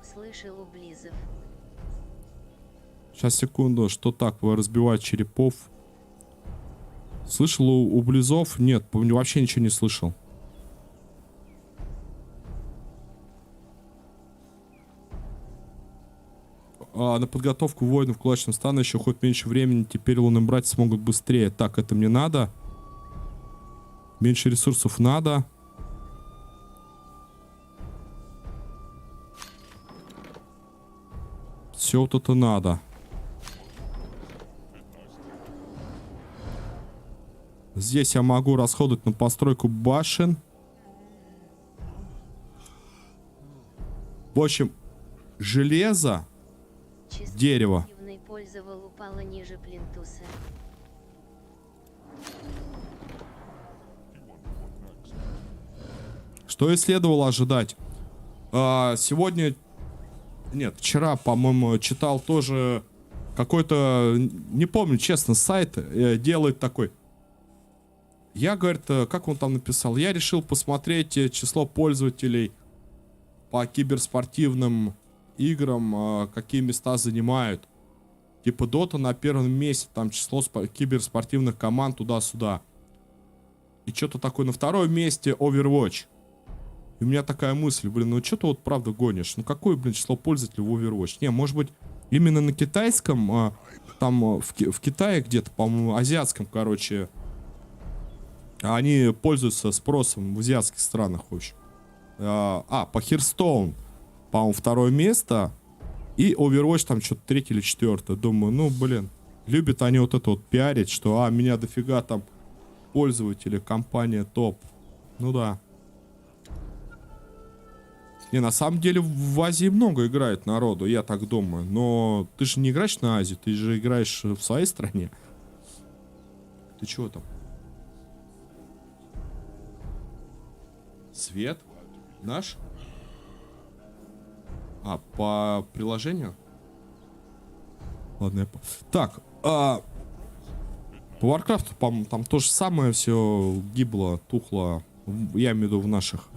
Слышал у Близов. Сейчас, секунду. Что так? Разбивать черепов. Слышал у Близов? Нет, вообще ничего не слышал. На подготовку воинов в кулачном стане еще хоть меньше времени. Теперь лунные братья смогут быстрее. Так, это мне надо. Меньше ресурсов надо. Все вот это надо. Здесь я могу расходовать на постройку башен. В общем, железо, Чисто дерево. активный пользовал упала ниже плинтуса. Что и следовало ожидать. Сегодня... Нет, вчера, по-моему, читал тоже какой-то... Не помню, честно, сайт делает такой... Я, говорит, как он там написал? Я решил посмотреть число пользователей по киберспортивным играм, какие места занимают. Типа Dota на первом месте, там число киберспортивных команд туда-сюда. И что-то такое на втором месте Overwatch. И у меня такая мысль, блин, ну что ты вот правда гонишь? Ну какое, блин, число пользователей в Overwatch? Не, может быть, именно на китайском, там в Китае где-то, по-моему, азиатском, короче, они пользуются спросом в азиатских странах, в общем. По Hearthstone, по-моему, 2 место. И Overwatch там что-то 3 или 4. Думаю, ну, блин, любят они вот это вот пиарить, что, меня дофига там пользователи, компания топ. Ну да. Не, на самом деле в Азии много играет народу, я так думаю. Но ты же не играешь на Азию, ты же играешь в своей стране. Ты чего там? Свет? Наш? По приложению? Ладно, я... Так, по Warcraft, по-моему, там то же самое все гибло, тухло. Я имею в виду в наших.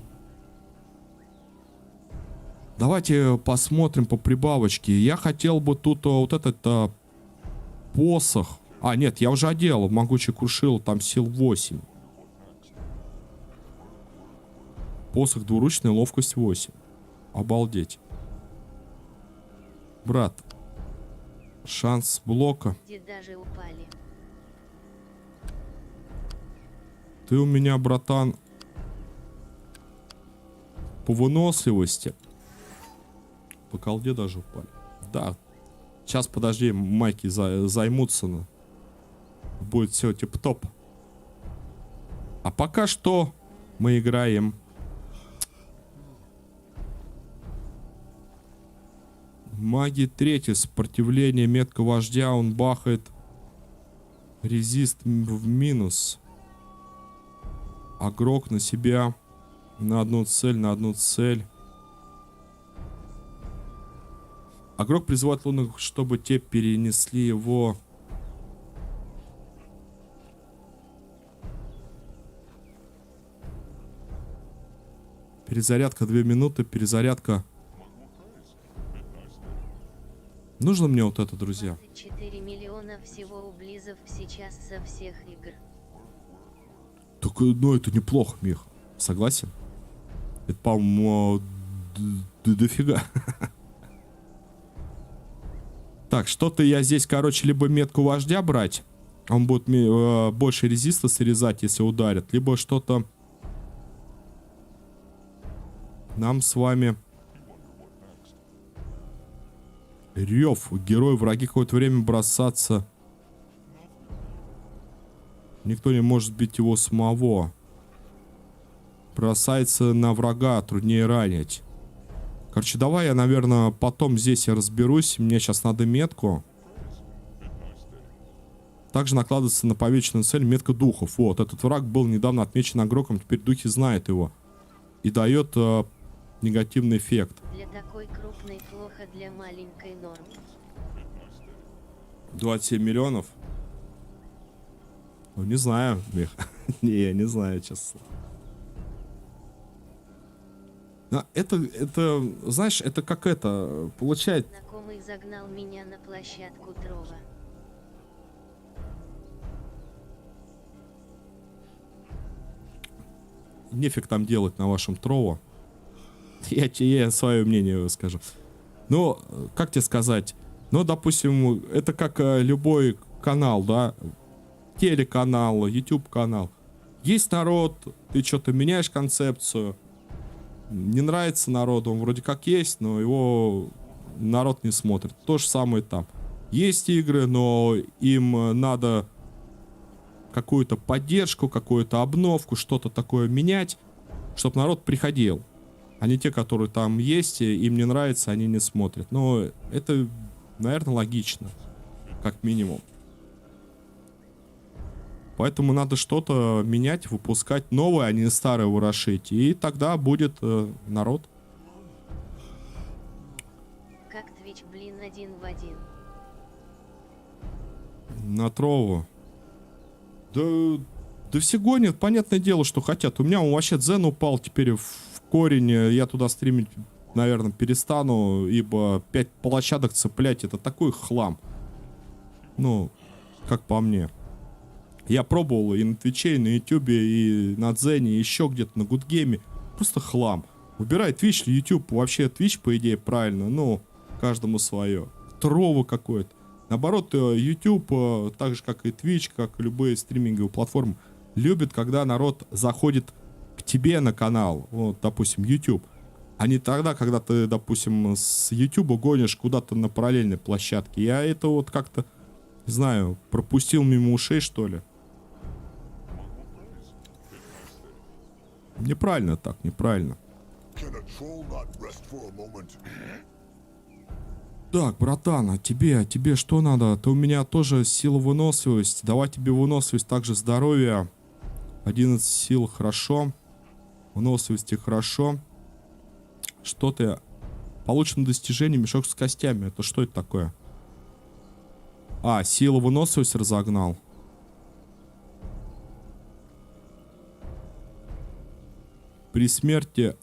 Давайте посмотрим по прибавочке. Я хотел бы тут вот этот посох. Нет, я уже одел. Могучий крушил, там сил 8. Посох двуручный, ловкость 8. Обалдеть. Брат. Шанс блока. Где даже упали. Ты у меня, братан, по выносливости. По колде даже упали. Да. Сейчас, подожди, майки займутся. Будет все тип-топ. А пока что мы играем. Маги 3. Сопротивление, метка вождя. Он бахает. Резист в минус. Агрок на себя. На одну цель. Агрок призывает лунных, чтобы те перенесли его. Перезарядка 2 минуты. Перезарядка. Нужно мне вот это, друзья? 4 миллиона всего у Близов сейчас со всех игр. Так, ну это неплохо, Мих. Согласен? Это, по-моему, дофига. Так, что-то я здесь, короче, либо метку вождя брать. Он будет больше резиста срезать, если ударит. Либо что-то... Нам с вами... Рев. Герой, враги какое-то время бросаться. Никто не может сбить его самого. Бросается на врага, труднее ранить. Короче, давай я, наверное, потом здесь я разберусь. Мне сейчас надо метку. Также накладывается на повечную цель метка духов. Вот, этот враг был недавно отмечен игроком, теперь духи знают его. И дает негативный эффект. Для такой крупной плохо, для маленькой норм. 27 миллионов? Ну, не знаю, Мих. Не, я не знаю, честно. Это, знаешь, это как это, получается... Знакомый загнал меня на площадку Трова. Нефиг там делать на вашем Трово. Я свое мнение скажу. Ну, как тебе сказать? Ну, допустим, это как любой канал, да? Телеканал, YouTube канал. Есть народ, ты что-то меняешь концепцию. Не нравится народу, он вроде как есть, но его народ не смотрит. То же самое там. Есть игры, но им надо какую-то поддержку, какую-то обновку, что-то такое менять, чтобы народ приходил. А не те, которые там есть, им не нравится, они не смотрят. Но это, наверное, логично. Как минимум. Поэтому надо что-то менять, выпускать новое, а не старое ворошить. И тогда будет народ. Как Twitch, блин, 1 в 1. На Трову. Да все гонят, понятное дело, что хотят. У меня вообще дзен упал теперь в корень. Я туда стримить, наверное, перестану, ибо 5 площадок цеплять — это такой хлам. Ну, как по мне. Я пробовал и на Твиче, и на Ютубе, и на Дзене, и еще где-то на Гудгейме. Просто хлам. Выбирай Twitch или YouTube. Вообще Twitch, по идее, правильно. Ну, каждому свое. монстрово какое-то. Наоборот, YouTube, так же как и Twitch, как и любые стриминговые платформы, любит, когда народ заходит к тебе на канал, вот, допустим, YouTube, а не тогда, когда ты, допустим, с YouTube гонишь куда-то на параллельной площадке. Я это вот как-то, не знаю, пропустил мимо ушей, что ли. Неправильно так, неправильно. Can a troll not rest for a moment? Так, братан, а тебе что надо? Ты у меня тоже сила выносливость. Давай тебе выносливость, также здоровье. 11 сил, хорошо. Выносливости, хорошо. Что ты? Получено достижение, мешок с костями. Это что это такое? А, сила выносливость разогнал. При смерти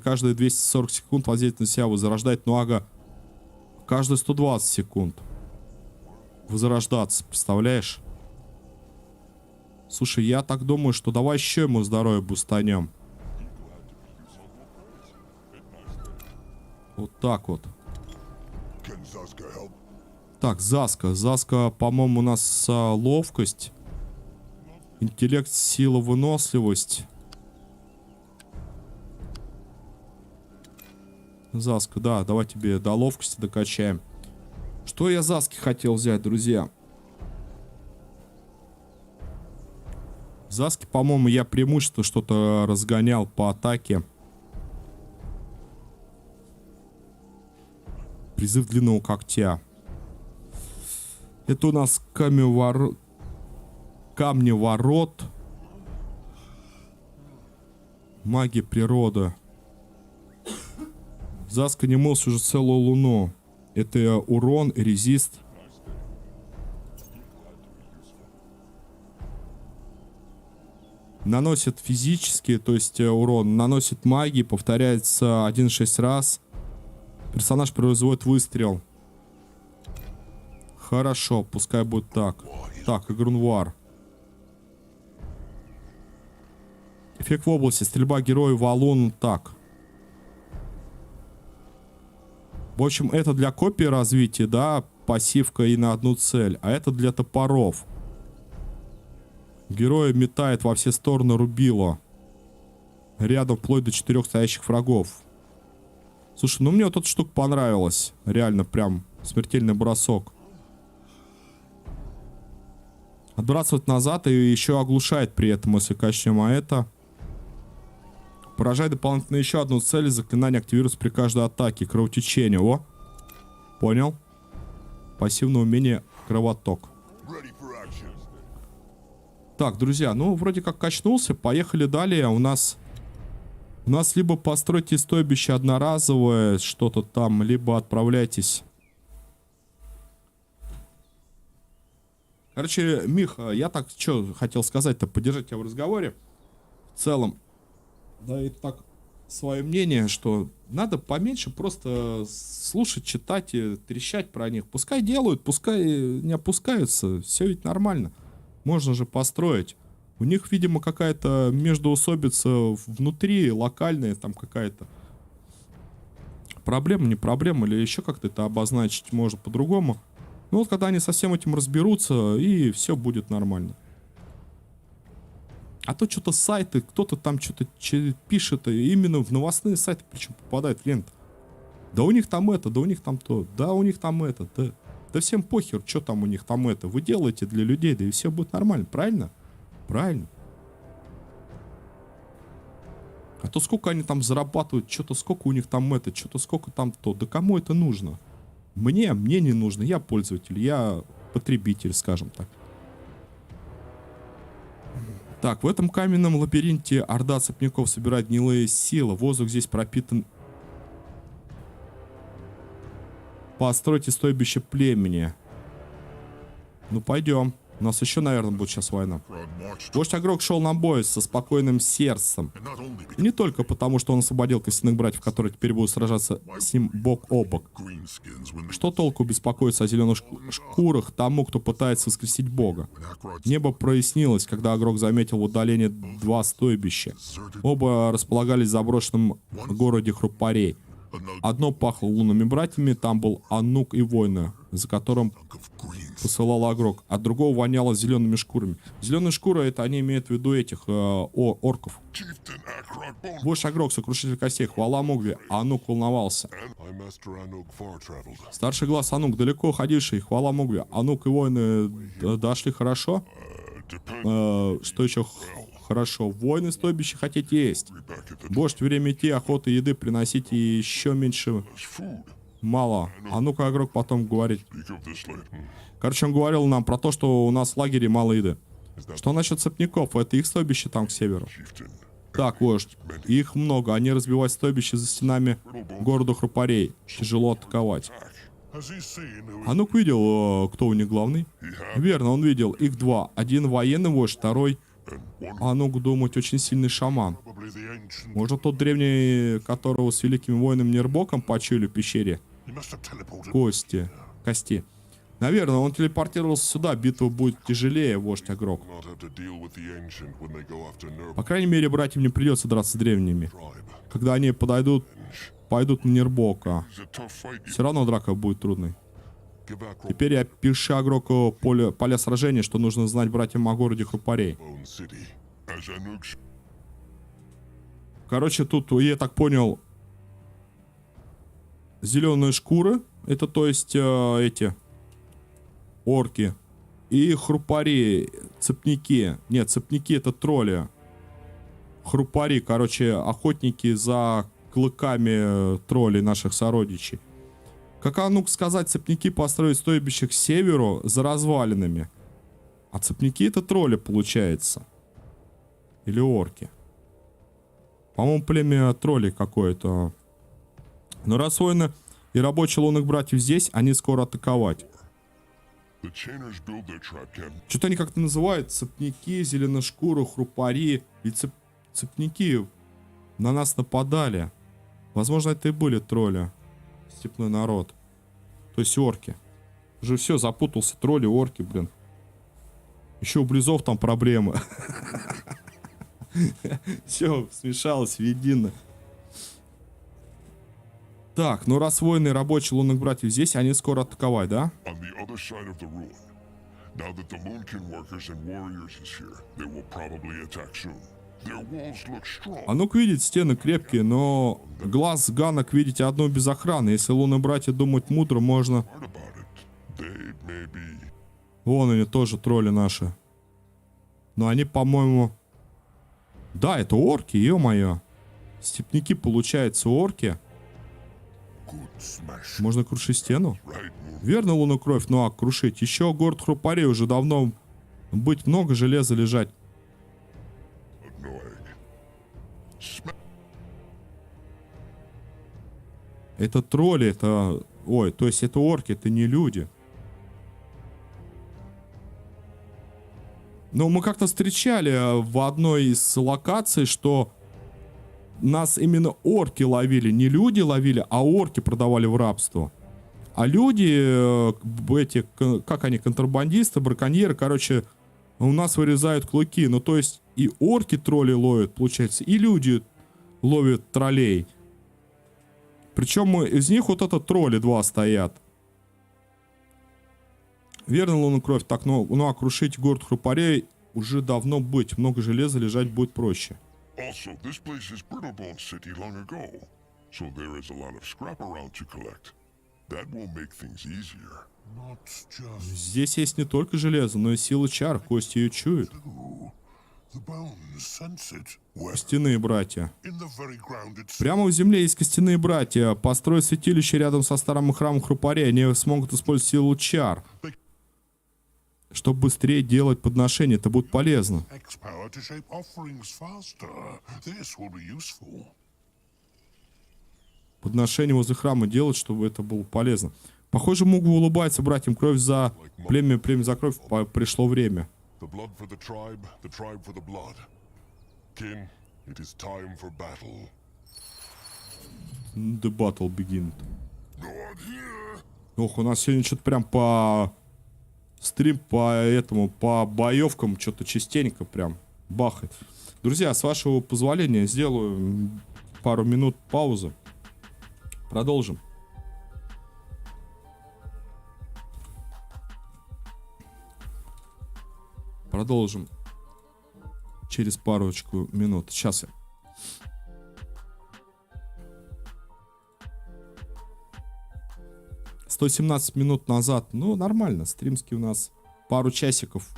каждые 240 секунд воздействие на себя возрождает, ну ага. Каждые 120 секунд. Возрождаться, представляешь? Слушай, я так думаю, что давай еще ему здоровье бустанем. Вот так вот. Can Zaska help? Так, Заска. Заска, по-моему, у нас ловкость. Интеллект, сила, выносливость. Заска, да, давай тебе до ловкости докачаем. Что я Заски хотел взять, друзья? Заски, по-моему, я преимущество что-то разгонял по атаке. Призыв длинного когтя. Это у нас камневорот. Магия природы. Заска не мылся уже целую луну. Это урон, резист. Наносит физически, то есть урон. Наносит магии, повторяется 1-6 раз. Персонаж производит выстрел. Хорошо, пускай будет так. Так, Игрунвар. Эффект в области. Стрельба героя, валун. Так. В общем, это для копии развития, да, пассивка и на одну цель. А это для топоров. Герой метает во все стороны рубило. Рядом вплоть до 4 стоящих врагов. Слушай, ну мне вот эта штука понравилась. Реально прям смертельный бросок. Отбрасывает назад и еще оглушает при этом, если качнем, а это... Поражает дополнительно еще одну цель, заклинание активируется при каждой атаке. Кровотечение. О! Понял. Пассивное умение кровоток. Ready for action. Так, друзья, ну вроде как качнулся. Поехали далее. У нас либо постройте стойбище одноразовое, что-то там, либо отправляйтесь. Короче, Миха, я так что хотел сказать-то, поддержать тебя в разговоре. В целом, да, и так свое мнение, что надо поменьше просто слушать, читать и трещать про них. Пускай делают, пускай не опускаются, все ведь нормально. Можно же построить. У них, видимо, какая-то междоусобица внутри, локальная там какая-то. Проблема, не проблема, или еще как-то это обозначить можно по-другому. Ну вот когда они со всем этим разберутся, и все будет нормально. А то что-то сайты, кто-то там что-то пишет, и именно в новостные сайты причем попадает лента. Да у них там это, да у них там то, да у них там это, да всем похер, что там у них там это. Вы делаете для людей, да и все будет нормально, правильно? Правильно. А то сколько они там зарабатывают, что-то сколько у них там это, что-то сколько там то. Да кому это нужно? Мне не нужно, я пользователь, я потребитель, скажем так. Так, в этом каменном лабиринте орда цепняков собирает гнилые силы. Воздух здесь пропитан. Постройте стойбище племени. Ну, пойдем. У нас еще, наверное, будет сейчас война. Вождь Огрок шел на бой со спокойным сердцем. И не только потому, что он освободил костяных братьев, которые теперь будут сражаться с ним бок о бок. Что толку беспокоиться о зеленых шкурах тому, кто пытается воскресить Бога? Небо прояснилось, когда Огрок заметил в удалении 2 стойбища. Оба располагались в заброшенном городе Хрупарей. Одно пахло лунными братьями, там был Анук и воины, за которым посылал Агрок, а другого воняло зелеными шкурами. Зеленые шкуры, это они имеют в виду этих орков. Chieftain Akrod Bone. Вождь Агрок, сокрушитель костей, хвала Мугве, а Анук волновался. My master Anuk far traveled. Старший глаз Анук, далеко ходивший, хвала Мугве. Анук и воины дошли хорошо. Что еще хорошо? Воины стойбища хотите есть. Back at the Вождь, время идти, охота, еды приносить и еще меньше. food. Мало. А ну-ка, Агрок потом говорит. Speak of this land. Короче, он говорил нам про то, что у нас в лагере мало еды. Что насчет цепняков? Это их стойбище там к северу. Chieftain. Так, вождь. Их много. Они разбивают стойбище за стенами города Хрупарей. Тяжело атаковать. Has he seen who А ну-ка видел, кто у них главный? Верно, он видел. Их два. Один военный вождь, второй... А ну-ка думать, очень сильный шаман. probably the ancient? Может, тот древний, которого с великим воином Нербоком почуяли в пещере? He must have teleported. Кости. Наверное, он телепортировался сюда. Битва будет тяжелее, вождь Агрок. Not have to deal with the ancient when they go after Nerb По крайней мере, братьям не придется драться с древними. tribe. Когда они пойдут на Нербока. It's a tough fight. Все равно драка будет трудной. Give Akrod Теперь я пишу Агроку поля сражения, что нужно знать братьям о городе Хрупарей. Bone City. As Anuk's Короче, тут, я так понял, зеленые шкуры, это то есть эти орки, и хрупари, цепники. Нет, цепники это тролли. Хрупари, короче, охотники за клыками троллей наших сородичей. Как Анук сказать, цепники построить стойбище к северу за развалинами. А цепники это тролли, получается. Или орки. По-моему, племя троллей какое-то. Но раз воины и рабочие лунных братьев здесь, они скоро атаковать. the chainers build their trap camp. Что-то они как-то называют цепники, зеленошкуры, хрупари. Ведь цепники на нас нападали. Возможно, это и были тролли. Степной народ. То есть орки. Уже все, запутался. Тролли, орки, блин. Еще у близов там проблемы. Все, смешалось, едино. Так, ну раз воины рабочие лунных братьев здесь, они скоро атаковать, да? On the other side of the ruin. Now that the Moonkin workers and warriors is here, they will probably attack soon. Their walls look strong. А ну-ка видеть, стены крепкие, но глаз ганок видите одну без охраны. Если лунные братья думать мудро, можно... Part about it. They may be. Вон они тоже тролли наши. Но они, по-моему... Да, это орки, ё-моё. Степняки, получается, орки. Good smash. Можно крушить стену? Right, Moon. Верно, луну кровь, ну а крушить. Еще город Хрупарей уже давно быть много железа лежать. But no egg. Smash. Это тролли, это... Ой, то есть это орки, это не люди. Но мы как-то встречали в одной из локаций, что нас именно орки ловили. Не люди ловили, а орки продавали в рабство. А люди, эти, как они, контрабандисты, браконьеры, короче, у нас вырезают клыки. Ну, то есть и орки тролли ловят, получается, и люди ловят троллей. Причем из них вот это тролли два стоят. Верно, лунную кровь, так, ну, а крушить город Хрупарей уже давно быть. Много железа лежать будет проще. Also, this place is Brittlebone City long ago, so there is a lot of scrap around to collect. That will make things easier. Not just Здесь есть не только железо, но и сила чар, кости ее чуют. the bones sense it. Well, Костяные братья. in the very ground itself. Прямо в земле есть костяные братья. Построить святилище рядом со старым храмом Хрупарей. Они смогут использовать силу чар. Чтобы быстрее делать подношения. Это будет полезно. X-power to shape offerings faster. This will be useful. Подношения возле храма делать, чтобы это было полезно. Похоже, Мугва улыбается братьям. Кровь за племя за кровь. Пришло время. The blood for the tribe for the blood. Kin, it is time for battle. The battle begins. No one here. Ох, у нас сегодня что-то прям по... Стрим по боевкам что-то частенько прям бахает. Друзья, с вашего позволения сделаю пару минут паузы. Продолжим. Продолжим через парочку минут. Сейчас я. «117 минут назад». Ну, нормально. Стримский у нас пару часиков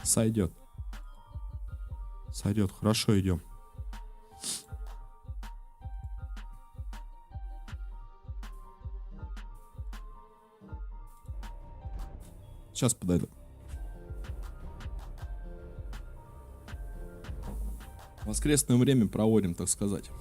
сойдет. Сойдет. Хорошо, идем. Сейчас подойду. Воскресное время проводим, так сказать.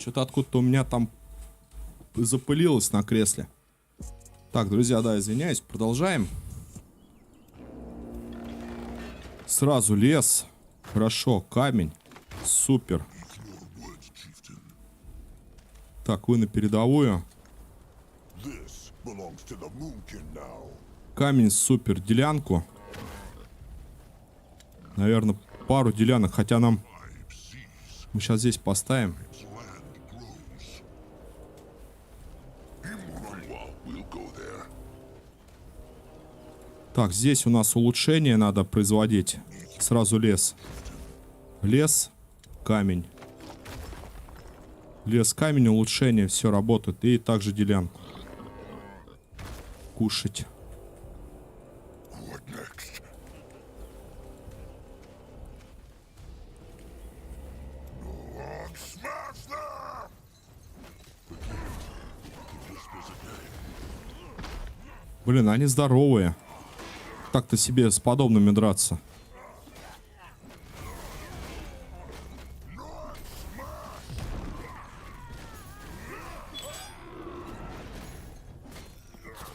Что-то откуда-то у меня там запылилось на кресле. Так, друзья, да, извиняюсь. Продолжаем. Сразу лес. Хорошо, камень. Супер. Так, вы на передовую. Камень, супер. Делянку. Наверное, пару делянок. Хотя нам... Мы сейчас здесь поставим. Так, здесь у нас улучшение надо производить. Сразу лес. Лес, камень. Лес, камень, улучшение. Все работает. И также делянку. Кушать. Блин, они здоровые. Так-то себе с подобными драться.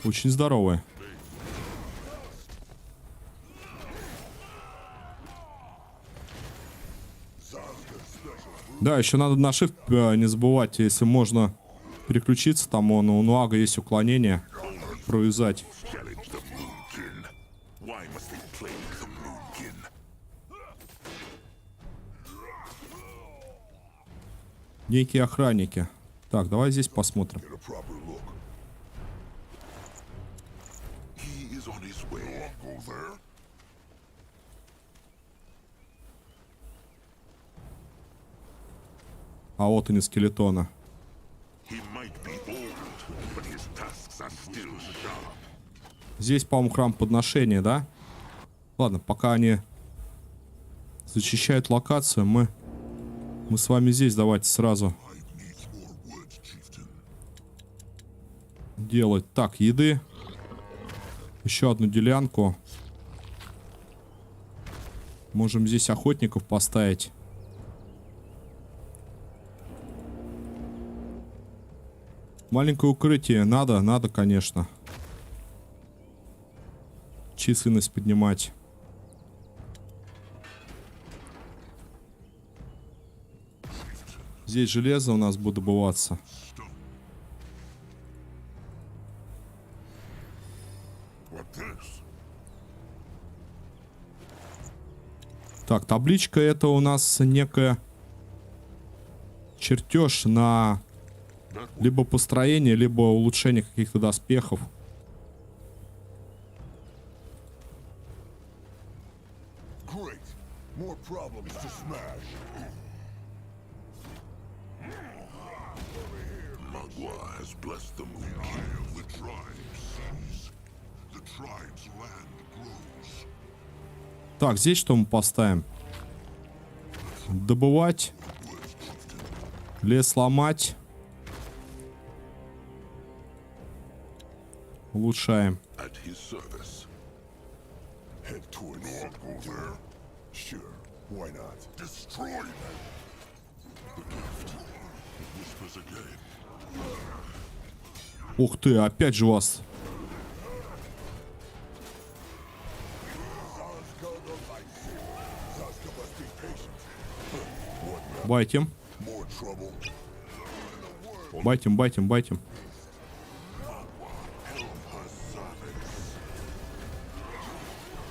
Очень здоровые. Да, еще надо на shift не забывать, если можно переключиться, там у Нуага есть уклонение, провязать. Challenge the Moonkin. Why must they plague the Moonkin? Некие охранники. Так, давай здесь посмотрим. Get a proper look. He is on his way. Go there. А вот они, скелетона. He might be old, but his tusks are still sharp. Здесь, по-моему, храм подношения, да? Ладно, пока они зачищают локацию, мы с вами здесь давайте сразу Needs more woods, chieftain. делать. Так, еды. Еще одну делянку. Можем здесь охотников поставить. Маленькое укрытие. Надо, конечно. Численность поднимать. Здесь железо у нас будет добываться. What this? Так, табличка это у нас некая чертеж на либо построение, либо улучшение каких-то доспехов. Great. More problems to smash. Magua has blessed the Moonkin. The tribe sees. The tribe's land grows. Так, здесь что мы поставим? Добывать. Лес ломать. Улучшаем. At his service. Head towards go there? Sure. Why not? Destroy them. The gift. It whispers again. Ух ты, опять же вас. Zaska must be patient. Байтим. More trouble. Байтим.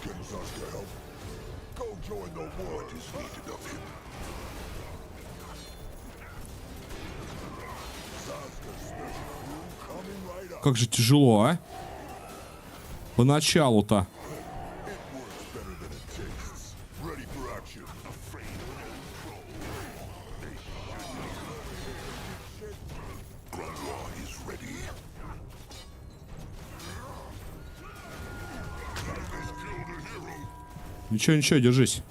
Can Zaska help? Go join the war. What is needed of him? Zaska's special crew coming right up. Как же тяжело, а? Поначалу-то. It works better than it tastes. Ready for action. Afraid of no crow. Grandwa is ready. Zaska's killed a hero. Ничего, держись.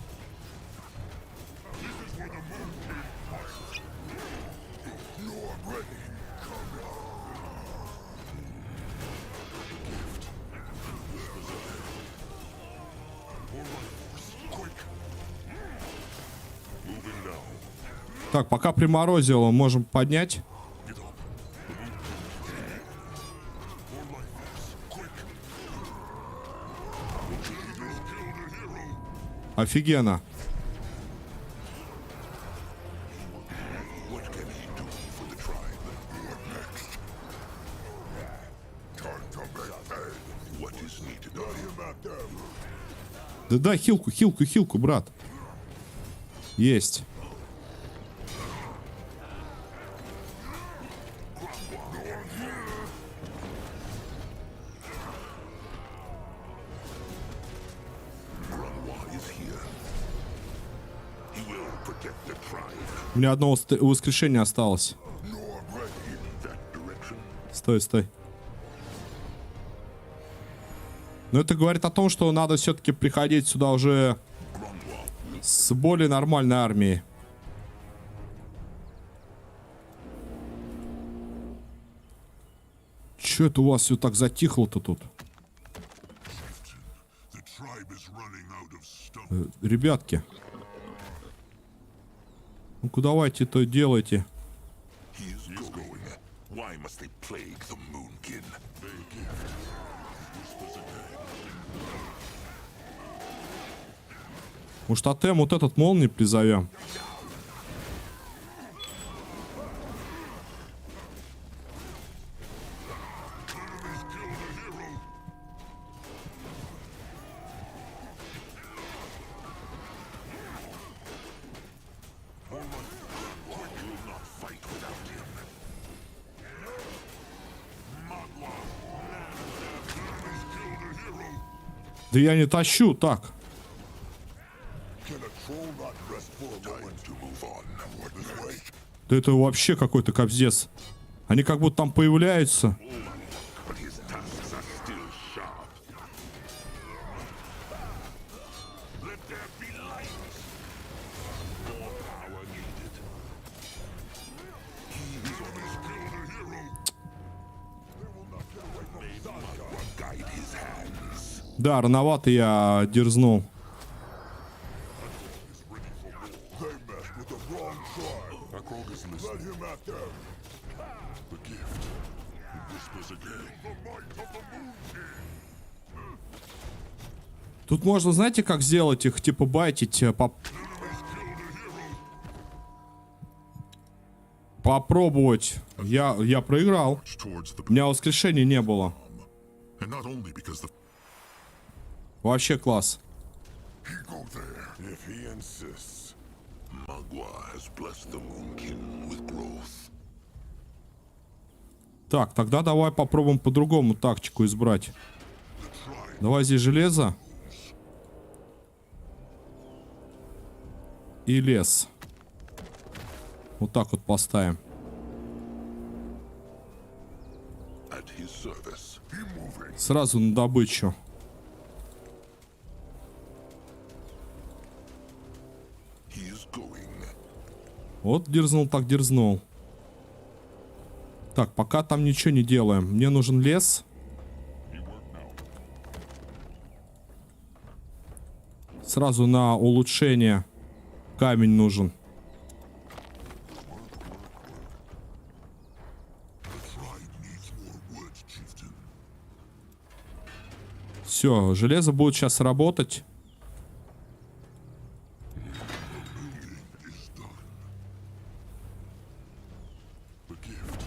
You're ready. Quick. Moving now. Так, пока приморозило, можем поднять. Get up. More like this. Quick. He just killed a hero. Офигенно. What can he do for the tribe? What next? Time to make hay. What is needed of him out there? Да, хилку, брат. Есть. Grandwa is here. He will protect the tribe. У меня одно воскрешение осталось. You're ready. That direction. Стой. Но это говорит о том, что надо все-таки приходить сюда уже с более нормальной армией. Че это у вас все так затихло-то тут? The tribe is running out of stone. Ребятки. Ну-ка давайте это делайте. He is going. Why must they plague the Moonkin? Their gift. Whispers again. Может, тотем вот этот молнии призовем? Да я не тащу, так. Can a troll not rest for a moment to move on? What this way? Да это вообще какой-то капздец. Они как будто там появляются. But his tusks are still sharp. Let there be light. More power needed. He is on his way. A hero. They will not get away from Zarka. Will guide his hands. Да, рановато я дерзнул. They messed with the wrong tribe. Akrog is listening. Let him at them. The gift. He whispers again. The might of the Moon King. Тут можно, знаете, как сделать их, типа байтить, попробовать. Я проиграл. Towards the У меня воскрешения не было. and not only because the Вообще класс. he go there if he insists. Magua has blessed the Moon King with growth. Так, тогда давай попробуем по-другому тактику избрать. Давай здесь железо. И лес. Вот так вот поставим. At his service. He moving. Сразу на добычу. He is going. Вот дерзнул, так дерзнул. Так, пока там ничего не делаем. Мне нужен лес. Сразу на улучшение. Камень нужен. Все, железо будет сейчас работать. The gift.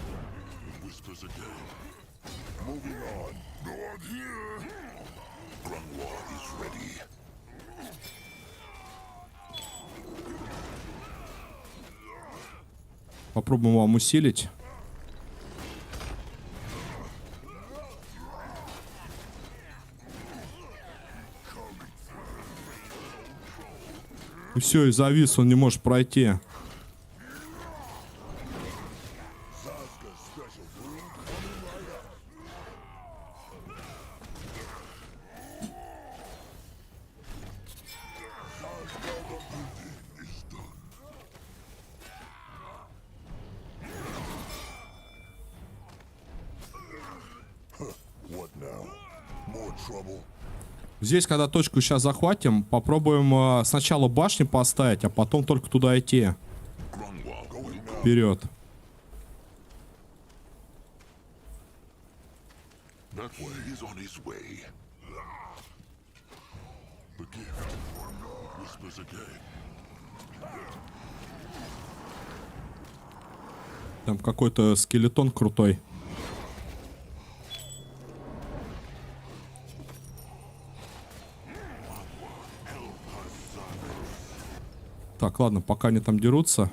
It whispers again. Moving on. No one here. Grunwa is ready. Попробуем вам усилить. И все, и завис, он не может пройти. What now? More trouble. Здесь, когда точку сейчас захватим, попробуем сначала башни поставить, а потом только туда идти. Grunwa going now. Вперед. That way. He's on his way. The gift. Whispers again. Там какой-то скелетон крутой. Так, ладно, пока они там дерутся.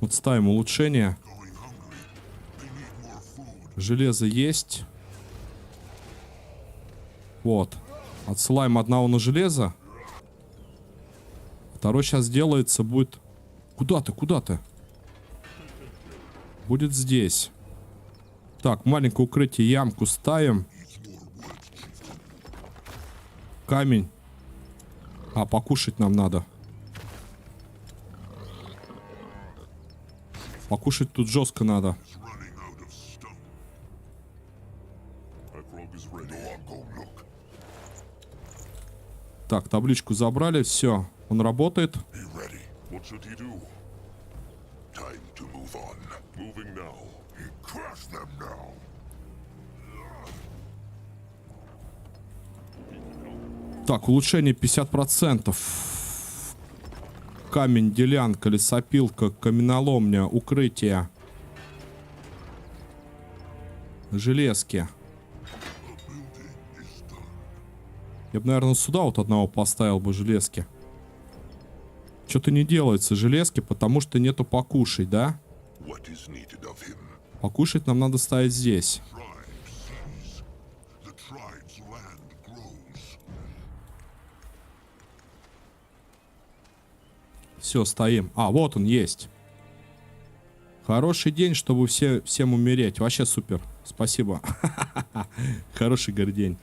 Вот ставим улучшение. Железо есть. Вот. Отсылаем одного на железо. Второй сейчас делается, будет... Куда ты? Куда ты? Будет здесь. Так, маленькое укрытие, ямку ставим. Камень. А, покушать нам надо. Покушать тут жестко надо. Running out of stone. Akrog is ready. No, go look. Так, табличку забрали, все. Он работает. Be ready. What should he do? Time to move on. Moving now. He crushed them now. Так, улучшение 50%. Камень, делянка, лесопилка, каменоломня, укрытие. Железки. Я бы, наверное, сюда вот одного поставил бы железки. Что-то не делается железки, потому что нету покушать, да? What is needed of him? Покушать нам надо ставить здесь. Tribe sees. The tribe's land grows. Все, стоим. А, вот он есть. Хороший день, чтобы всем умереть. Вообще супер. Спасибо. Хороший, говорит, день.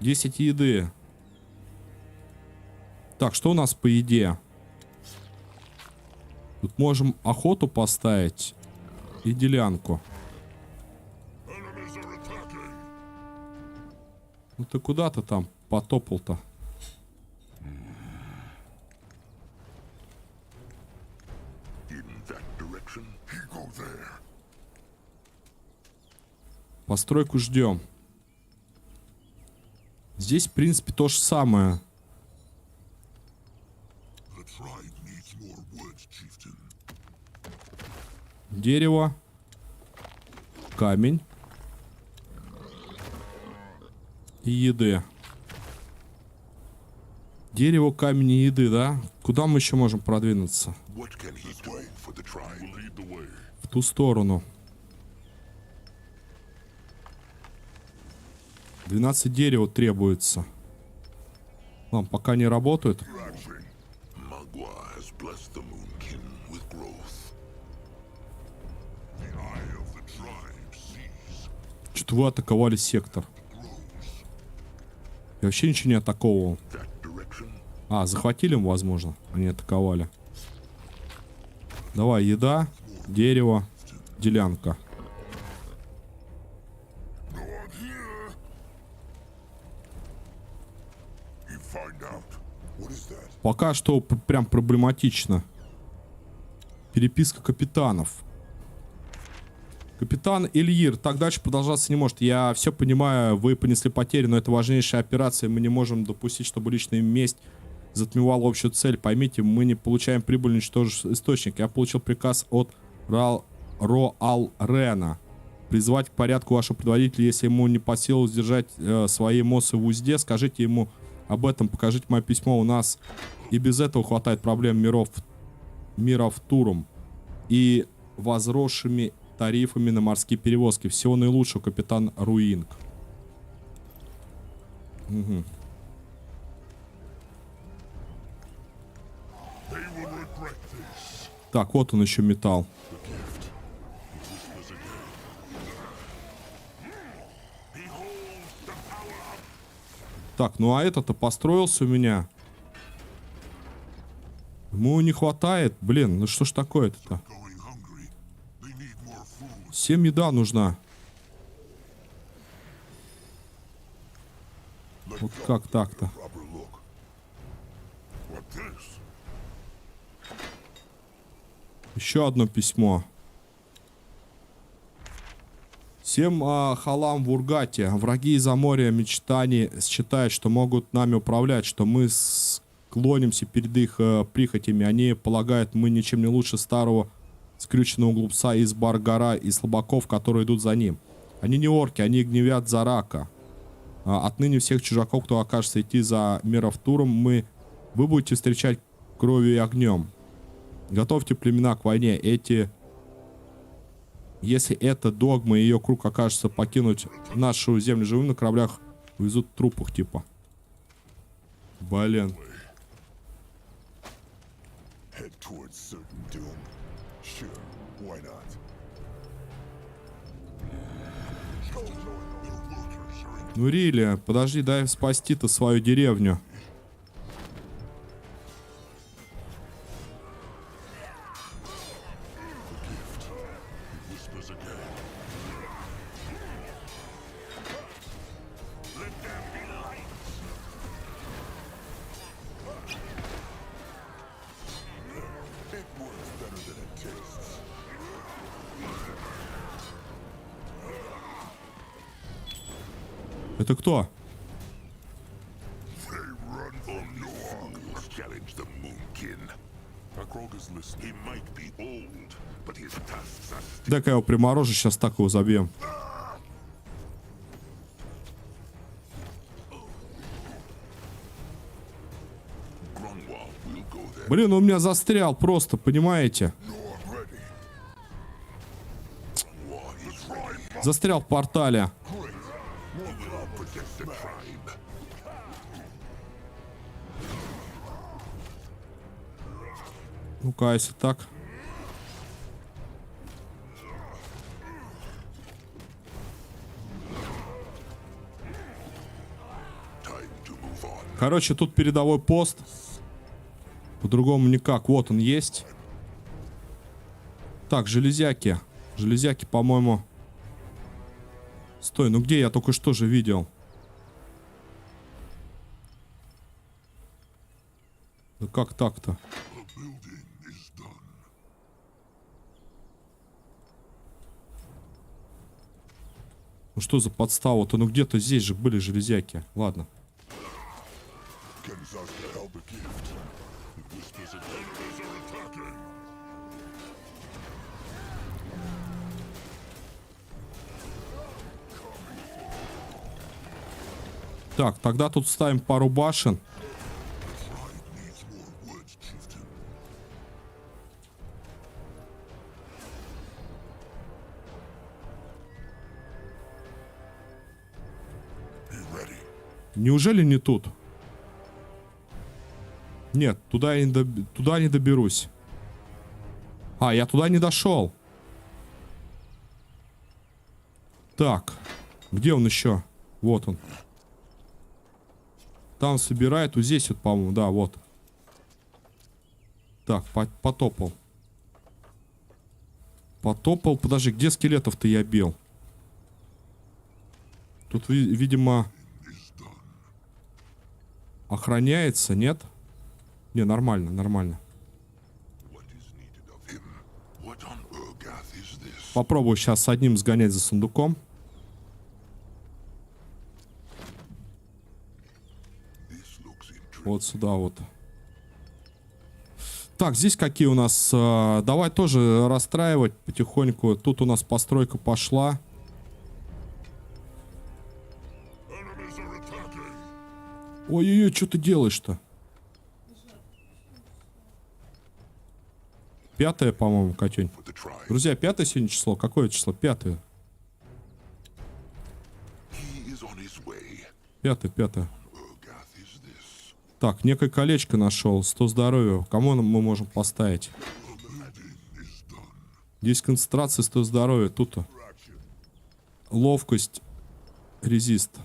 10 еды. Так, что у нас по еде? Тут можем охоту поставить и делянку. Enemies are attacking. Ну ты куда ты там потопал-то? In that direction. He go there. Постройку ждем. Здесь, в принципе, то же самое. The tribe needs more wood, chieftain. Дерево. Камень. И еды. Дерево, камень и еды, да? Куда мы еще можем продвинуться? What can he do for the tribe? Will lead the way. В ту сторону. 12 дерева требуется. Ладно, пока не работают. Action. Magua has blessed the Moonkin with growth. The eye of the tribe sees. Что-то вы атаковали сектор. Я вообще ничего не атаковывал. That direction. А, захватили, возможно. Они атаковали. Давай, еда, дерево, делянка. No one here. You find out. What is that? Пока что прям проблематично. Переписка капитанов. Капитан Ильир, так дальше продолжаться не может. Я все понимаю, вы понесли потери, но это важнейшая операция. Мы не можем допустить, чтобы личная месть затмевала общую цель. Поймите, мы не получаем прибыль, уничтожив источник. Я получил приказ от Роал-Рена призвать к порядку вашего предводителя. Если ему не по силу сдержать свои эмоции в узде, скажите ему об этом, покажите мое письмо. У нас и без этого хватает проблем миров Туром и возросшими тарифами на морские перевозки. Всего наилучшего, капитан Руинг. Угу. They will regret this. Так, вот он еще металл. The gift. He whispers again. Behold the power. Так, ну а этот-то построился у меня. Ему не хватает. Блин, ну что ж такое-то? Going hungry. They need more food. Всем еда нужна. Вот как так-то? Proper look. What this? Еще одно письмо. Всем халам в Ургате. Враги из-за моря мечтаний считают, что могут нами управлять, что мы склонимся перед их прихотями. Они полагают, мы ничем не лучше старого скрюченного глупца из Баргара и слабаков, которые идут за ним. Они не орки, они гневят за рака. Отныне всех чужаков, кто окажется идти за Мирафтуром, вы будете встречать кровью и огнем. Готовьте племена к войне. Если эта догма и ее круг окажется покинуть нашу землю живым, на кораблях везут в трупах типа. Блин. Head towards certain doom. Sure, why not? Ну, Рилли, подожди, дай спасти-то свою деревню. Whispers again. Let there be light. It works better than it tastes. Это кто? They run from no fools challenge the Moonkin. Akrog is listening. He might be old, but his tusks are still. Дай-ка я его приморожу, сейчас так его забьем. Grunwald will go there. Блин, он у меня застрял просто, понимаете? No, I'm ready. War is right. Застрял в портале. Great. We will protect the tribe. Ну-ка, если так. Time to move on. Короче, тут передовой пост. По-другому никак. Вот он есть. Так, железяки. Железяки, по-моему... Стой, ну где? Я только что же видел. Ну как так-то? The building is done. Ну что за подстава-то? Ну где-то здесь же были железяки. Ладно. Can Zaska help a gift? It whispers that enemies are attacking. Так, тогда тут ставим пару башен. Pride needs more words, chieftain. Be ready. Неужели не тут? Нет, туда я туда не доберусь. А, я туда не дошел. Так, где он еще? Вот он. Там собирает, вот здесь вот, по-моему, да, вот. Так, потопал. Потопал, подожди, где скелетов-то я бил? Тут, видимо, охраняется, нет? Не, нормально, нормально. What is needed of him? What on Urgath is this? Попробую сейчас с одним сгонять за сундуком. This looks intriguing. Вот сюда вот. Так, здесь какие у нас... давай тоже расстраивать потихоньку. Тут у нас постройка пошла. Enemies are attacking. Ой-ой-ой, что ты делаешь-то? 5, по-моему, Катюнь. For the tribe. Друзья, 5 сегодня число? Какое число? 5. He is on his way. 5. Urgath is this. Так, некое колечко нашел. 100 здоровья. Кому мы можем поставить? The building is done. Здесь концентрация 100 здоровья. Тут ловкость. Резист.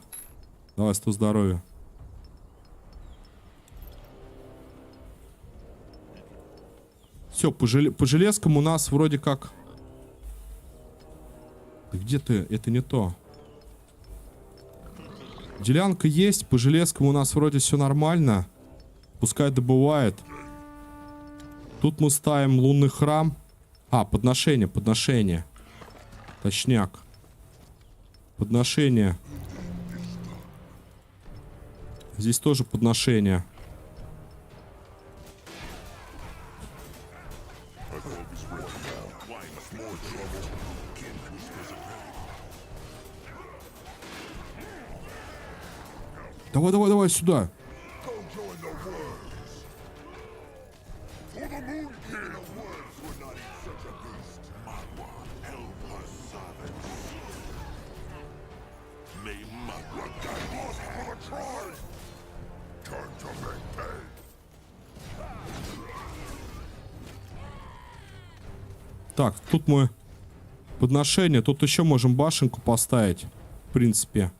Давай 100 здоровья. Все, по железкам у нас вроде как... Да где ты? Это не то. Делянка есть, по железкам у нас вроде все нормально. Пускай добывает. Тут мы ставим лунный храм. А, подношение, подношение. Точняк. Подношение. Здесь тоже подношение. Давай, давай, давай сюда. Go join the worms. For the moon king. The worms would not eat such a beast. Magua, help her servants. May Magua guide us for the tribe. Time to make pay. Так, тут мы подношение. Тут еще можем башенку поставить. В принципе.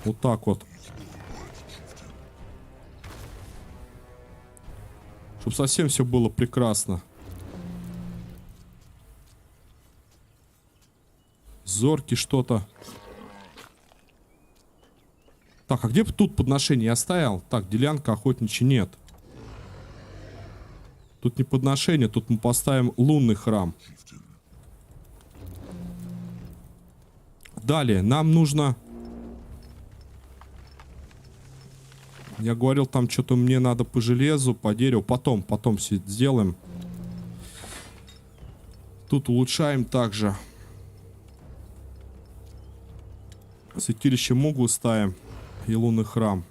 Вот так вот. Чтобы совсем все было прекрасно. Зорки что-то. Так, а где тут подношение? Я ставил. Так, делянка охотничья нет. Тут не подношение, тут мы поставим лунный храм. Далее, нам нужно... Я говорил, там что-то мне надо по железу, по дереву. Потом все сделаем. Тут улучшаем также. Святилище Мугу ставим. И лунный храм.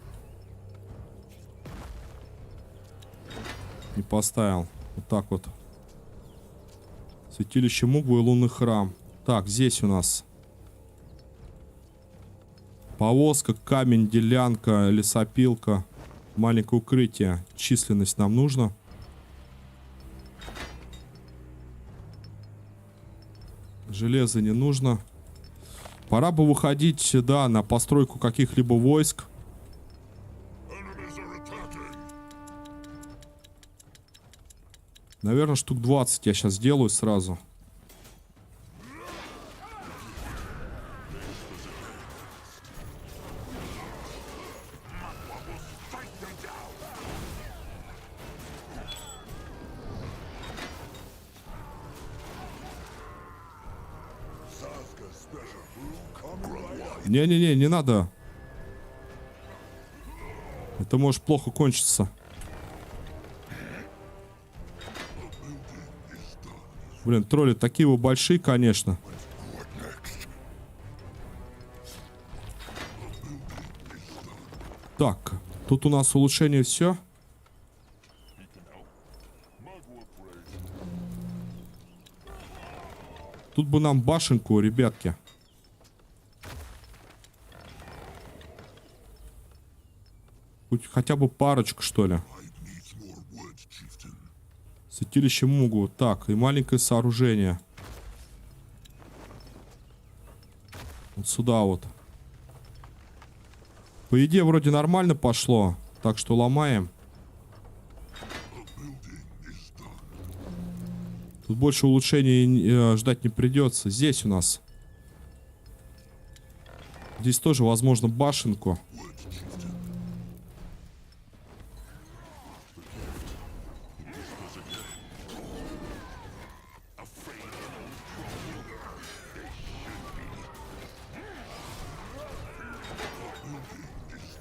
Не поставил. Вот так вот. Святилище Мугу и лунный храм. Так, здесь у нас... Повозка, камень, делянка, лесопилка, маленькое укрытие. Численность нам нужно. Железо не нужно. Пора бы выходить, да, на постройку каких-либо войск. Enemies are attacking. Наверное, штук 20 я сейчас сделаю сразу. Sazka special brew coming right up. Не-не-не, не надо. Это может плохо кончиться. Блин, тролли такие вы большие, конечно. What next? Так, тут у нас улучшение все. Тут бы нам башенку, ребятки. Хотя бы парочку, что ли. Fight needs more wood, chieftain. Святилище Мугу. Так, и маленькое сооружение. Вот сюда вот. По идее, вроде нормально пошло. Так что ломаем. Тут больше улучшений ждать не придется. Здесь у нас. Здесь тоже, возможно, башенку.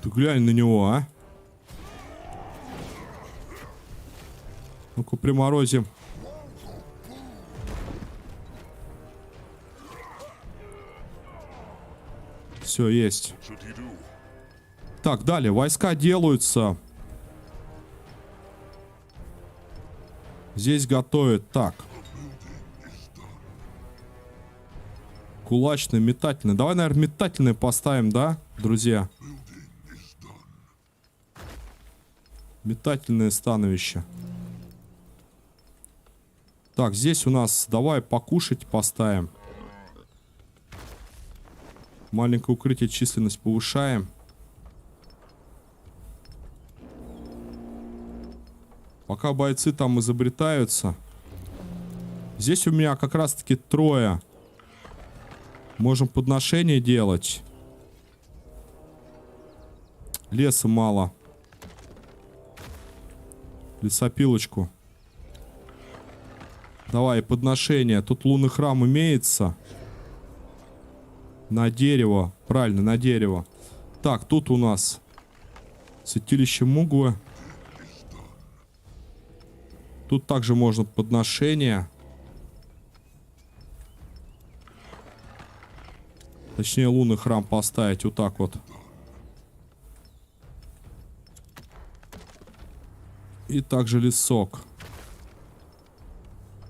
Ты глянь на него, а. Ну-ка, приморозим. Все, есть. Should he do? Так, далее. Войска делаются. Здесь готовят. Так. Кулачный, метательный. Давай, наверное, метательный поставим, да, друзья? Метательное становище. Так, здесь у нас... Давай покушать поставим. Маленькое укрытие, численность повышаем. Пока бойцы там изобретаются. Здесь у меня как раз-таки трое. Можем подношение делать. Леса мало. Лесопилочку. Давай, подношение. Тут лунный храм имеется. На дерево. Правильно, на дерево. Так, тут у нас святилище Мугвы. Тут также можно подношение. Точнее, лунный храм поставить вот так вот. И также лесок.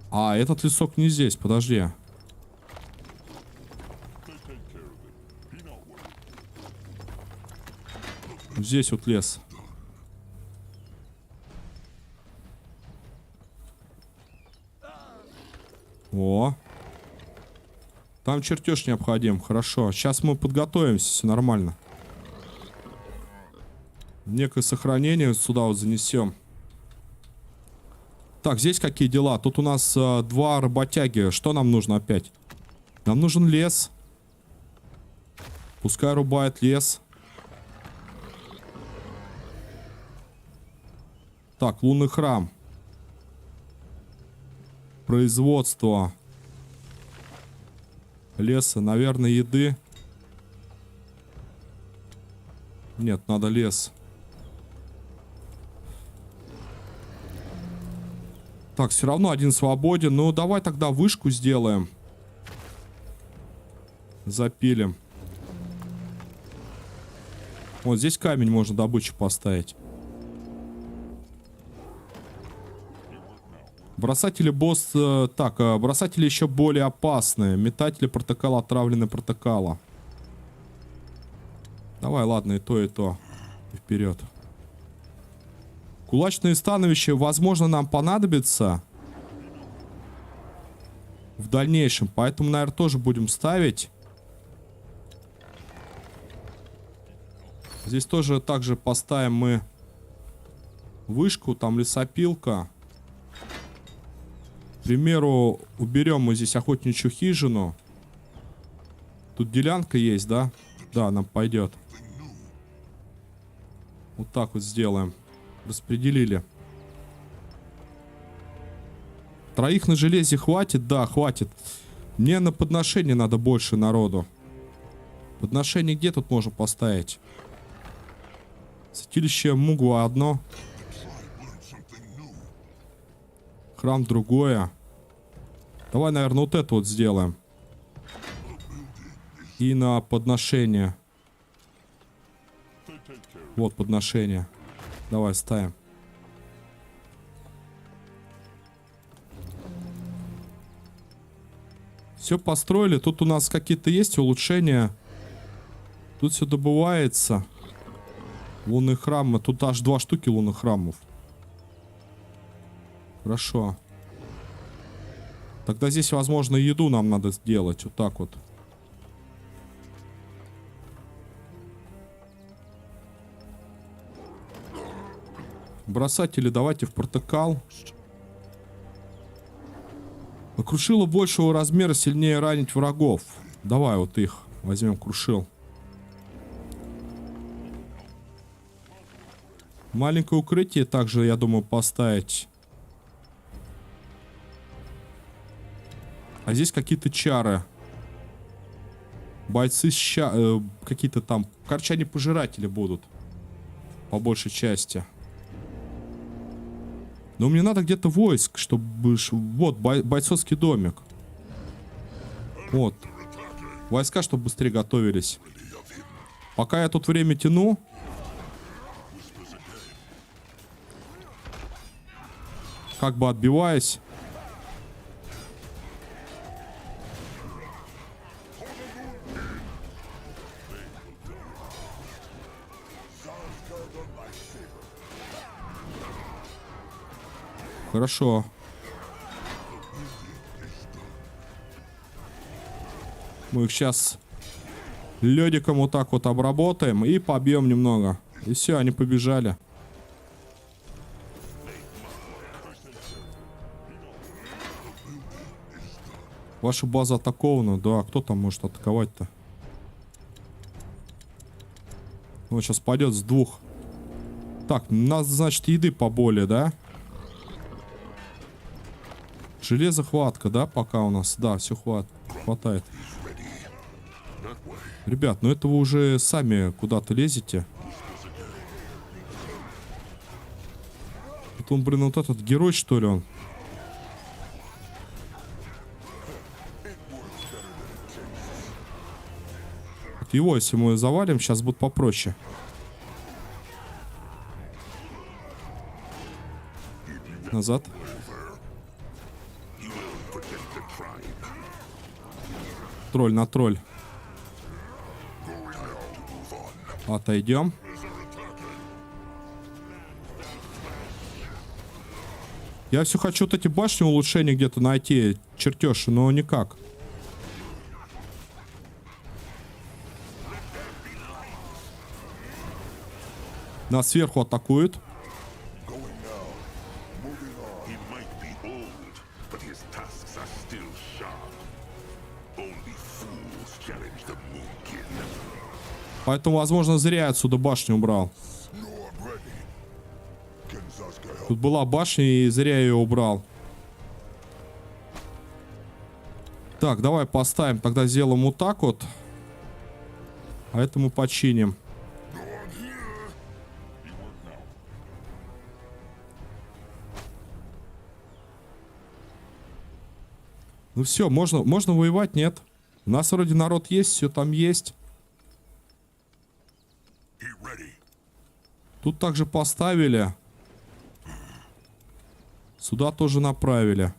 А, этот лесок не здесь, подожди. Здесь вот лес. О. Там чертеж необходим. Хорошо. Сейчас мы подготовимся. Все нормально. Некое сохранение сюда вот занесем. Так, здесь какие дела? Тут у нас два работяги. Что нам нужно опять? Нам нужен лес. Пускай рубает лес. Так, лунный храм. Производство леса, наверное, еды. Нет, надо лес. Так, все равно один свободен. Ну, давай тогда вышку сделаем. Запилим. Вот здесь камень можно добычу поставить. Бросатели босс... Так, бросатели еще более опасные. Метатели протокола, отравленные протокола. Давай, ладно, и то, и то. И вперед. Кулачные становища, возможно, нам понадобится. в дальнейшем. Поэтому, наверное, тоже будем ставить. Здесь тоже также поставим мы вышку, там лесопилка. К примеру, уберем мы здесь охотничью хижину. Тут делянка есть, да? Да, нам пойдет. Вот так вот сделаем. Распределили. Троих на железе хватит? Да, хватит. Мне на подношение надо больше народу. Подношение где тут можно поставить? Святилище Мугва одно. Храм другое. Давай, наверное, вот это вот сделаем. И на подношение. Вот подношение. Давай ставим. Все построили. Тут у нас какие-то есть улучшения. Тут все добывается. Лунные храмы. Тут аж 2 штуки лунных храмов. Хорошо. Тогда здесь, возможно, еду нам надо сделать. Вот так вот. Бросатели давайте в протокол. Крушило большего размера сильнее ранить врагов. Давай вот их возьмем, крушил. Маленькое укрытие также, я думаю, поставить. А здесь какие-то чары. Бойцы какие-то там. Короче, они пожиратели будут. По большей части. Но мне надо где-то войск, чтобы... Вот, бойцовский домик. Вот. Войска, чтобы быстрее готовились. Пока я тут время тяну... Как бы отбиваюсь. Хорошо. Мы их сейчас лёдиком вот так вот обработаем и побьем немного. И все, они побежали. Ваша база атакована. Да, кто там может атаковать-то? Вот сейчас пойдет с 2. Так, нас, значит, еды поболее, да? Железохватка, да, пока у нас? Да, все хватает. Ребят, ну это вы уже сами куда-то лезете. Это он, блин, вот этот герой, что ли, он? Вот его, если мы завалим, сейчас будет попроще. Назад. Тролль на тролль. Отойдем. Я все хочу вот эти башни улучшения где-то найти. Чертеж, но никак. Нас сверху атакуют. Поэтому, возможно, зря я отсюда башню убрал. Тут была башня, и зря я ее убрал. Так, давай поставим. Тогда сделаем вот так вот. А это мы починим. Ну все, можно воевать, нет? У нас вроде народ есть, все там есть. Тут также поставили. Сюда тоже направили.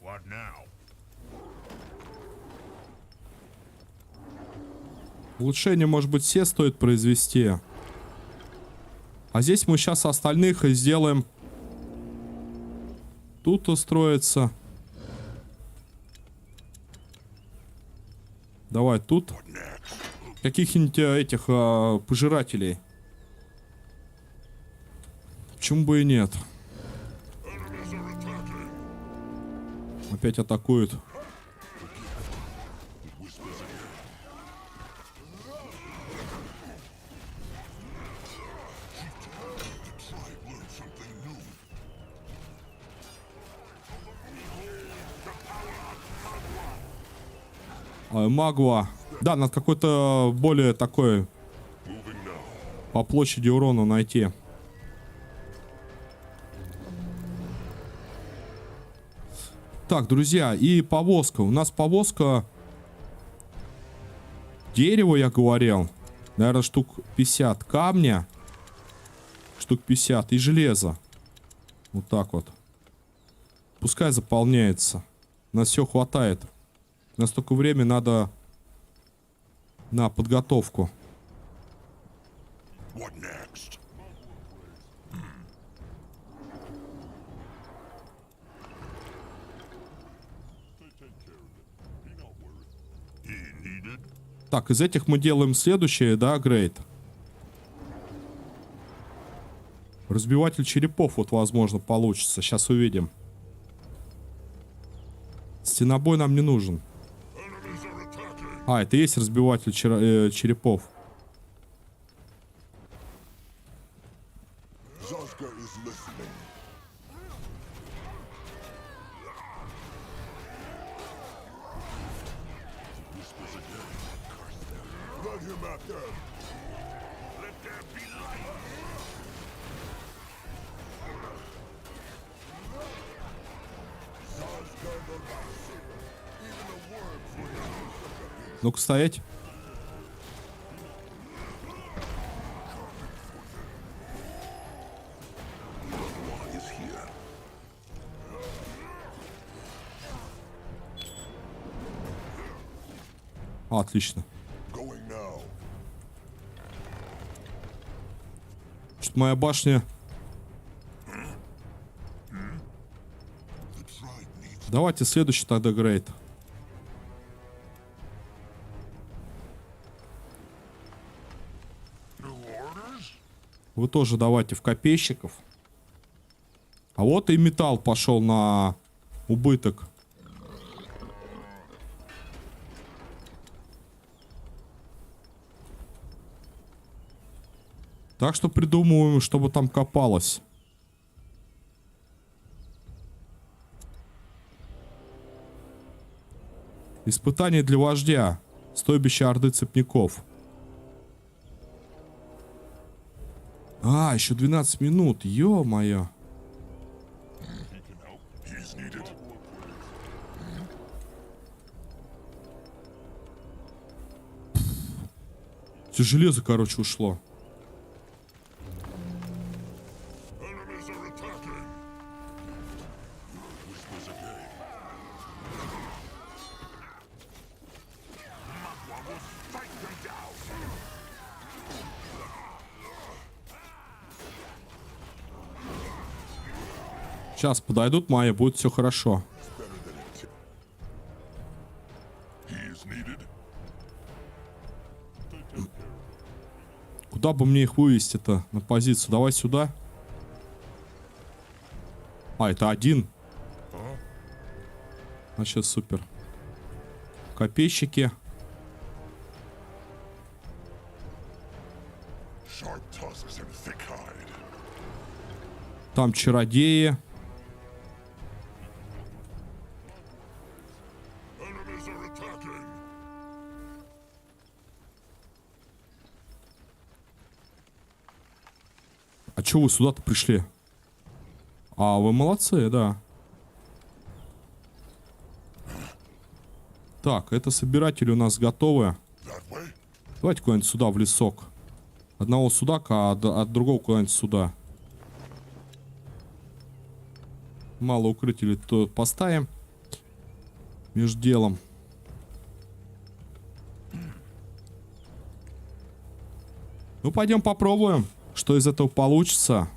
Улучшение, может быть, все стоит произвести. А здесь мы сейчас остальных и сделаем. Тут устроится. Давай тут. Каких-нибудь этих пожирателей. Почему бы и нет? Опять атакуют. Магва. Да, надо какой-то более такой по площади урона найти. Так, друзья, и повозка. У нас повозка. Дерево, я говорил. Наверное, штук 50. Камня. Штук 50. И железо. Вот так вот. Пускай заполняется. У нас все хватает. У нас только время надо на подготовку. What next? Так, из этих мы делаем следующее, да, Грейд? Разбиватель черепов, вот, возможно, получится. Сейчас увидим. Стенобой нам не нужен. А, это и есть разбиватель черепов. Zoska is listening. Whispers again. Curse them. Let him at them. Let there be light. Zoska the Lifesaver. Even the worms will not be. Ну-ка, стоять. One is here. Отлично. Going now. Что-то моя башня... The tribe needs Давайте следующий тогда, Грейд. new orders. Вы тоже давайте в копейщиков. А вот и металл пошел на убыток. Так что придумываем, чтобы там копалось. Испытание для вождя. Стойбище Орды Цепняков. А, еще 12 минут. Ё-моё. He's needed. Все железо, короче, ушло. Enemies are attacking. Whispers again. Magua will strike them down. Сейчас подойдут мои, будет все хорошо. He is needed. Куда бы мне их вывести-то на позицию? Давай сюда. А, это один. А сейчас супер. Копейщики. Sharp tusks and thick hide. Там чародеи. Enemies are attacking. А чё вы сюда-то пришли? А, вы молодцы, да. Так, это собиратели у нас готовы. That way. Давайте куда-нибудь сюда, в лесок. Одного сюда, а от другого куда-нибудь сюда. Мало укрытий то поставим. Между делом. Ну, пойдем попробуем, что из этого получится.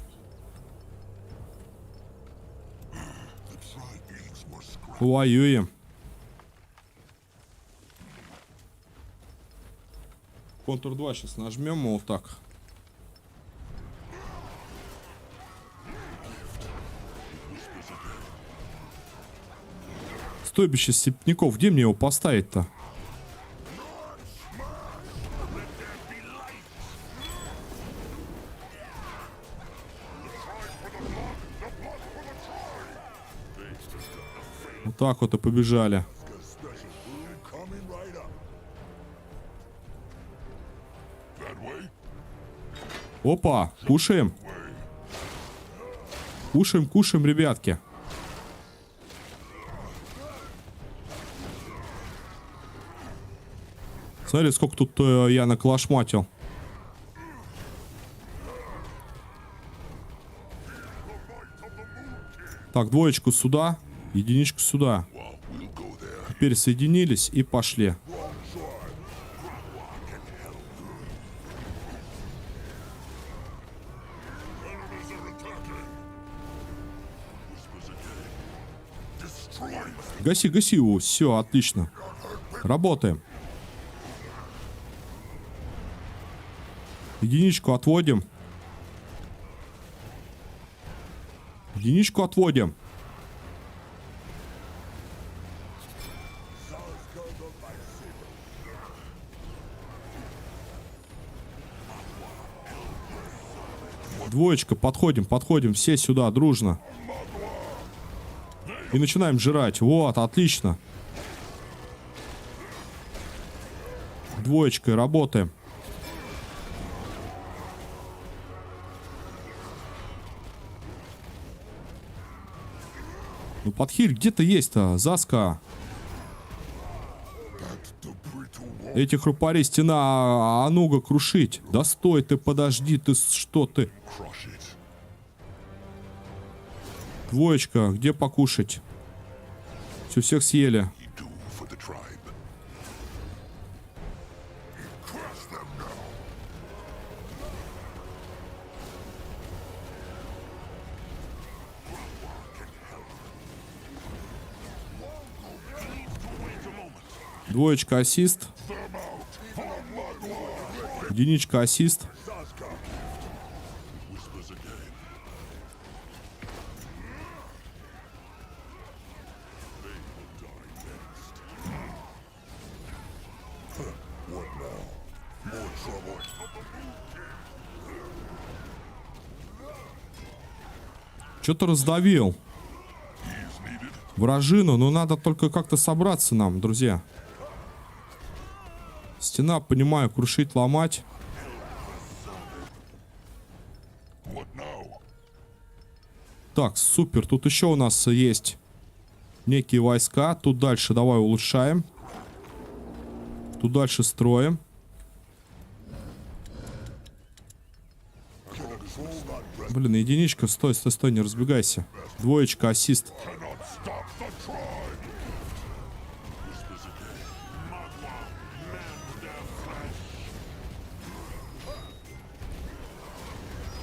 The tribe needs more scrap. Воюем. Ctrl 2 сейчас нажмем вот так. Стойбище степняков. Где мне его поставить-то? Вот так вот и побежали. Coming right up. That way? Опа, кушаем. Кушаем, кушаем, ребятки. Смотри, сколько тут я наколошматил. Так, двоечку сюда, единичку сюда. Well, we'll go there. Теперь соединились и пошли. Enemies are attacking. Whispers again. Destroy them. Гаси, гаси его. Все, отлично. Работаем. Единичку отводим. Единичку отводим. Двоечка, подходим, подходим. Все сюда, дружно. И начинаем жрать. Вот, отлично. Двоечкой работаем. Ну, подхиль где-то есть-то, Заска. Эти хрупари стена, а ну-ка крушить. Да стой ты, подожди, ты что ты? Crush it. Двоечка, где покушать? Все, всех съели. You do for the tribe. Crush them now. Двоечка ассист. Единичка ассист. Whispers again. What now? More trouble. Что-то раздавил. He's needed. Вражину, но надо только как-то собраться нам, друзья. Стена, понимаю, крушить, ломать. What now? Так, супер. Тут еще у нас есть некие войска. Тут дальше давай улучшаем. Тут дальше строим. Блин, единичка. Стой, стой, стой, не разбегайся. Двоечка, ассист. Cannot stop the tribe. Whispers again. Magma, mend their flesh.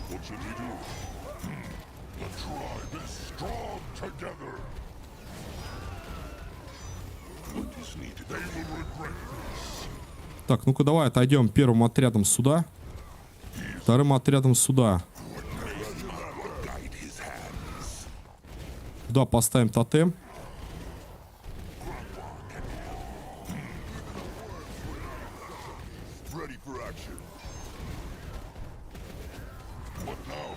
What should we do? The tribe is strong together. What is needed? They will regret this. Так, ну-ка давай отойдем первым отрядом сюда. Вторым отрядом сюда. Guide his hands. Туда поставим тотем. Ready for action. What now?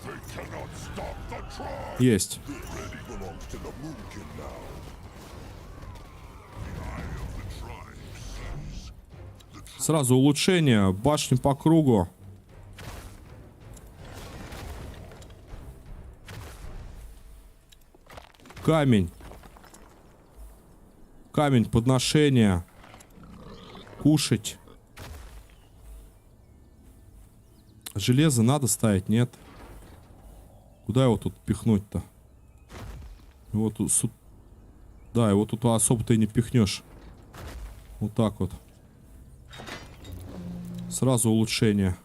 They cannot stop the tribe. Есть. Ready belongs to the Moonkin now. The eye of the tribe sees. The Сразу улучшение. Башни по кругу. Камень. Камень, подношение. Кушать. Железо надо ставить, нет? Куда его тут пихнуть-то? Его тут... Да, его тут особо ты не пихнешь. Вот так вот. Сразу улучшение.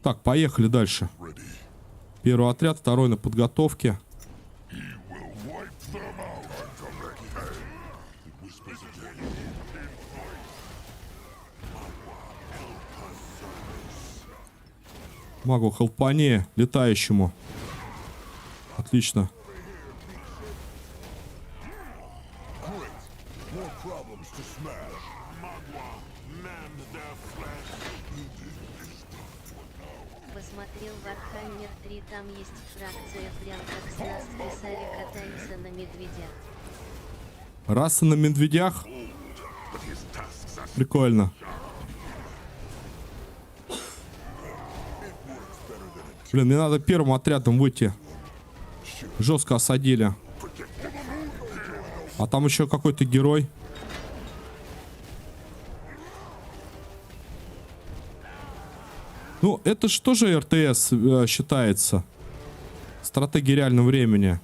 Так, поехали дальше. ready. Первый отряд, второй на подготовке. He will wipe them out. Correct. It whispers again. In voice. Магу хелпане, летающему. Отлично. More problems to smash. Magua, mend their flesh. Посмотрел Warhammer 3, там есть фракция, прям как с нас списали, катаются на медведях. Раса на медведях? But his tasks are Прикольно. Блин, мне надо первым отрядом выйти. Жестко осадили. А там еще какой-то герой. Ну, это же тоже РТС считается. Стратегия реального времени.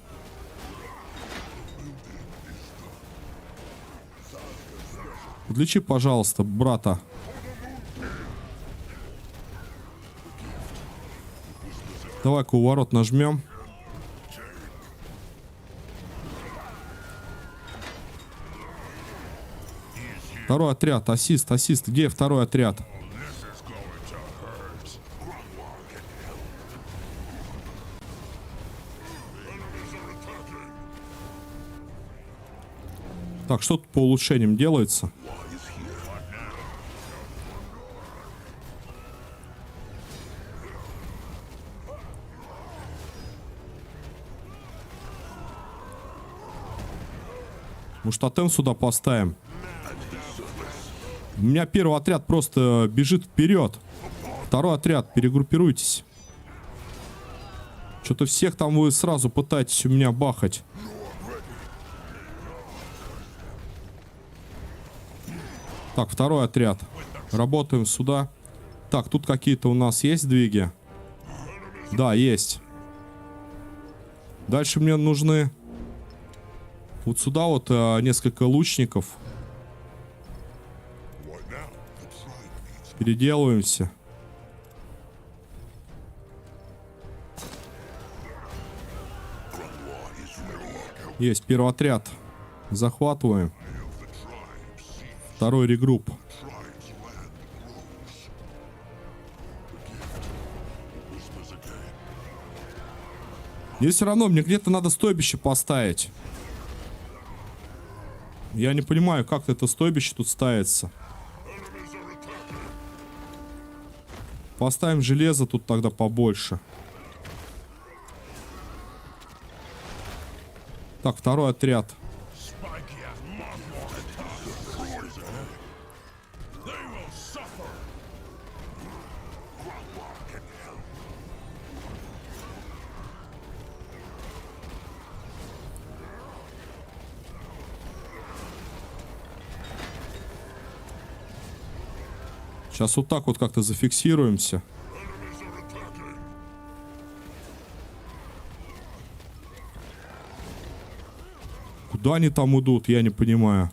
Подлечи, пожалуйста, брата. Давай-ка у ворот нажмем. Второй отряд, ассист. Где второй отряд? Так, что тут по улучшениям делается? Может, тотем сюда поставим? У меня первый отряд просто бежит вперед. Второй отряд, перегруппируйтесь. Что-то всех там вы сразу пытаетесь у меня бахать. Так, второй отряд. Работаем сюда. Так, тут какие-то у нас есть сдвиги? Да, есть. Дальше мне нужны вот сюда вот несколько лучников. Переделываемся. Есть первый отряд. Захватываем. Второй регрупп. Мне все равно, мне где-то надо стойбище поставить. Я не понимаю, как это стойбище тут ставится. Поставим железо тут тогда побольше. Так, второй отряд. Сейчас вот так вот как-то зафиксируемся. Куда они там идут, я не понимаю.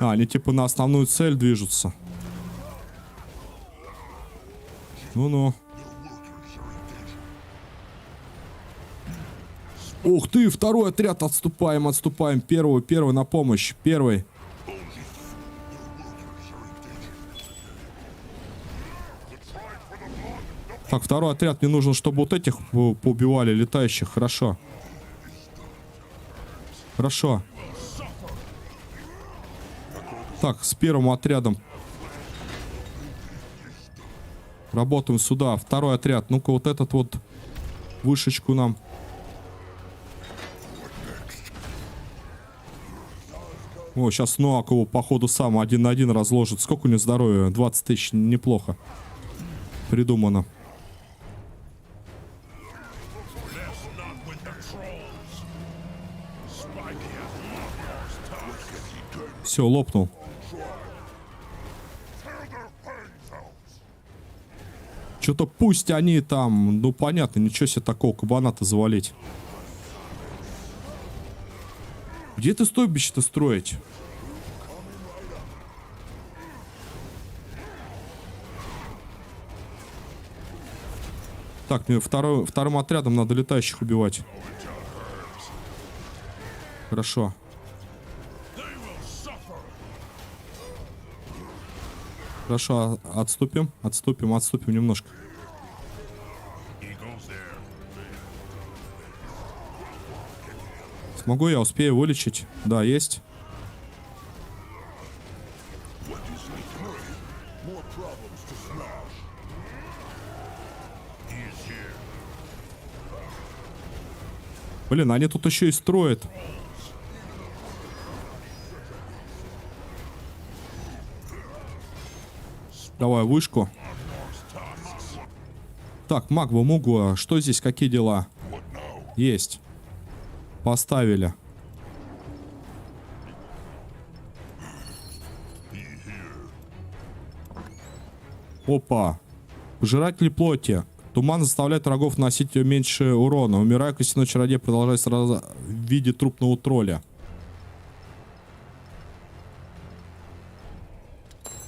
А, они типа на основную цель движутся. Ну-ну. Ух ты, второй отряд, отступаем. Первый на помощь, первый. Так, второй отряд, мне нужно, чтобы вот этих поубивали, летающих, хорошо. Хорошо. Так, с первым отрядом. Работаем сюда, второй отряд. Ну-ка, вот этот вот вышечку нам. О, сейчас Ноак его, походу, сам один на один разложит. Сколько у него здоровья? 20 тысяч, неплохо. Придумано. Все, лопнул. Что-то пусть они там... Ну, понятно, ничего себе такого кабана-то завалить. Где ты стойбище-то строить? Так, мне вторым отрядом надо летающих убивать. Хорошо. Хорошо, отступим немножко. Смогу я, успею вылечить? Да, есть. Блин, они тут еще и строят. Давай вышку. Так, Магва, Мугва, что здесь, какие дела? Есть. Поставили. Опа. Пожиратели плоти. Туман заставляет врагов наносить меньше урона. Умирая, костяной чародей продолжает сразу в виде трупного тролля.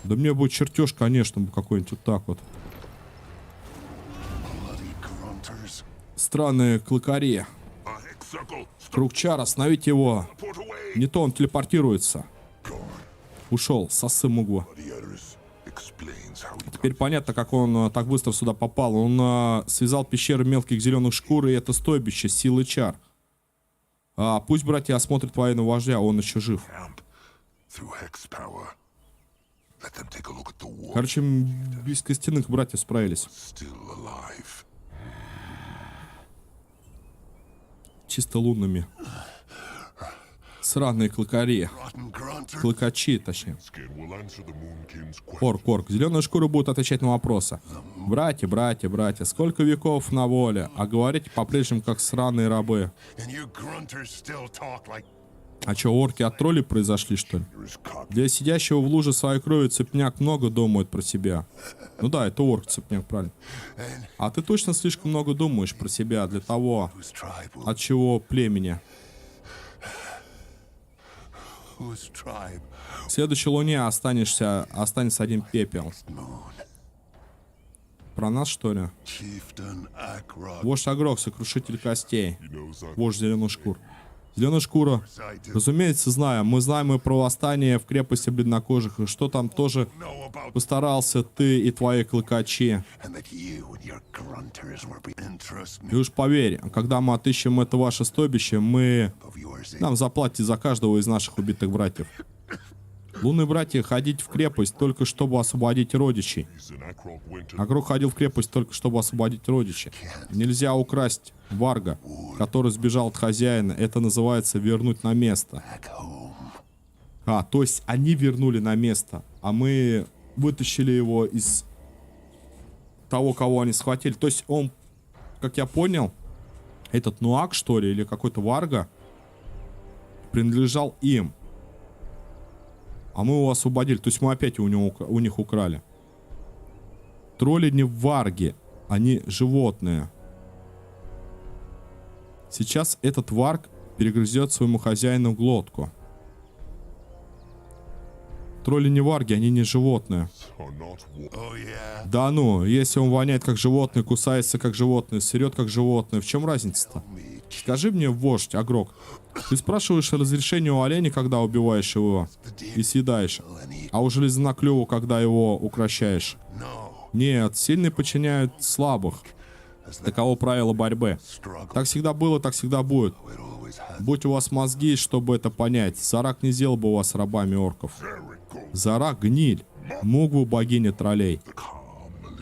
Да мне будет чертеж, конечно, какой-нибудь вот так вот. Странные клыкари. Круг чар, остановить его. Не то он телепортируется. Ушел, сосы Мугва. Теперь понятно, как он так быстро сюда попал. Он связал пещеры мелких зеленых шкур, и это стойбище силы чар. Пусть братья осмотрят военного вождя, он еще жив. Короче, без костяных братьев справились. Чисто лунными. Сраные клыкари. Клыкачи, точнее. Орк. Зеленая шкура будет отвечать на вопросы. Братья, сколько веков на воле, а говорите по-прежнему как сраные рабы. А что, орки от троллей произошли, что ли? Для сидящего в луже своей крови цепняк много думает про себя. Ну да, это орк цепняк, правильно. А ты точно слишком много думаешь про себя для того, от чего племени. В следующей луне останется один пепел. Про нас, что ли? Вождь Агрок, сокрушитель костей. Вождь зеленых шкур. Зеленая шкура. Разумеется, знаем. Мы знаем и про восстание в крепости бледнокожих. И что там тоже постарался ты и твои клыкачи. И уж поверь, когда мы отыщем это ваше стойбище, нам заплатите за каждого из наших убитых братьев. Лунные братья, ходить в крепость только чтобы освободить родичей. Агрок ходил в крепость только чтобы освободить родичей. Нельзя украсть варга, который сбежал от хозяина. Это называется вернуть на место. То есть они вернули на место, а мы вытащили его из того, кого они схватили. То есть он, как я понял, этот Нуак, что ли, или какой-то варга, принадлежал им. А мы его освободили. То есть мы опять у них украли. Тролли не варги. Они животные. Сейчас этот варг перегрызет своему хозяину глотку. Тролли не варги, они не животные. Да ну, если он воняет как животное, кусается как животное, сырет как животное, в чем разница-то? Скажи мне, вождь, Агрок, ты спрашиваешь разрешение у оленя, когда убиваешь его и съедаешь, а у железноклюва, когда его укрощаешь? Нет, сильные подчиняют слабых. Таково правило борьбы. Так всегда было, так всегда будет. Будь у вас мозги, чтобы это понять, Зарак не сделал бы вас рабами орков. Зарак — гниль. Мугву — богиня троллей.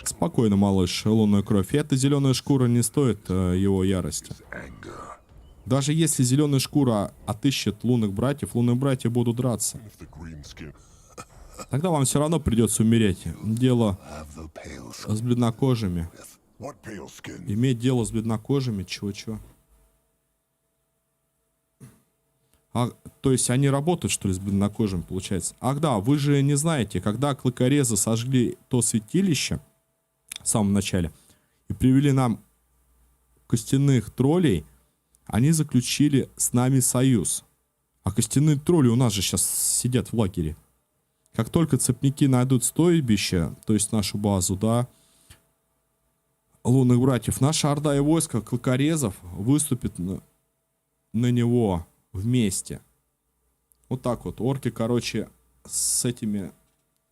Спокойно, малыш, лунная кровь. Эта зеленая шкура не стоит его ярости. Даже если зеленая шкура отыщет лунных братьев, лунные братья будут драться. Тогда вам все равно придется умереть. Дело с бледнокожими. Иметь дело с бледнокожими, чего-чего. То есть они работают, что ли, с бледнокожими, получается? Ах да, вы же не знаете, когда клыкорезы сожгли то святилище в самом начале и привели нам костяных троллей, они заключили с нами союз. А костяные тролли у нас же сейчас сидят в лагере. Как только цепники найдут стойбище, то есть нашу базу, да, лунных братьев, наша орда и войско клыкорезов выступит на него вместе. Вот так вот. Орки, короче, с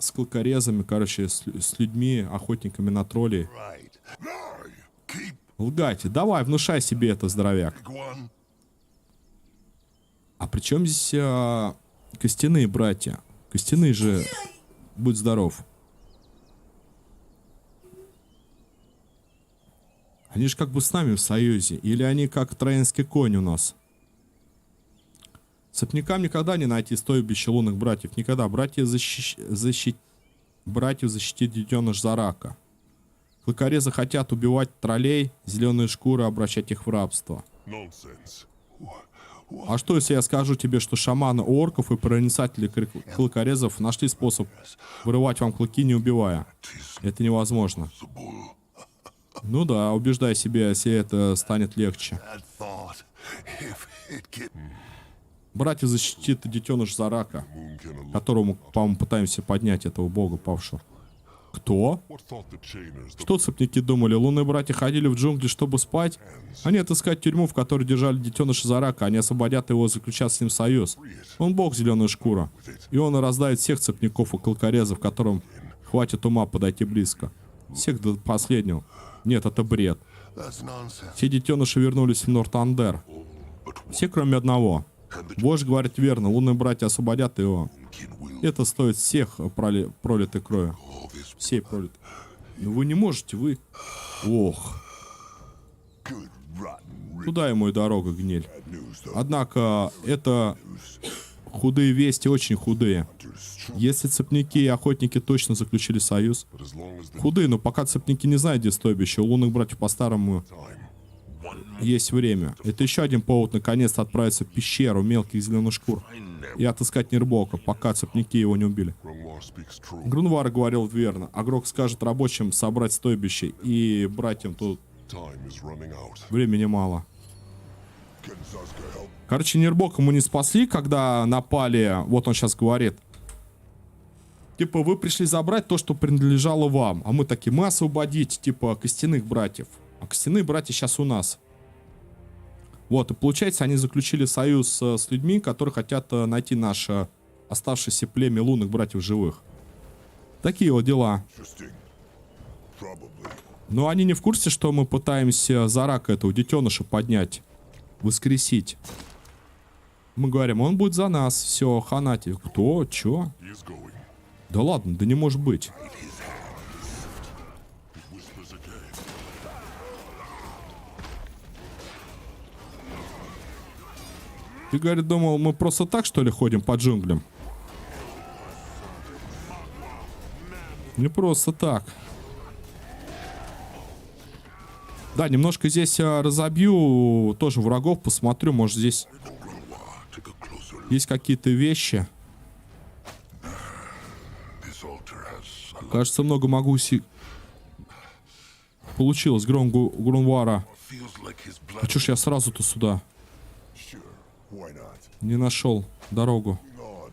с клыкорезами, короче, с людьми, охотниками на троллей. Right. Lie. Keep Лгайте. Давай, внушай себе это, здоровяк. big one. А при чем здесь костяные братья? Костяные же... Будь здоров. Они же как бы с нами в союзе. Или они как троянский конь у нас? Цепнякам никогда не найти стойбище лунных братьев. Никогда. Братьев защитит детеныш Зарака. Клыкорезы хотят убивать троллей, зеленые шкуры, обращать их в рабство. Nonsense. А что, если я скажу тебе, что шаманы орков и проницатели клыкорезов нашли способ вырывать вам клыки, не убивая? Это невозможно. Ну да, убеждай себя, если это станет легче. That thought. If it get Братья защитит детеныш Зарака, moon can alone. которому, по-моему, пытаемся поднять этого бога павшего. Кто? What thought the chainers? Что цепники думали? Лунные братья ходили в джунгли, чтобы спать? Они отыскать тюрьму, в которой держали детеныша Зарака. Они освободят его, заключат с ним союз. Он бог зеленая шкура. И он раздавит всех цепняков и клыкорезов, которым хватит ума подойти близко. Всех до последнего. Нет, это бред. That's nonsense. Все детеныши вернулись в Нортандер. Все, кроме одного. Вождь говорит верно, лунные братья освободят его. Kid will Это стоит всех пролитой крови. all this Всей пролитой. Но вы не можете, вы... Ох, good rotten туда ему и дорога, гниль. news though. Однако, это худые вести, очень худые. Если цепники и охотники точно заключили союз, But as long as the худые, но пока цепники не знают, где стойбище, у лунных братьев по-старому time есть время. Это еще один повод наконец-то отправиться в пещеру мелких зеленых шкур и отыскать Нирбока, пока цепники его не убили. Grungwar speaks true. Грунвар говорил верно, а Грок скажет рабочим собрать стойбище, и братьям тут Time is running out. времени мало. Can Sasuke help? Короче, Нирбока мы не спасли, когда напали, вот он сейчас говорит. Типа, вы пришли забрать то, что принадлежало вам. А мы такие, мы освободить, типа, костяных братьев. А костяные братья сейчас у нас. Вот, и получается, они заключили союз с людьми, которые хотят найти наше оставшееся племя лунных братьев живых. Такие вот дела. Interesting. Probably. Но они не в курсе, что мы пытаемся Зарака, этого детеныша, поднять. Воскресить. Мы говорим, он будет за нас. Все, ханати. Кто? Чё? He is going. Да ладно, да не может быть. Whispers again. Ты, говорит, думал, мы просто так, что ли, ходим по джунглям? Не просто так. Да, немножко здесь разобью тоже врагов, посмотрю, может здесь Grungwar, take a closer look. есть какие-то вещи. This altar has a lot. Кажется, много могу получилось Грунвара. Feels like his А blood. чё ж я сразу-то сюда Sure. Why not? не нашел дорогу? On.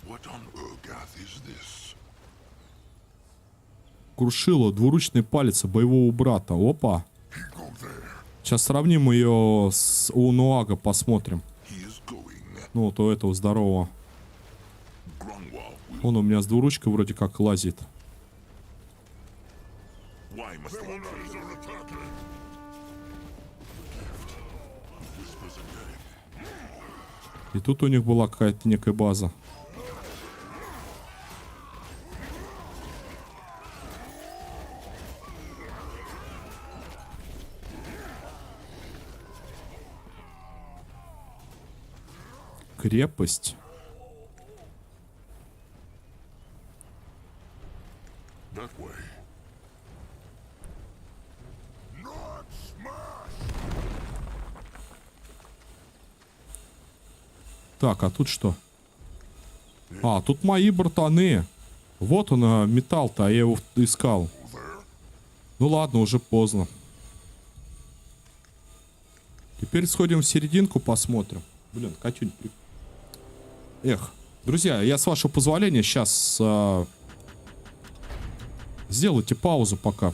What on Urgath is this? Крушила, двуручный палец боевого брата. Опа. He go there. Сейчас сравним ее с Унуага, посмотрим. He is going. Ну, вот у этого здорового. Grungwar will. Он у меня с двуручкой вроде как лазит. Why must the hunters are attacking? Whispers again. И тут у них была какая-то некая база. Крепость. That way. Not smash. Так, а тут что? А, тут мои братаны. Вот он, металл-то, а я его искал. Ну ладно, уже поздно. Теперь сходим в серединку, посмотрим. Блин, Катюнь. Эх, друзья, я с вашего позволения сейчас сделайте паузу пока.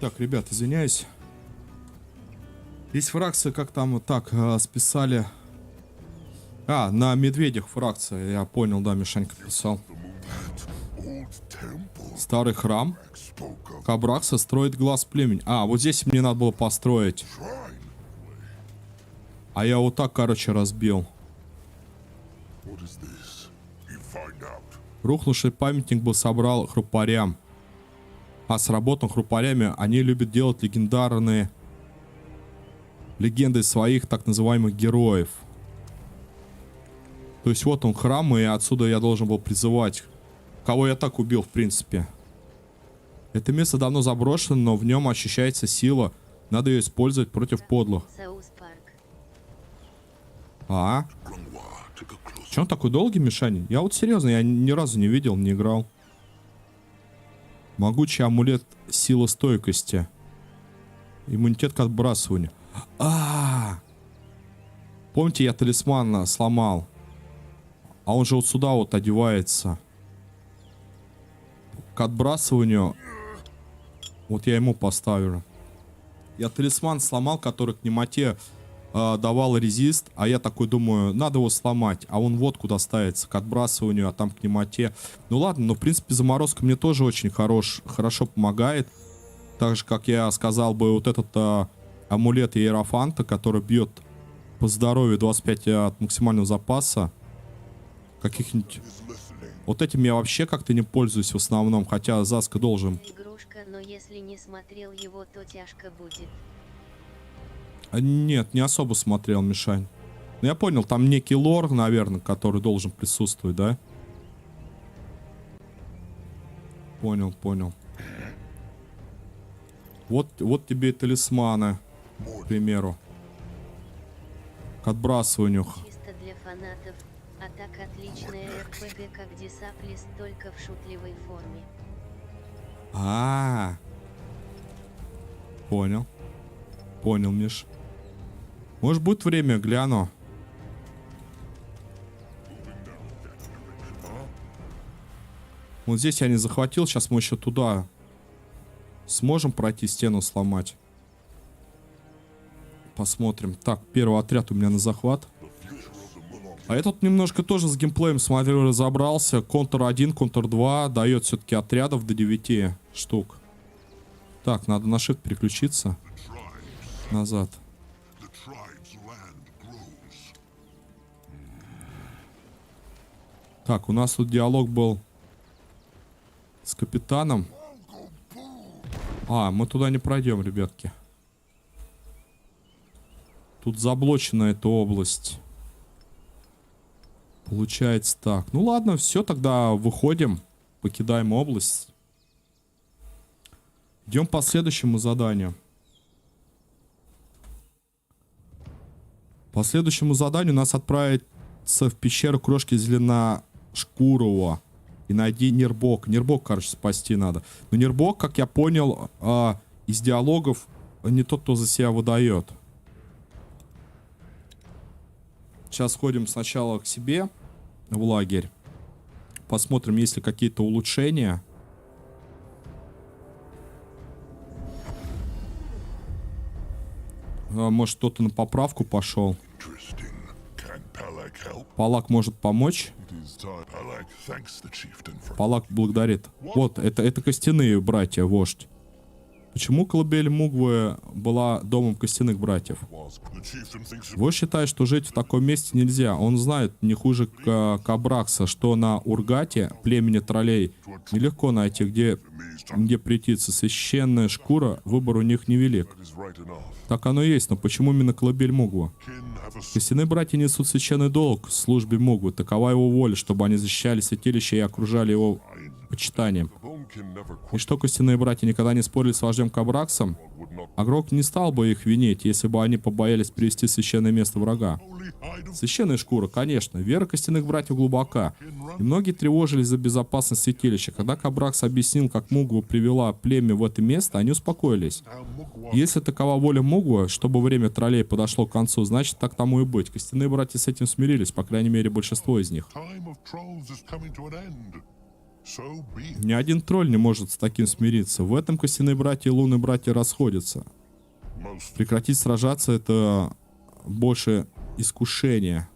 Так, ребят, извиняюсь. Есть фракция, как там вот так списали. На медведях фракция. Я понял, да, Мишанька писал. Old temple Старый храм. spoke of Кабракса строит глаз племени. Вот здесь мне надо было построить. shrine. А я вот так, короче, разбил. What is this? You find out. Рухнувший памятник был собрал хрупарям. Сработан хрупарями. Они любят делать легендарные легенды своих так называемых героев. То есть вот он храм, и отсюда я должен был призывать. Кого я так убил, в принципе. Это место давно заброшено, но в нем ощущается сила. Надо ее использовать против подлых. Саус Парк. Grungwa, take a closer. Че он такой долгий, Мишань? Я вот серьезно, я ни разу не видел, не играл. Могучий амулет силы стойкости. Иммунитет к отбрасыванию. Помните, я талисман сломал. А он же вот сюда вот одевается. К отбрасыванию. Вот я ему поставлю. Я талисман сломал, который к немоте давал резист. А я такой думаю, надо его сломать. А он вот куда ставится, к отбрасыванию, а там к немоте. Ну ладно, но в принципе заморозка мне тоже очень хорошо помогает. Так же, как я сказал бы, вот этот амулет Иерофанта, который бьет по здоровью 25 от максимального запаса. Каких-нибудь... Is listening. Вот этим я вообще как-то не пользуюсь в основном, хотя Заска должен. Игрушка, но если не смотрел его, то тяжко будет. Нет, не особо смотрел, Мишань. Ну, я понял, там некий лор, наверное, который должен присутствовать, да? Понял. Вот тебе и талисманы, к примеру. К отбрасыванию. Чисто для фанатов, а так отличная РПГ, как Дисаплис, только в шутливой форме. Понял, Миш. Может, будет время, гляну. Вот здесь я не захватил, сейчас мы еще туда сможем пройти, стену сломать. Посмотрим. Так, первый отряд у меня на захват. А я тут немножко тоже с геймплеем, смотрю, разобрался. Контур 1, контур 2 дает все-таки отрядов до 9 штук. Так, надо на shift переключиться. Назад. The tribe's land grows. Так, у нас тут диалог был с капитаном. Мы туда не пройдем, ребятки. Тут заблочена эта область. Получается так. Ну ладно, все, тогда выходим. Покидаем область. Идем по следующему заданию. По следующему заданию нас отправится в пещеру крошки зеленошкурого. И найди Нербок. Нербок, короче, спасти надо. Но Нербок, как я понял, из диалогов не тот, кто за себя выдает. Сейчас сходим сначала к себе в лагерь. Посмотрим, есть ли какие-то улучшения. Может, кто-то на поправку пошел. Interesting. Can Palak help? Палак может помочь. It is time. Palak thanks the chieftain for Палак благодарит. Вот, это костяные братья, вождь. Почему колыбель Мугвы была домом костяных братьев? was. The chieftain thinks Вождь считает, что жить в таком месте нельзя. Он знает, не хуже Кабракса, что на Ургате, племени троллей, нелегко найти, где прийтиться. Священная шкура, выбор у них невелик. it is right enough. Так оно и есть, но почему именно колыбель Мугвы? Kin have a Костяные братья несут священный долг в службе Мугвы. Такова его воля, чтобы они защищали святилище и окружали его почитанием. Bonekin never И что костяные братья никогда не спорили с вождем Кабраксом? would not Агрок не стал бы их винить, если бы они побоялись привести священное место врага. only hide of Священная шкура, конечно. Вера костяных братьев глубока. И многие тревожились за безопасность святилища. Когда Кабракс объяснил, как Мугва привела племя в это место, они успокоились. how Mugwa Если такова воля Мугва, чтобы время троллей подошло к концу, значит, так тому и быть. Костяные братья с этим смирились, по крайней мере, большинство из них. time of trolls is coming to an end. So be it. Ни один тролль не может с таким смириться. В этом костяные братья и лунные братья расходятся. Most Прекратить сражаться — это больше искушение.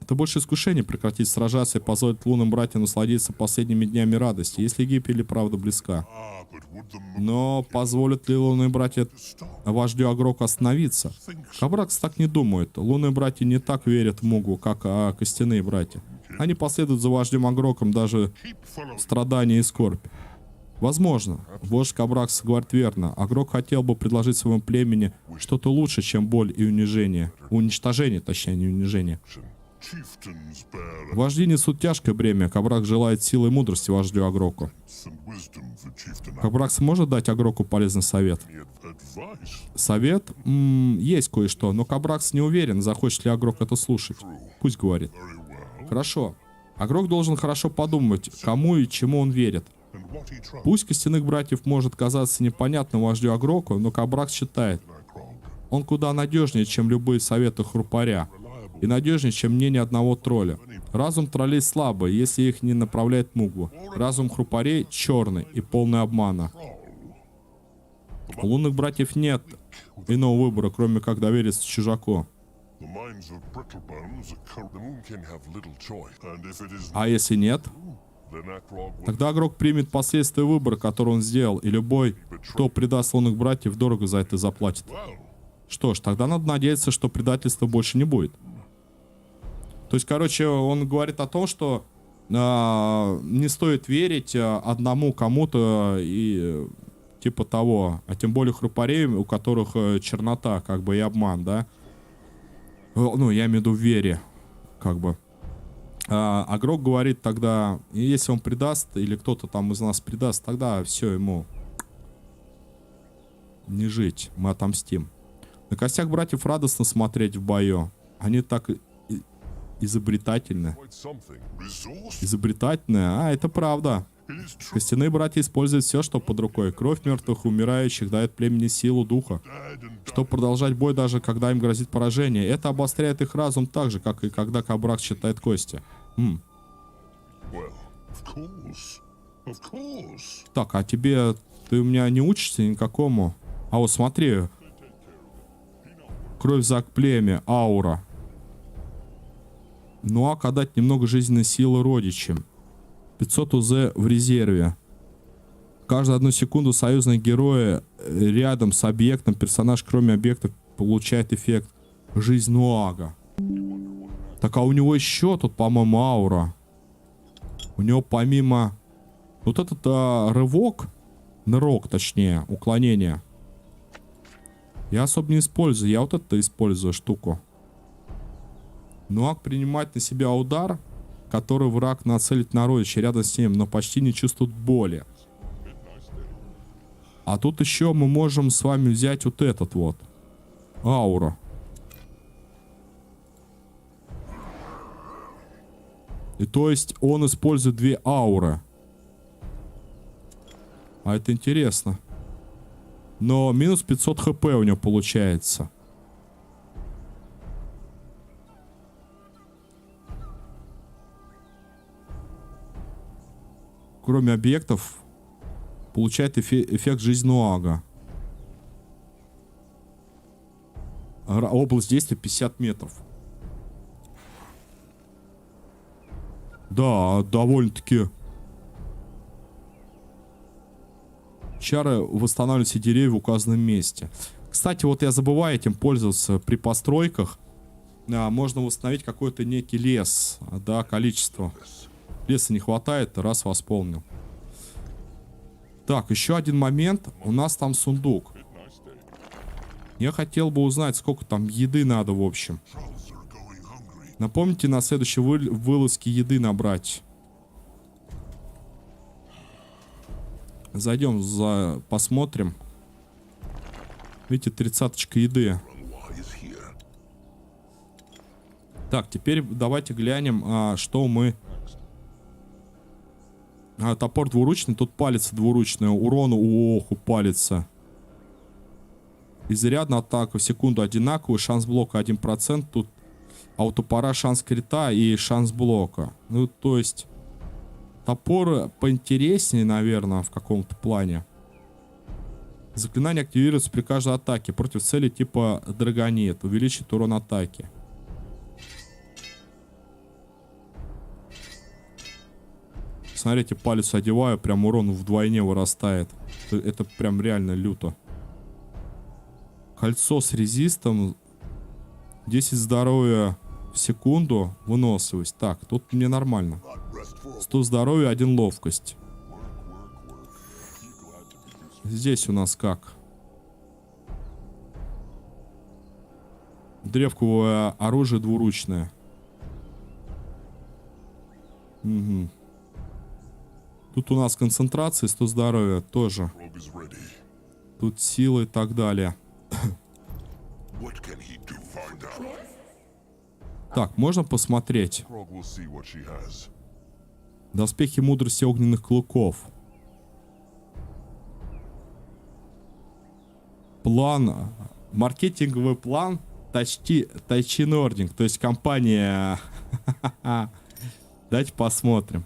Это больше искушение прекратить сражаться и позволить лунным братьям насладиться последними днями радости, если гибель правда близка. but would the Но позволят ли лунные братья stop? вождю Агроку остановиться? Кабракс так не думает. Лунные братья не так верят в Мугу, как костяные братья. Они последуют за вождем Агроком даже Keep following. страдания и скорбь. Возможно, вождь Кабракс говорит верно. Агрок хотел бы предложить своему племени что-то лучше, чем боль и унижение. Уничтожение, точнее, не унижение. Chieftains bear Вожди несут тяжкое бремя. Кабракс желает силы и мудрости вождю Агроку. and wisdom for chieftain. Кабракс может дать Агроку полезный совет? Advice. Совет? Есть кое-что, но Кабракс не уверен, захочет ли Агрок это слушать. Пусть говорит. Very well. Хорошо. Агрок должен хорошо подумать, кому и чему он верит. And what he trusts. Пусть костяных братьев может казаться непонятным вождю Агроку, но Кабракс считает, он куда надежнее, чем любые советы хрупаря, и надежнее, чем мнение одного тролля. Разум троллей слабый, если их не направляет Мугву. Разум хрупарей черный и полный обмана. У лунных братьев нет иного выбора, кроме как довериться чужаку. The minds of Brittlebones are corrupt. The moon can have little choice. And if it is А если нет, then Akrog will тогда Агрок примет последствия выбора, который он сделал, и любой, кто предаст лунных братьев, дорого за это заплатит. well. Что ж, тогда надо надеяться, что предательства больше не будет. То есть, короче, он говорит о том, что не стоит верить одному кому-то и типа того, а тем более хрупарей, у которых чернота, как бы, и обман, да? Ну, я имею в виду в вере, как бы. Агрок говорит тогда, если он предаст, или кто-то там из нас предаст, тогда все, ему не жить, мы отомстим. На костях братьев радостно смотреть в бою. Они так изобретательны. Quite something. Resource. Изобретательные, это правда. It is true. Костяные братья используют все, что под рукой. Кровь мертвых и умирающих дает племени силу духа, Dead and чтобы продолжать бой, даже когда им грозит поражение. Это обостряет их разум так же, как и когда Кабракс считает кости. well. Of course. Of course. Так, а тебе... Ты у меня не учишься никакому? А вот смотри. Кровь за племя, аура. Ну, а дать немного жизненной силы родичам. 500 УЗ в резерве. Каждую 1 секунду союзные герои рядом с объектом, персонаж, кроме объекта, получает эффект жизнь Нуага. Так, а у него еще тут, по-моему, аура. У него помимо... Вот этот рывок, нырок, точнее, уклонение. Я особо не использую, я вот это использую штуку. Нуаг принимает на себя удар, который враг нацелит на родича рядом с ним, но почти не чувствует боли. А тут еще мы можем с вами взять вот этот вот. Аура. И то есть он использует 2 ауры. А это интересно. Но минус 500 хп у него получается. Кроме объектов, получает эффект жизни Нуага. Область действия 50 метров. Да, довольно-таки. Чары восстанавливают все деревья в указанном месте. Кстати, вот я забываю этим пользоваться при постройках. Можно восстановить какой-то некий лес, да, количество. Леса не хватает, раз восполнил. Так, еще один момент. У нас там сундук. Я хотел бы узнать, сколько там еды надо, в общем. Trolls are going hungry. Напомните на следующей вылазке еды набрать. Зайдем, посмотрим. Видите, 30-очка еды. Why is here? Так, теперь давайте глянем, что мы... Топор двуручный, тут палец двуручный. Урон у палица. Изрядно атака в секунду одинаковый. Шанс блока 1%. Тут, а у топора шанс крита и шанс блока. Ну, то есть... Топор поинтереснее, наверное, в каком-то плане. Заклинание активируется при каждой атаке против цели типа драгонит. Увеличит урон атаки. Смотрите, палец одеваю, прям урон вдвойне вырастает. Это прям реально люто. Кольцо с резистом. 10 здоровья в секунду. Выносливость. Так, тут мне нормально. 100 здоровья, 1 ловкость. Здесь у нас как? Древковое оружие двуручное. Угу. Тут у нас концентрация, 100 здоровья тоже. Тут силы и так далее. Так, можно посмотреть. Доспехи мудрости огненных клыков. План, маркетинговый план Тайчи Нординг, то есть компания. Давайте посмотрим.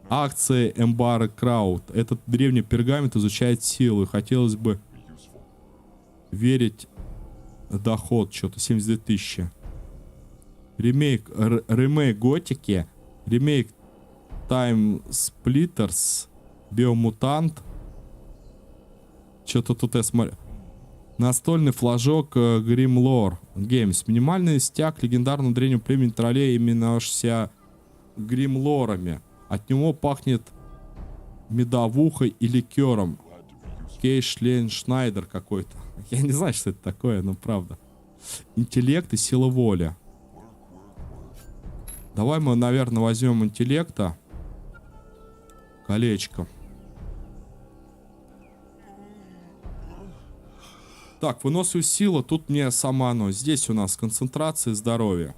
Акции Эмбары Крауд. Этот древний пергамент изучает силу. Хотелось бы верить. Доход что-то 72 тысячи. Ремейк Готики. Ремейк Time Splitters. Биомутант. Что-то тут я смотрю. Настольный флажок Grimlore Games. Минимальный стяг легендарного древнего племени троллей, именовавшийся Гримлорами. От него пахнет медовухой и ликером. Кейшлен Шнайдер какой-то. Я не знаю, что это такое, но правда. Интеллект и сила воли. Давай мы, наверное, возьмем интеллекта. Колечко. Так, выносливая сила. Тут мне сама оно. Здесь у нас концентрация и здоровье.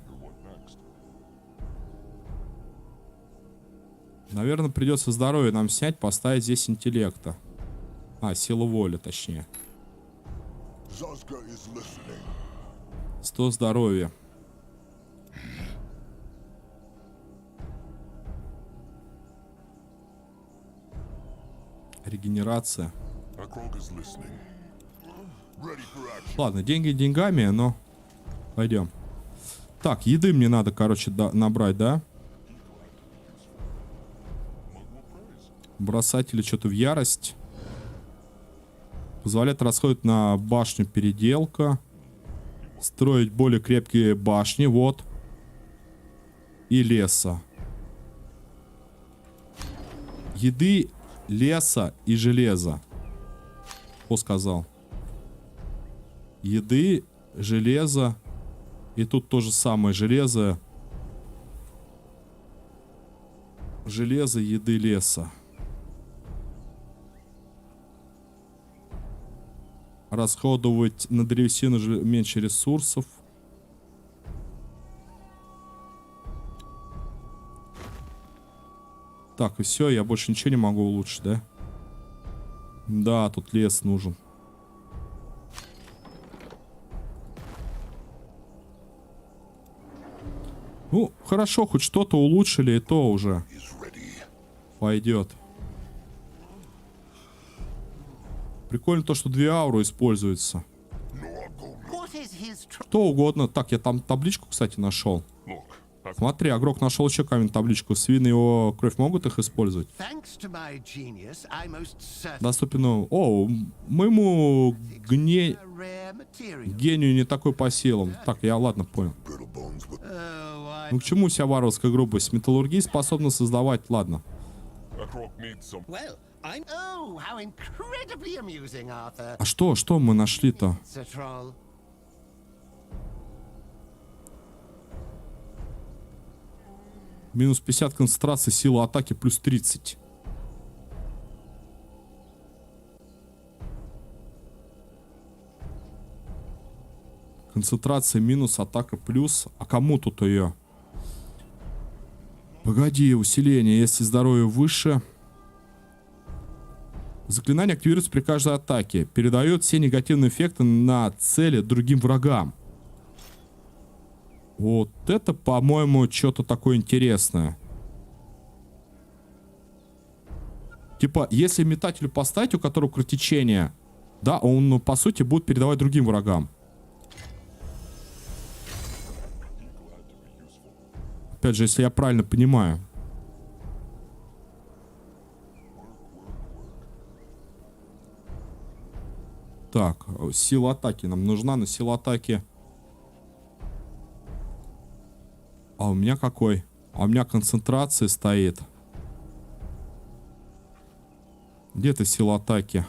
Наверное, придется здоровье нам снять, поставить здесь интеллекта. А, сила воли, точнее. 100 здоровья. Регенерация. Ладно, деньги деньгами, но пойдем. Так, еды мне надо, короче, набрать, да? Бросатели что-то в ярость. Позволяет расходовать на башню переделка. Строить более крепкие башни, вот. И леса. Еды, леса и железа. Кто сказал? Еды, железо. И тут то же самое. Железо. Железо, еды, леса. Расходовать на древесину меньше ресурсов. Так, и все, я больше ничего не могу улучшить, да? Да, тут лес нужен. Ну, хорошо, хоть что-то улучшили, и то уже пойдет. Прикольно то, что 2 ауры используются. Что угодно. Так, я там табличку, кстати, нашел. Смотри, Агрок нашел еще камень табличку. Свины его кровь могут их использовать? Доступен. О, моему гению не такой по силам. Так, я ладно понял. Ну к чему вся варварская грубость? Металлургия способна создавать. Ладно. А что мы нашли-то? Минус 50 концентрации, сила атаки плюс 30. Концентрация минус, атака плюс. А кому тут ее? Погоди, усиление. Если здоровье выше... Заклинание активируется при каждой атаке. Передает все негативные эффекты на цели другим врагам. Вот это, по-моему, что-то такое интересное. Типа, если метателю поставить, у которого кровотечение, да, он, ну, по сути, будет передавать другим врагам. Опять же, если я правильно понимаю. Так, сила атаки нам нужна, но сила атаки... А у меня какой? А у меня концентрация стоит. Где-то сила атаки?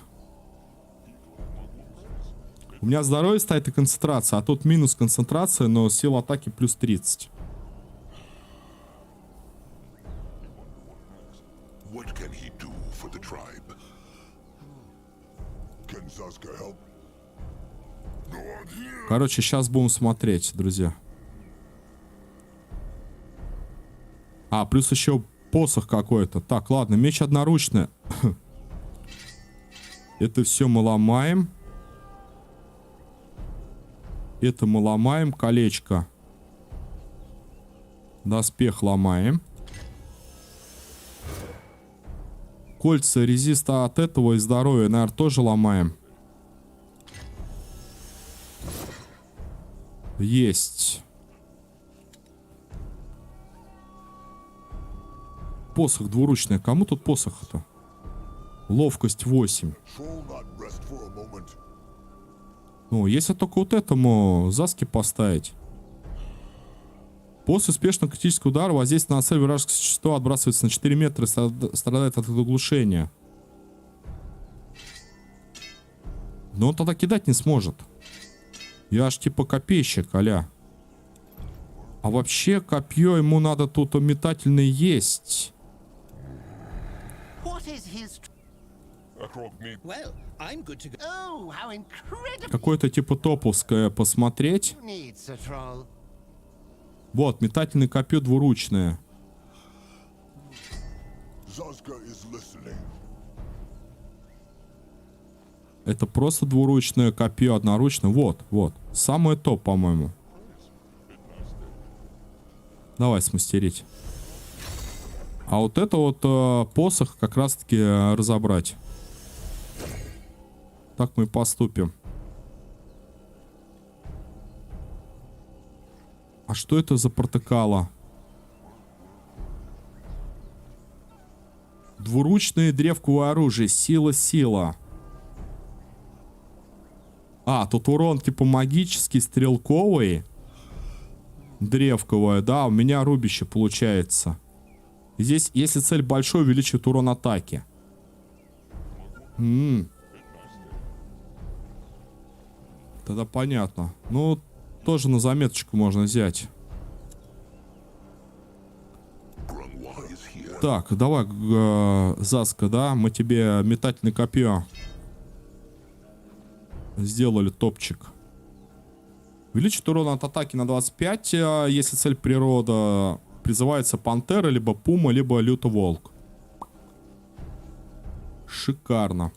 У меня здоровье стоит и концентрация, а тут минус концентрация, но сила атаки плюс 30. What can he do for the tribe? Can Zaska help? No one here. Короче, сейчас будем смотреть, друзья. А, плюс еще посох какой-то. Так, ладно, меч одноручный. Это все мы ломаем. Это мы ломаем. Колечко. Доспех ломаем. Кольца резиста от этого и здоровья, наверное, тоже ломаем. Есть. Посох двуручный. Кому тут посох-то? Ловкость 8. Troll not rest for a moment. Ну, если только вот этому Заске поставить. После успешного критического удара воздействие на цель вражеского существа отбрасывается на 4 метра и страдает от оглушения. Но он тогда кидать не сможет. Я аж типа копейщик, аля. А вообще копье ему надо тут метательное есть. What is his... Well, I'm good to go. Oh, how incredible Какое-то типа топовское посмотреть. needs a troll. Вот, метательное копье двуручное. Zaska is listening. Это просто двуручное копье, одноручное. Вот, вот. Самое топ, по-моему. Давай смастерить. А вот это вот посох как раз-таки разобрать. Так мы и поступим. А что это за протыкало? Двуручное древковое оружие. Сила. А, тут урон типа магический, стрелковый. Древковое, да, у меня рубище получается. Здесь, если цель большой, увеличивает урон атаки. Тогда понятно. Ну, тоже на заметочку можно взять. Brunwa is here. Так, давай, Заска, да, мы тебе метательное копье сделали, топчик. Увеличит урон от атаки на 25, если цель природа. Призывается пантера, либо пума, либо лютоволк. Шикарно.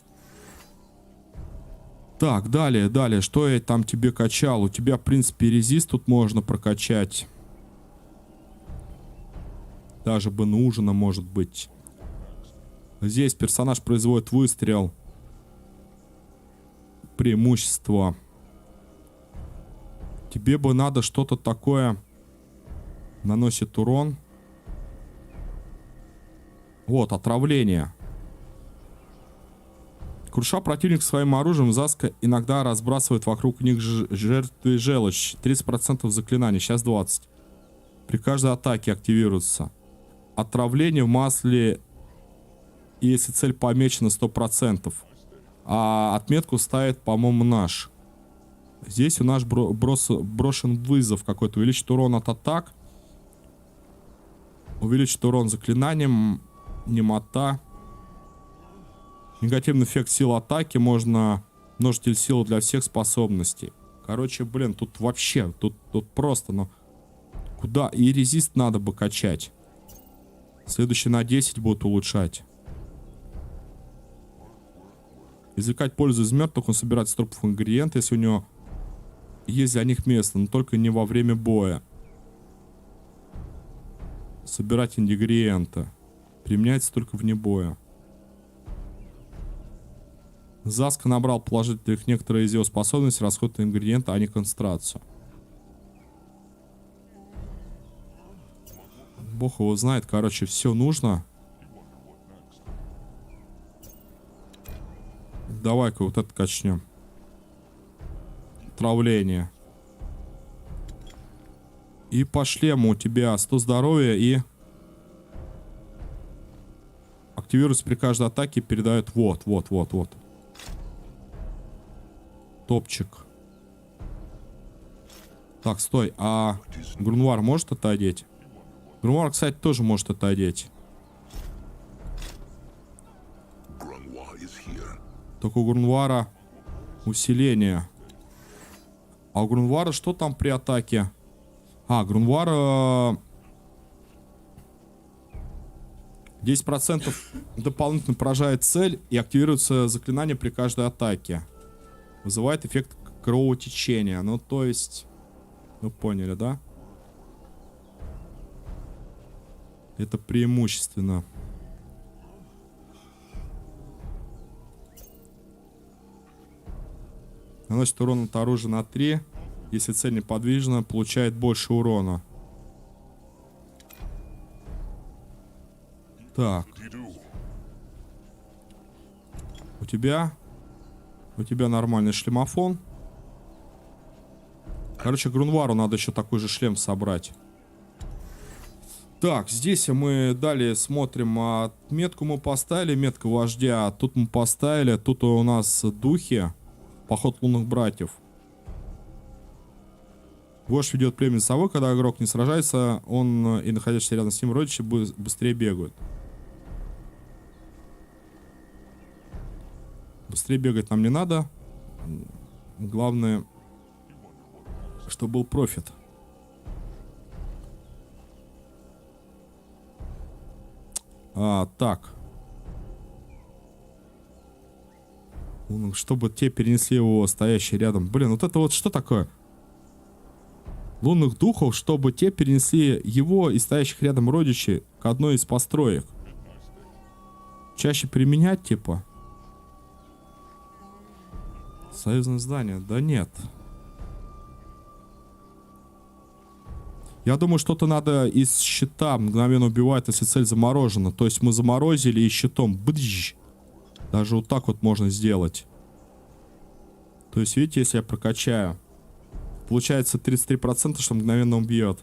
Так, далее. Что я там тебе качал? У тебя, в принципе, резист тут можно прокачать. Даже бы нужно, может быть. Здесь персонаж производит выстрел. Преимущество. Тебе бы надо что-то такое... Наносит урон. Вот, отравление. Круша противник своим оружием, Заска иногда разбрасывает вокруг них жертвы желчь. 30% заклинаний, сейчас 20%. При каждой атаке активируется. Отравление в масле, если цель помечена 100%. А отметку ставит, по-моему, наш. Здесь у нас брошен вызов какой-то. Увеличит урон от атак. Увеличит урон заклинанием. Немота. Негативный эффект силы атаки. Можно множитель силы для всех способностей. Короче, блин, тут вообще, тут просто, но... Куда? И резист надо бы качать. Следующий на 10 будет улучшать. Извлекать пользу из мертвых, он собирает с трупов ингредиенты, если у него есть для них место, но только не во время боя. Собирать ингредиенты. Применяется только вне боя. Заска набрал положительных некоторые из его способностей, расход ингредиента, а не концентрацию. Бог его знает, короче, все нужно. Давай-ка вот это качнем. Отравление. И по шлему у тебя 100 здоровья и... Активируется при каждой атаке, передает вот. Топчик. Так, стой, а Грунвар может это одеть? Грунвар, кстати, тоже может это одеть. Только у Грунвара усиление. А у Грунвара что там при атаке? А, Грунвара... 10% дополнительно поражает цель и активируется заклинание при каждой атаке. Вызывает эффект кровотечения. Ну, то есть... Вы поняли, да? Это преимущественно. Наносит урон от оружия на 3. Если цель неподвижна, получает больше урона. Так. У тебя нормальный шлемофон. Короче, Грунвару надо еще такой же шлем собрать. Так, здесь мы далее смотрим. Метку мы поставили, метка вождя. Тут мы поставили. Тут у нас духи. Поход лунных братьев. Вождь ведет племя совы. Когда игрок не сражается, он и находящийся рядом с ним родичи быстрее бегают. Быстрее бегать нам не надо. Главное, чтобы был профит. Так. Чтобы те перенесли его стоящий рядом. Блин, вот это вот что такое? Лунных духов, чтобы те перенесли его и стоящих рядом родичей к одной из построек. Чаще применять, типа. Союзное здание. Да нет. Я думаю, что-то надо из щита мгновенно убивать, если цель заморожена. То есть мы заморозили и щитом. Бдж. Даже вот так вот можно сделать. То есть, видите, если я прокачаю, получается 33%, что мгновенно убьет.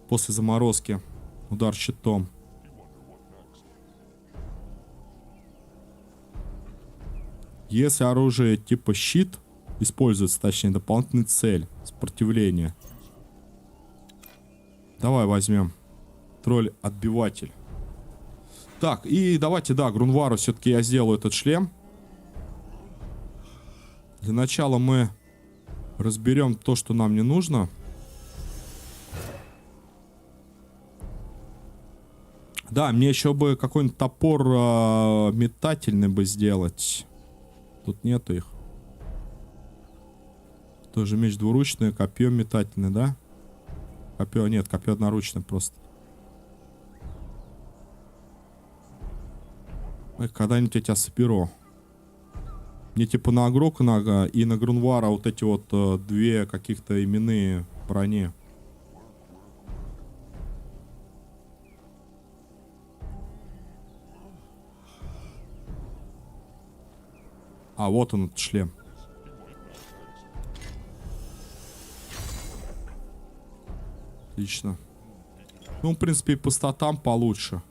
После заморозки. Удар щитом. Если оружие типа щит используется, точнее, дополнительная цель. Сопротивление. Давай возьмем. Тролль-отбиватель. Так, и давайте, да, Грунвару все-таки я сделаю этот шлем. Для начала мы разберем то, что нам не нужно. Да, мне еще бы какой-нибудь топор метательный бы сделать. Тут нету их. Тоже меч двуручный, копье метательное, да? Копье, нет, копье одноручное просто. Когда-нибудь я тебя соберу. Мне типа на Агрока и на Грунвара вот эти вот две каких-то именные брони. А, вот он, этот шлем. Отлично. Ну, в принципе, и по статам получше.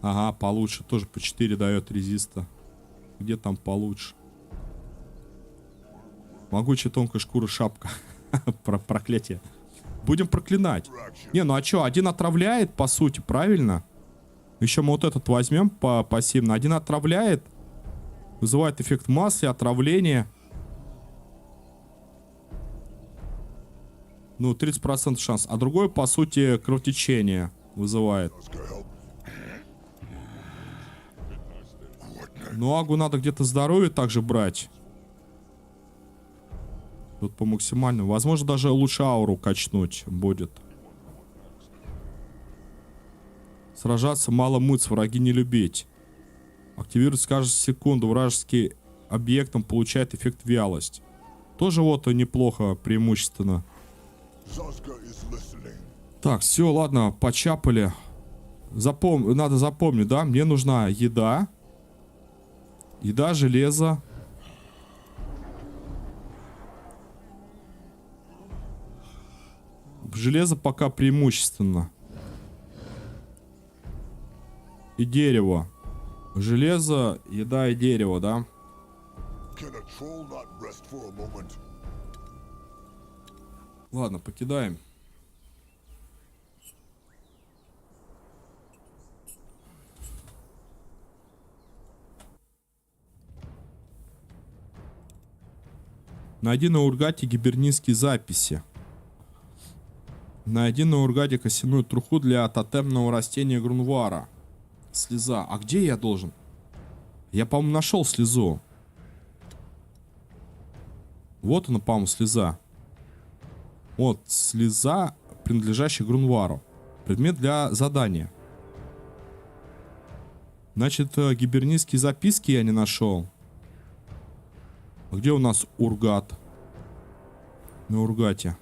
Ага, получше. Тоже по 4 дает резиста. Где там получше? Могучая тонкая шкура шапка. Проклятие. Будем проклинать. Не, ну а что, один отравляет, по сути, правильно? Еще мы вот этот возьмем по пассивно. Один отравляет. Вызывает эффект массы, отравление. Ну, 30% шанс. А другой, по сути, кровотечение вызывает. Ну, агу надо где-то здоровье также брать. Тут по максимальному. Возможно, даже лучше ауру качнуть будет. Сражаться мало мыться, враги не любить. Активируется каждую секунду. Вражеский объектом получает эффект вялость. Тоже вот неплохо, преимущественно. Zazka is listening. Так, все, ладно, почапали. Надо запомнить, да? Мне нужна еда. Еда, железо. Железо пока преимущественно. И дерево. Железо, еда и дерево, да? Can a troll not rest for a moment? Ладно, покидаем. Найди на Ургате гибернийские записи. Найди на Ургате костяную труху для тотемного растения Грунвара. Слеза. А где я должен? Я, по-моему, нашел слезу. Вот она, по-моему, слеза. Вот, слеза, принадлежащая Грунвару. Предмет для задания. Значит, гибернийские записки я не нашел. А где у нас Ургат? На Ургате.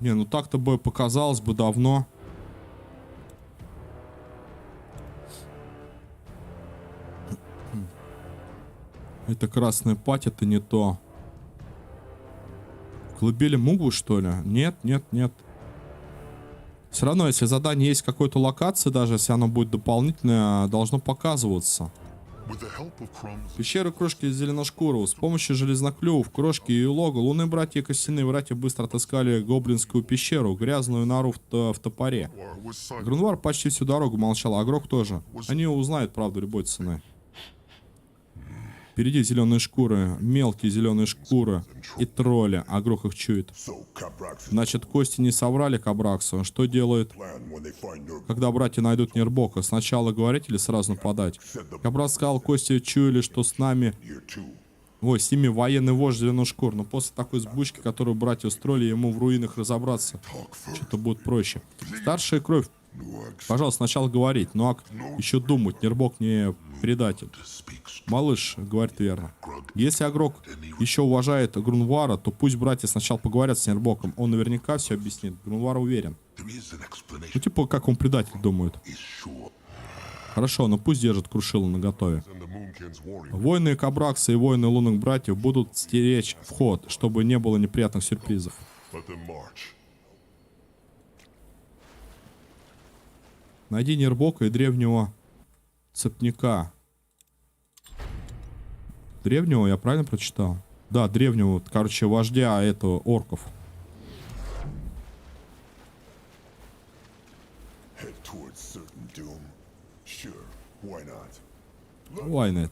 Не, ну так-то бы показалось бы давно. Это красная пать, это не то. Колыбели Мугвы, что ли? Нет, нет, нет. Все равно, если задание есть в какой-то локации, даже если оно будет дополнительное, должно показываться. With the help of crumbs, Пещера Крошки Зеленошкурого. С помощью железноклювов, Крошки и Лога лунные братья и костяные братья быстро отыскали гоблинскую пещеру, грязную нору в топоре. or was silent. Грунвар почти всю дорогу молчал, а Грок тоже. Они узнают правду любой ценой. Впереди зеленые шкуры, мелкие зеленые шкуры и тролли, а Грок их чует. So Cabrax's Значит, кости не соврали Кабраксу. Что делает, plan when they find their когда братья найдут Нербока? Сначала говорить или сразу нападать? Кабрак сказал, кости чуяли, что с нами... year two. Ой, с ними военный вождь Зеленошкур. Но после такой сбучки, которую братья устроили, ему в руинах разобраться что-то будет проще. Старшая кровь, пожалуйста, сначала говорить. Ну а еще думать, Нербок не предатель. Малыш говорит верно. Если Агрок еще уважает Грунвара, то пусть братья сначала поговорят с Нербоком. Он наверняка все объяснит. Грунвар уверен. There is an explanation. Ну типа, как он предатель думает. Is sure. Хорошо, но пусть держит Крушило наготове. And the Moonkins warrior. Воины Кабракса и воины лунных братьев будут стеречь вход, чтобы не было неприятных сюрпризов. Let them march. Найди Нербока и древнего цепняка. Древнего, я правильно прочитал? Да, древнего, короче, вождя этого орков. Head towards certain doom. Sure, why not? Вайнет.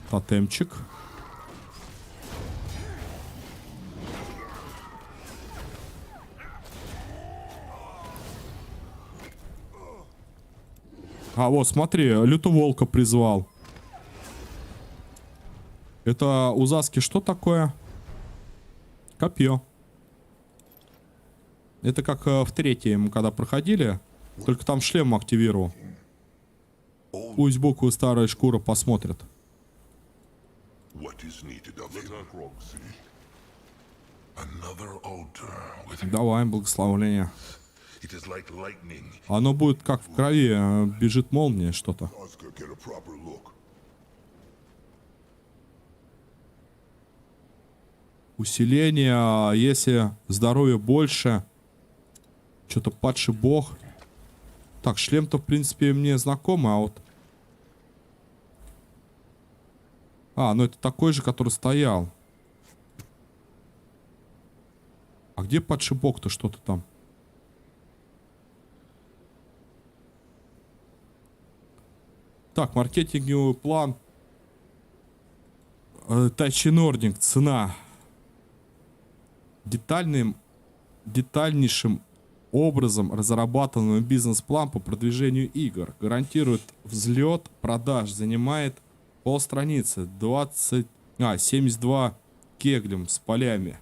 Тотемчик. А вот смотри, лютоволка призвал. Это у Заски что такое? Копье. Это как в третьем, когда проходили. Только там шлем активировал. Пусть буквы старая шкура посмотрят. What is needed of him? Another altar with Давай, благословление. it is like lightning. Оно будет как в крови, бежит молния что-то. Oscar get a proper look. Усиление, если здоровья больше. Что-то падший бог. Так, шлем-то, в принципе, мне знакомый, а вот... А, ну это такой же, который стоял. А где падший бог-то что-то там? Так, маркетинговый план. Тачи Нординг, цена. Детальный детальнейшим образом разрабатанный бизнес-план по продвижению игр. Гарантирует взлет продаж. Занимает полстраницы. 72 кеглем с полями.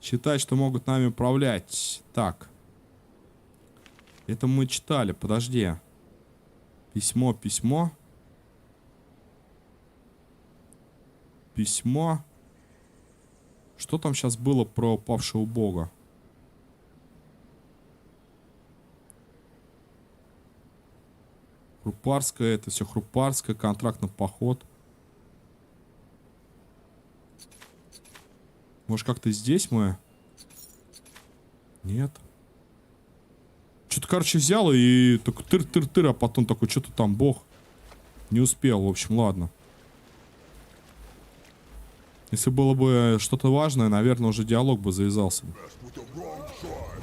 Считать, что могут нами управлять. Так. Это мы читали. Подожди. Письмо. Что там сейчас было про павшего бога? Хрупарская, это все Хрупарская, контракт на поход. Может, как-то здесь мы? Нет. Что-то, короче, взял и так тыр-тыр-тыр, а потом такой, что-то там бог. Не успел, в общем, ладно. Если было бы что-то важное, наверное, уже диалог бы завязался. With the wrong side.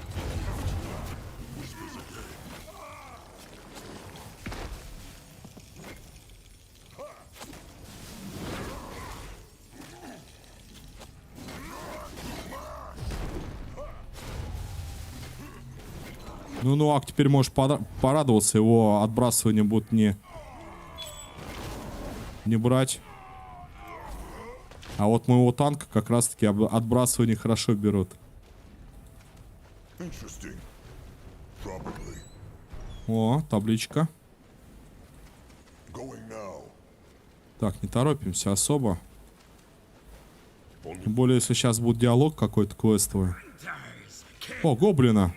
Ну, Ак теперь можешь порадоваться, его отбрасывание будут не брать. А вот моего танка как раз-таки отбрасывание хорошо берут. Interesting. Probably. О, табличка. Going now. Так, не торопимся особо. Тем более, если сейчас будет диалог какой-то квестовый. О, гоблина.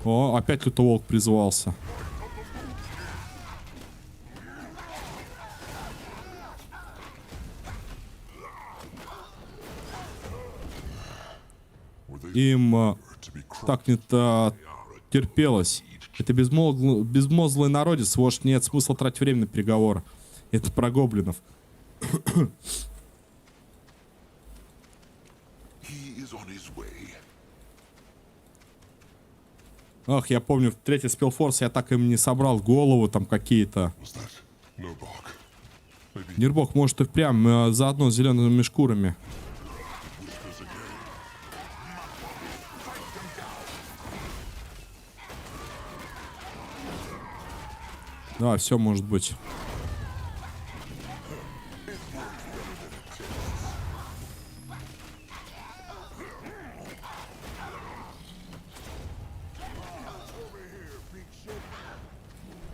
О, опять лютоволк призвался. Им так не терпелось. Это безмозглый народец, вождь, нет смысла тратить время на переговоры. Это про гоблинов. He is on his way. Ах, я помню, в третий спелфорс я так им не собрал голову там какие-то. Was that Nurbok? Maybe Нирбок, может, и впрямь заодно с зелеными шкурами. whispers again. Да, все может быть.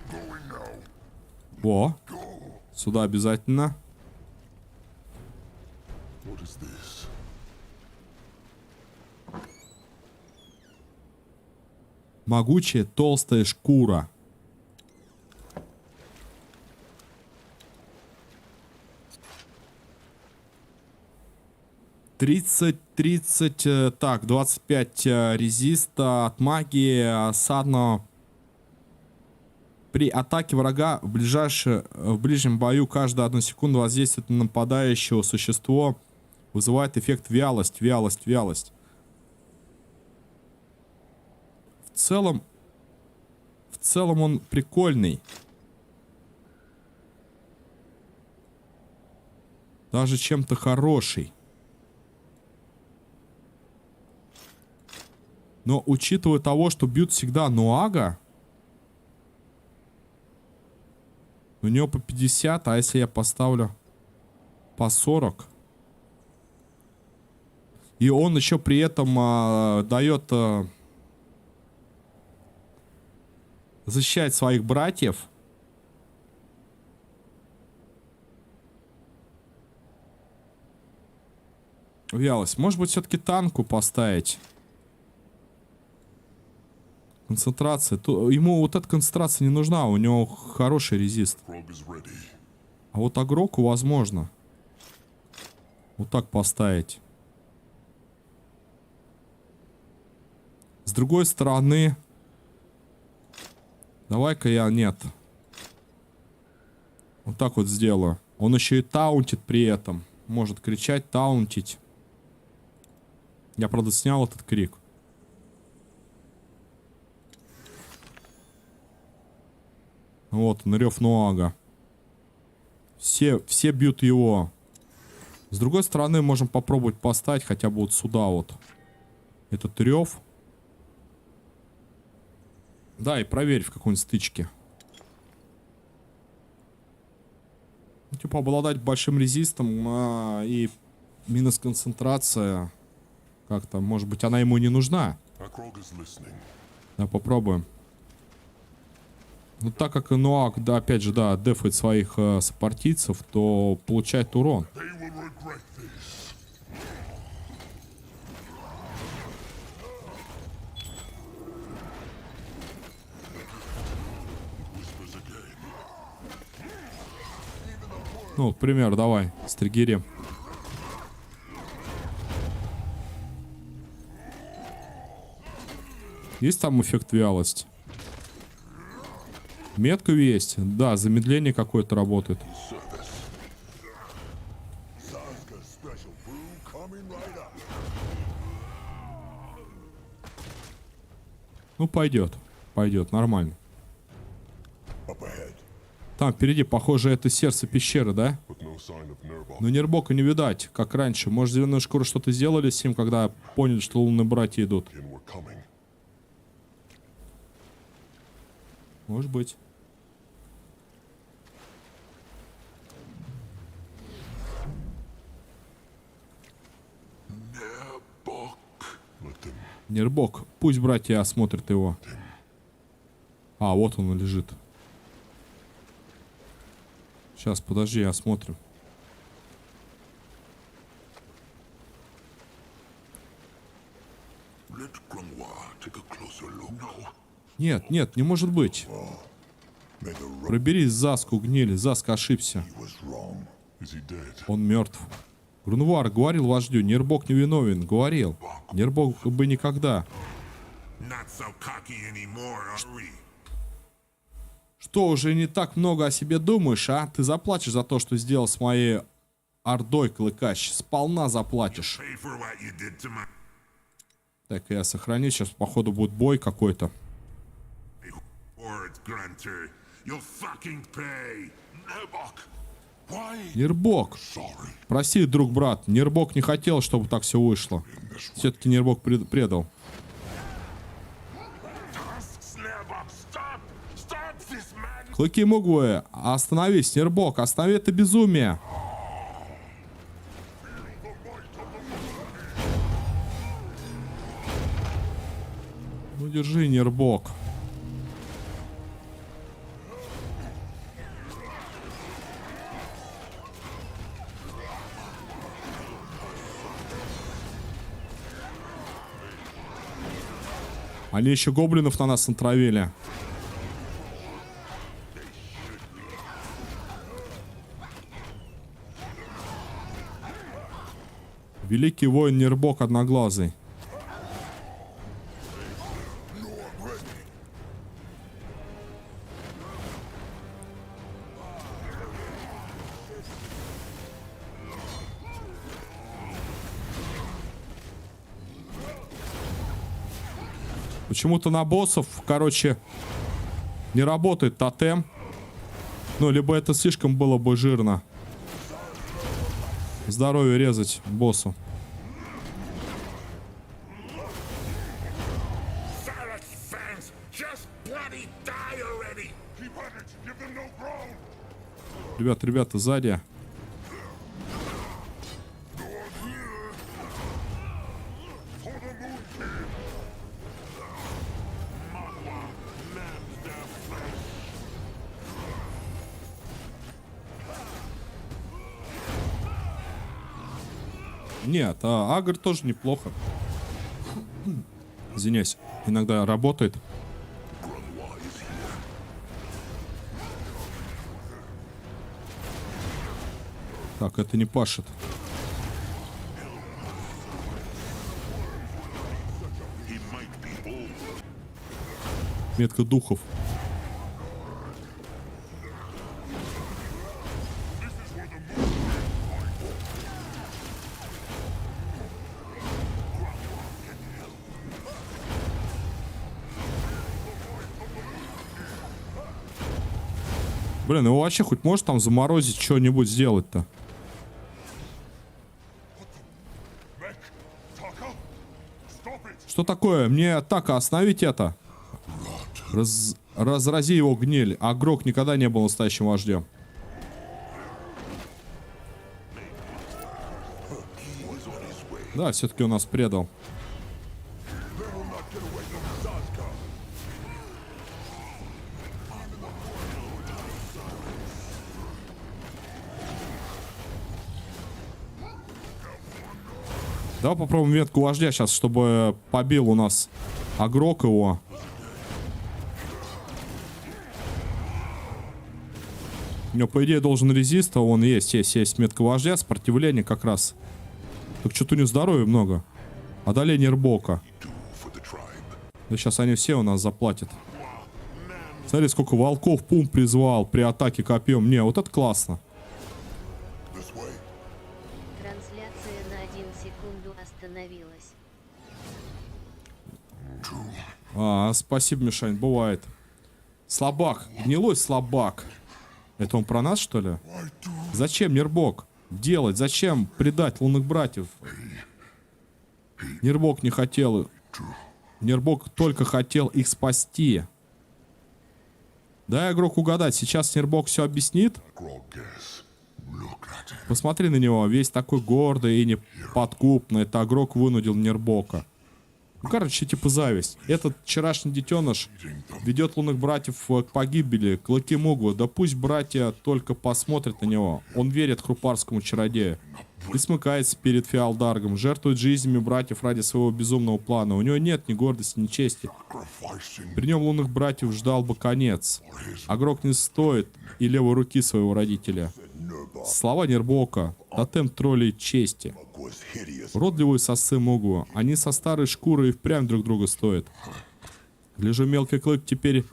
Going now. О, сюда обязательно. What is this? Могучая толстая шкура. Так, 25 резиста от магии, осадного. При атаке врага в ближнем бою каждую 1 секунду воздействует на нападающего существо, вызывает эффект вялость. В целом он прикольный. Даже чем-то хороший. Но учитывая того, что бьют всегда Нуага, у него по 50, а если я поставлю по 40, и он еще при этом дает защищать своих братьев. Вялость. Может быть, все-таки танку поставить? Концентрация. Ему вот эта концентрация не нужна, у него хороший резист. Rob is ready. А вот Агроку возможно. Вот так поставить. С другой стороны... Давай-ка я... Нет. Вот так вот сделаю. Он еще и таунтит при этом. Может кричать, таунтить. Я, правда, снял этот крик. Вот он, рев Нуага. Все бьют его. С другой стороны, можем попробовать поставить хотя бы вот сюда вот. Этот рев. Да, и проверь в какой-нибудь стычке. Ну, типа обладать большим резистом и минус концентрация. Как-то, может быть, она ему не нужна. Да, попробуем. Ну, так как Нуаг, да, опять же, да, дефает своих сопартийцев, то получает урон. Ну, к примеру, давай, стригерим. Есть там эффект вялость? Метка есть. Да, замедление какое-то работает. Ну, пойдет. Пойдет, нормально. Там впереди, похоже, это сердце пещеры, да? Но Нербока не видать, как раньше. Может, Зеленая Шкура что-то сделали с ним, когда поняли, что лунные братья идут? Может быть. Нербок, пусть братья осмотрят его. А, вот он лежит. Сейчас, подожди, осмотрим. Нет, нет, не может быть. Пробери Заску, гнили. Заска ошибся. Он мертв. Грунвар говорил вождю, Нербок невиновен. Говорил. Нербок бы никогда. Что, уже не так много о себе думаешь, а? Ты заплатишь за то, что сделал с моей ордой, Клыкач. Сполна заплатишь. Так, я сохраню. Сейчас, походу, будет бой какой-то. Нербок. Прости, друг, брат. Нербок не хотел, чтобы так все вышло. Все-таки Нербок предал. Клыки Мугвы, остановись, Нербок, останови это безумие. Ну, держи, Нербок. Они еще гоблинов на нас натравили. Великий воин Нербок Одноглазый. Почему-то на боссов, короче, не работает тотем. Ну, либо это слишком было бы жирно. Здоровье резать боссу. Ребята, сзади. Нет, Агр тоже неплохо. Извиняюсь, иногда работает. Так, это не пашет. Метка духов. Блин, его вообще хоть может там заморозить, что-нибудь сделать-то? Что такое? Мне так, остановить это. Разрази его гниль. А Грок никогда не был настоящим вождем. Да, все-таки он нас предал. Давай попробуем ветку вождя сейчас, чтобы побил у нас Агрок его. У него, по идее, должен резист, а он есть метка вождя, сопротивление как раз. Так что-то у него здоровья много. Одоление Рбока. Да сейчас они все у нас заплатят. Смотри, сколько волков Пум призвал при атаке копьем. Не, вот это классно. Трансляция на 1 секунду остановилась. Спасибо, Мишань, бывает. Слабак, гнилой слабак. Это он про нас, что ли? Зачем, Нербок, делать? Зачем предать лунных братьев? Нербок не хотел. Нербок только хотел их спасти. Дай игрок угадать. Сейчас Нербок все объяснит. Посмотри на него. Весь такой гордый и неподкупный. Это игрок вынудил Нербока. Ну, короче, типа зависть. Этот вчерашний детеныш ведет лунных братьев к погибели, к Лакимугу. Да пусть братья только посмотрят на него. Он верит хрупарскому чародею. И смыкается перед Феалдаргом. Жертвует жизнями братьев ради своего безумного плана. У него нет ни гордости, ни чести. При нем лунных братьев ждал бы конец. Агрок не стоит и левой руки своего родителя. Слова Нербока. Тотем троллей чести. Уродливые сосы Мугу. Они со старой шкурой и впрямь друг друга стоят. Гляжу, мелкий клык теперь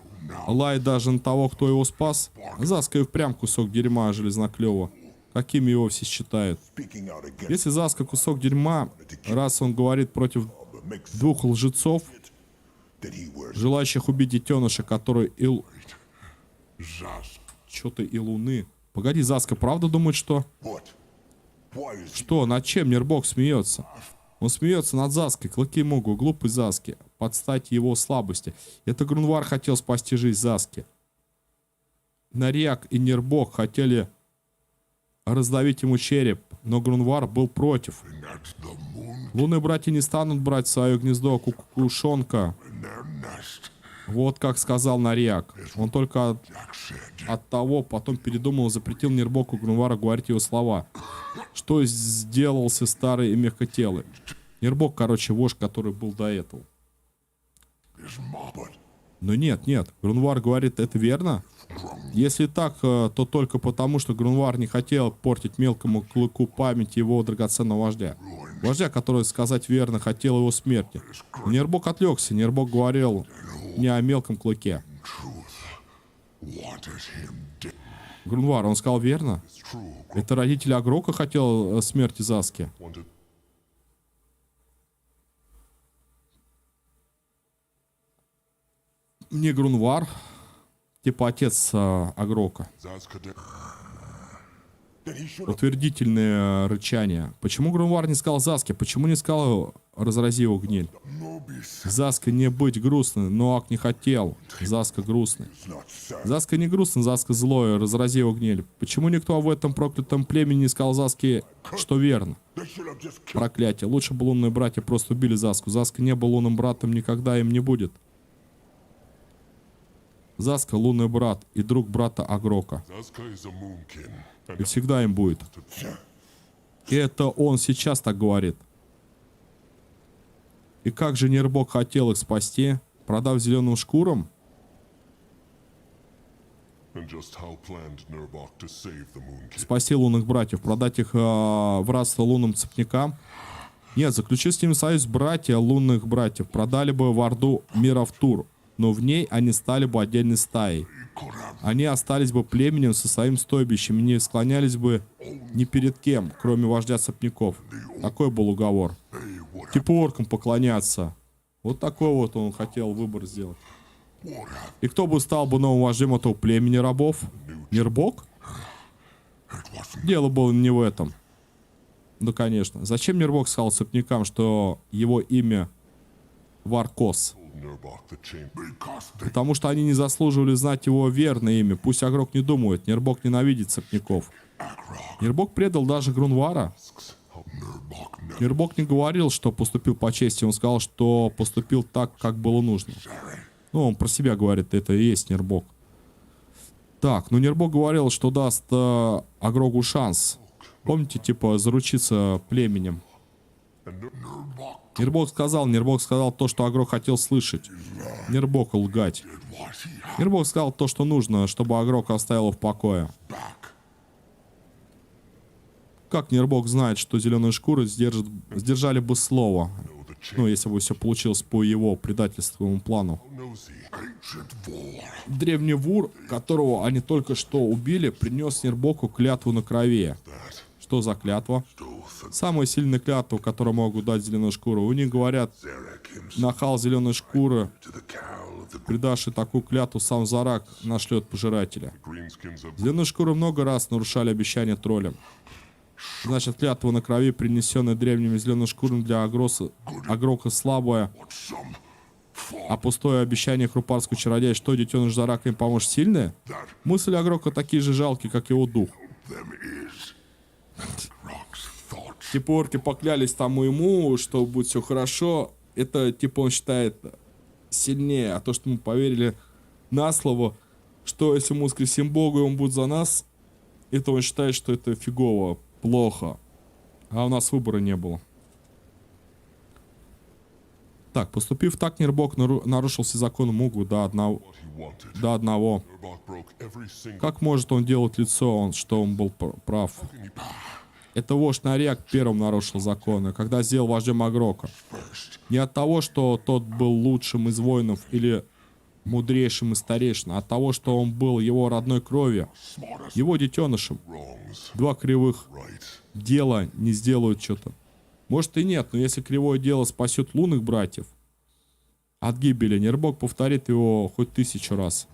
лает даже на того, кто его спас. Заска и впрямь кусок дерьма железноклёва. Какими его все считают. Если Заска кусок дерьма, раз он говорит против двух лжецов, желающих убить детеныша, который Чё-то и луны. Погоди, Заска правда думает, что... Что? Над чем Нербок смеется? Он смеется над Заской, Клыкимугу, глупой Заски, под стать его слабости. Это Грунвар хотел спасти жизнь Заски. Нарьяк и Нербок хотели раздавить ему череп, но Грунвар был против. Лунные братья не станут брать в свое гнездо кукушонка. Вот как сказал Нарьяк. Он только от того потом передумал и запретил Нербоку Грунвара говорить его слова. Что сделался старый и мягкотелый. Нербок, короче, вождь, который был до этого. Но нет. Грунвар говорит, это верно? Если так, то только потому, что Грунвар не хотел портить мелкому клыку память его драгоценного вождя. Вождя, который, сказать верно, хотел его смерти. Нербок отвлекся. Нербок говорил не о мелком клыке. Грунвар, он сказал верно? Это родитель Агрока хотел смерти Заски. Не Грунвар, типа отец Агрока. Утвердительное рычание. Почему Грунвар не сказал Заске? Почему не сказал разрази его гниль? Заска не быть грустной, но Ак не хотел. Заска грустный. Заска не грустный, Заска злой, разрази его гниль. Почему никто в этом проклятом племени не сказал Заске, что верно? Проклятие. Лучше бы лунные братья просто убили Заску. Заска не был лунным братом, никогда им не будет. Заска лунный брат и друг брата Агрока. И всегда им будет. И это он сейчас так говорит. И как же Нербок хотел их спасти, продав зеленым шкурам? Спасти лунных братьев, продать их в рабство лунным цепнякам? Нет, заключив с ними союз братья лунных братьев, продали бы в Орду Миравтур, но в ней они стали бы отдельной стаей. Они остались бы племенем со своим стойбищем и не склонялись бы ни перед кем, кроме вождя цепняков. Такой был уговор. Типа оркам поклоняться. Вот такой вот он хотел выбор сделать. И кто бы стал бы новым вождем этого племени рабов? Нербок? Дело было не в этом. Да, конечно. Зачем Нербок сказал цепнякам, что его имя Варкос? Потому что они не заслуживали знать его верное имя. Пусть Агрок не думает. Нербок ненавидит цепняков. Нербок предал даже Грунвара. Нербок не говорил, что поступил по чести. Он сказал, что поступил так, как было нужно. Ну, он про себя говорит, это и есть Нербок. Так, ну Нербок говорил, что даст Агрогу шанс. Помните, типа, заручиться племенем. Нербок сказал то, что Агрок хотел слышать. Нербок лгать. Нербок сказал то, что нужно, чтобы Агрок оставил в покое. Как Нербок знает, что зеленые шкуры сдержали бы слово? Ну, если бы все получилось по его предательственному плану. Древний вур, которого они только что убили, принес Нербоку клятву на крови. Что за клятва? Самая сильная клятва, которую могут дать зеленые шкуры. У них говорят, нахал зеленой шкуры, предавший такую клятву, сам Зарак нашлет пожирателя. Зеленые шкуры много раз нарушали обещания троллям. Значит, клятва на крови, принесенная древними зелеными шкурами для Агрока слабая, а пустое обещание хрупарского чародея, что детеныш Зарака им поможет, сильное? Мысли Агрока такие же жалкие, как его дух. Типа орки поклялись тому ему, что будет все хорошо. Это типа он считает сильнее. А то, что мы поверили на слово, что если мы воскресим Бога и он будет за нас, это он считает, что это фигово, плохо. А у нас выбора не было. Так, поступив так, Нербок нарушил все законы Мугу до одного. Как может он делать лицо, что он был прав? Это вождь Нарек первым нарушил законы, когда сделал вождем Агрока. Не от того, что тот был лучшим из воинов или мудрейшим из старейшин, а от того, что он был его родной крови, его детенышем. Два кривых дела не сделают что-то. Может и нет, но если кривое дело спасет лунных братьев от гибели, Нербок повторит его хоть 1000 раз.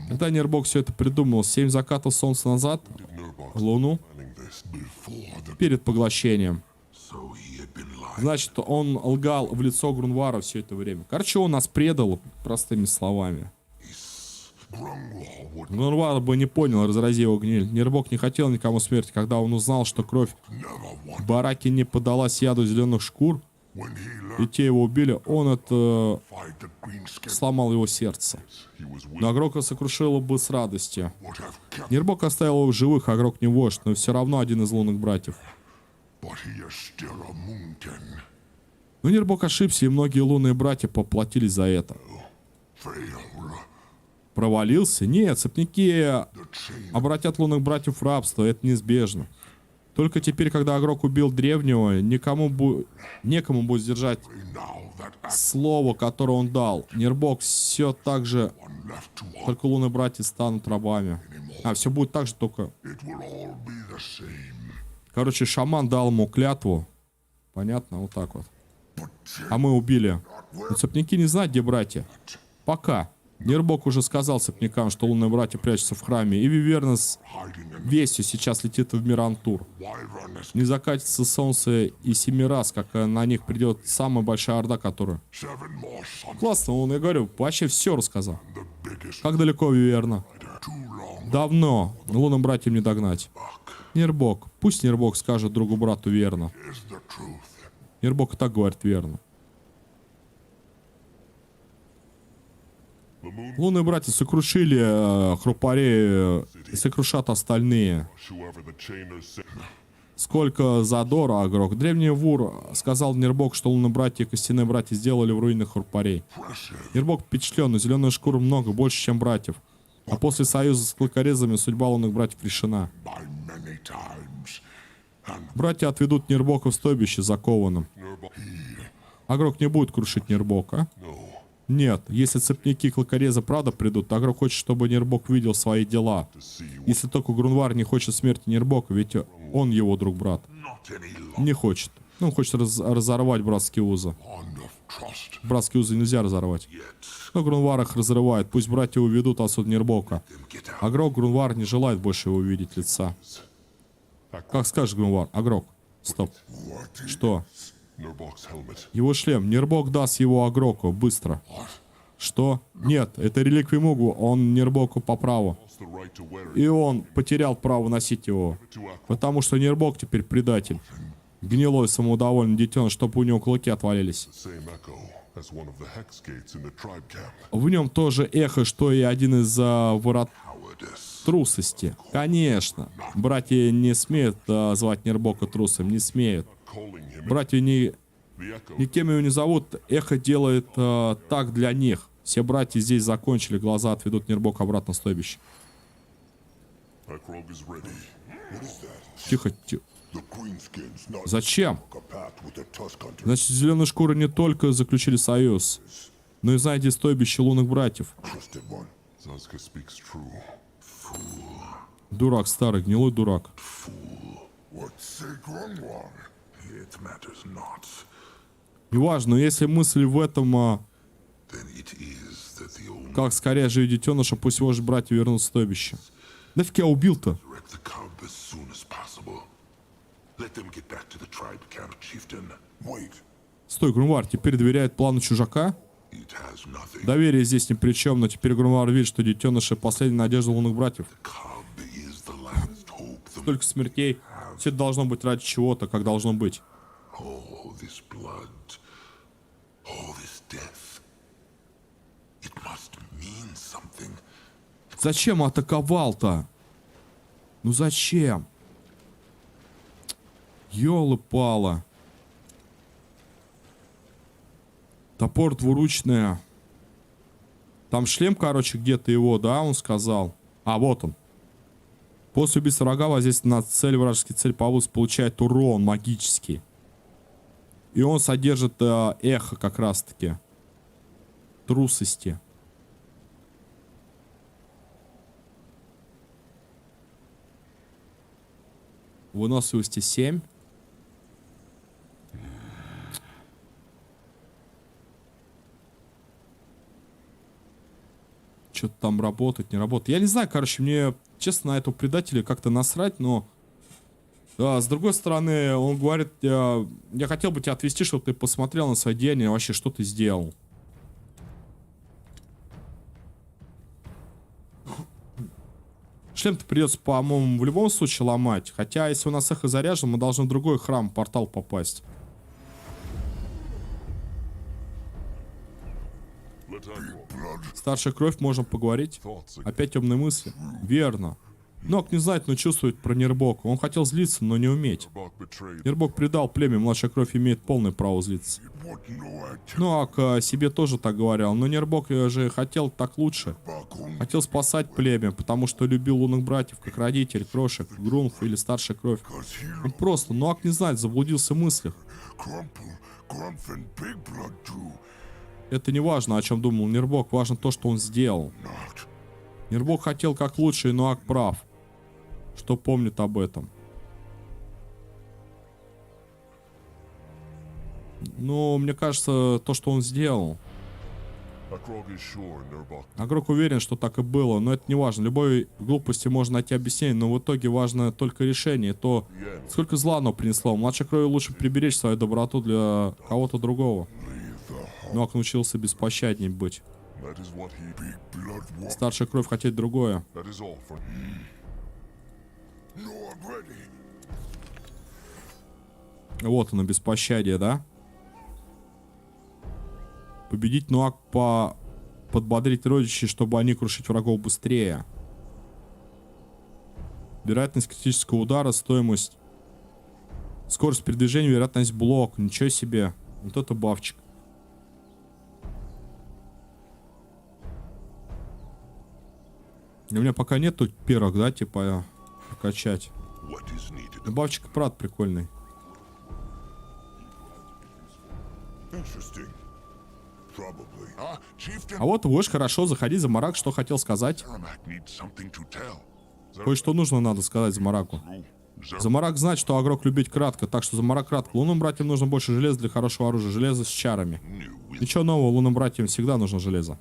Когда Нербок все это придумал, 7 закатов солнца назад, луну, перед поглощением. Значит, он лгал в лицо Грунвара все это время. Короче, он нас предал, простыми словами. Грунвар бы не понял, разрази его гниль. Нербок не хотел никому смерти, когда он узнал, что кровь Бараки не поддалась яду зеленых шкур, и те его убили, он это сломал его сердце. Но Агрока сокрушило бы с радостью. Нербок оставил его в живых, Агрок не вождь, но все равно один из лунных братьев. Но Нербок ошибся, и многие лунные братья поплатились за это. Провалился? Нет, цепники обратят лунных братьев в рабство, это неизбежно. Только теперь, когда Агрок убил древнего, некому будет сдержать слово, которое он дал. Нербок все так же, только лунные братья станут рабами. А, все будет так же, только... Короче, шаман дал ему клятву. Понятно? Вот так вот. А мы убили. Но цепники не знают, где братья. Пока. Нербок уже сказал цепнякам, что лунные братья прячутся в храме. И Виверна с вестью сейчас летит в Мирантур. Не закатится солнце и 7 раз, как на них придет самая большая орда, которая... Классно, он, я говорю, вообще все рассказал. Как далеко Виверна? Давно. Лунным братьям не догнать. Нербок. Пусть Нербок скажет другу брату верно. Нербок и так говорит верно. Лунные братья сокрушили хрупарей и сокрушат остальные. Сколько задора, Агрок. Древний вур сказал Нербок, что лунные братья и костяные братья сделали в руинах хрупарей. Нербок впечатлен, но зеленых шкур много, больше, чем братьев. А после союза с клыкорезами судьба лунных братьев решена. Братья отведут Нербока в стойбище закованным. Агрок не будет крушить Нербока. Нет, если цепники клыкореза правда придут, то Агрок хочет, чтобы Нербок видел свои дела. Если только Грунвар не хочет смерти Нербока, ведь он его друг-брат. Не хочет. Он хочет разорвать братские узы. trust Братские узы нельзя разорвать. yet. Но Грунвар их разрывает. Пусть братья уведут отсюда Нирбока. Then get out. Агрок Грунвар не желает больше его видеть лица. Как скажешь, Грунвар? Агрок. Стоп. Что? Nurbok's helmet. Его шлем. Нирбок даст его Агроку. Быстро. Что? Нет, это реликвия Мугу. Он Нирбоку по праву. Lost the right to wear it. И он потерял право носить его. Потому что Нирбок теперь предатель. Гнилой самоудовольный детеныш, чтобы у него кулаки отвалились. Same echo as one of the hex gates in the tribe camp. В нем тоже эхо, что и один из ворот Cowardice. трусости. Конечно. Братья не смеют звать Нирбока трусом. Не смеют. Calling him Братья the echo. никем его не зовут. Эхо делает так для них. Все братья здесь закончили. Глаза отведут Нирбока обратно в стойбище. Akrog is ready. What is that? Тихо, тихо. The Queenskins not Зачем? a path with the Tusk Hunters. Значит, зеленые шкуры не только заключили союз, но и знаете стойбище лунных братьев. Trusted one. Zazka speaks true. Дурак старый, гнилой дурак. What say Grungwar? It matters not. Неважно, но если мысль в этом, Then it is that the old как скорее живет детеныша, пусть его же братья вернут в стойбище. Нафиг я убил-то? wreck the cub as soon as possible. Let them get back to the tribe camp, chieftain. Wait. Стой, Грунвар, теперь доверяет плану чужака? It has nothing. Доверие здесь ни при чем, но теперь Грунвар видит, что детеныши — последняя надежда лунных братьев. Cub is the last hope. The Столько смертей. Все это должно быть ради чего-то, как должно быть. all this blood, all this death. It must mean something. Зачем атаковал-то? Ну зачем? Ёлы-пала. Топор двуручный. Там шлем, короче, где-то его, да, он сказал. А, вот он. После убийства врага воздействие на цель, вражеский цель повыше получает урон магический. И он содержит эхо как раз-таки. Трусости. Выносливости 7. Что-то там работает, не работает. Я не знаю, короче, мне, честно, на этого предателя как-то насрать, но... с другой стороны, он говорит, я хотел бы тебя отвезти, чтобы ты посмотрел на свои деяния, вообще, что ты сделал. Шлем-то придется, по-моему, в любом случае ломать. Хотя, если у нас эхо заряжено, мы должны в другой храм, портал попасть. Let Akrog. Старшая кровь, можем поговорить. Thoughts again. Опять темные мысли. Верно. Нок не знает, но чувствует про Нирбока. Он хотел злиться, но не уметь. Nurbok betrayed. Нирбок предал племя, младшая кровь имеет полное право злиться. What no activity. Нок себе тоже так говорил, но Нирбок же хотел так лучше. Хотел спасать племя, потому что любил лунных братьев, как родитель, крошек, Грунф или старшая кровь. Он просто, Нок не знает, заблудился в мыслях. Grump and Big Blood too. Это не важно, о чем думал Нирбок, важно то, что он сделал. Not. Нирбок хотел как лучше, и Нуак прав. Что помнит об этом? Ну, мне кажется, то, что он сделал. Akrog is sure Nurbok. Агрок уверен, что так и было, но это не важно. Любой глупости можно найти объяснение, но в итоге важно только решение. То, сколько зла оно принесло. Младшей крови лучше приберечь свою доброту для кого-то другого. Нуак научился беспощадней быть. That is what he. Big Blood wants. Старшая кровь хотеть другое. That is all for. No, I'm ready. Вот оно, беспощадие, да? Победить Нуак подбодрить родичей, чтобы они крушить врагов быстрее. Вероятность критического удара, стоимость. Скорость передвижения, вероятность блок. Ничего себе. Вот это бафчик. У меня пока нету перок, да, типа прокачать. What is needed? Но бафчик, правда, прикольный. Interesting. Probably. Chieftain. А вот, будешь хорошо, заходи за Марак, что хотел сказать. Aramak needs something to tell. Кое-что нужно надо сказать за Мараку. True. Замарак знает, что Агрок любит кратко, так что Замарак кратко. Лунным братьям нужно больше железа для хорошего оружия. Железо с чарами. Ничего нового, лунным братьям всегда нужно железо.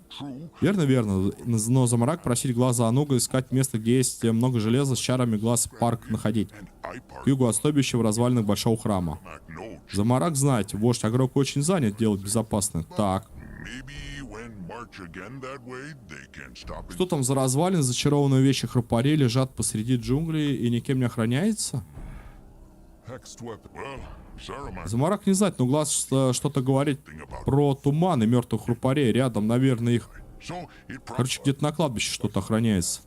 Верно, верно. Но Замарак просить глаза Ануга искать место, где есть много железа с чарами глаз парк находить. К югу от стойбища в развалинах большого храма. Замарак знает, вождь Агрок очень занят делать безопасно. Так. Что там за развалины? Зачарованные вещи хрупарей лежат посреди джунглей и никем не охраняется? Замарак не знает, но глаз что-то говорит про туман и мертвых хрупарей. Рядом, наверное, их... Короче, где-то на кладбище что-то охраняется.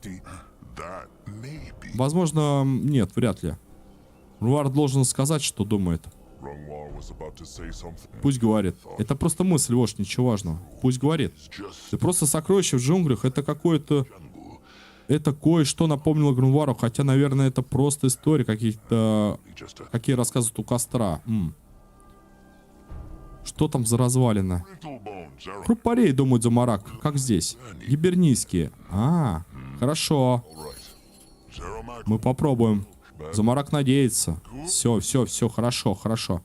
Возможно, нет, вряд ли. Рувар должен сказать, что думает. Пусть говорит. Это просто мысль, вождь, ничего важного. Пусть говорит. Ты просто сокровище в джунглях. Это какое-то... Это кое-что напомнило Грунвару, хотя, наверное, это просто история каких-то... Какие рассказывают у костра. Что там за развалина? Хрупарей, думает Замарак. Как здесь? Гибернийские. Хорошо. Мы попробуем. Замарак надеется. Все, хорошо.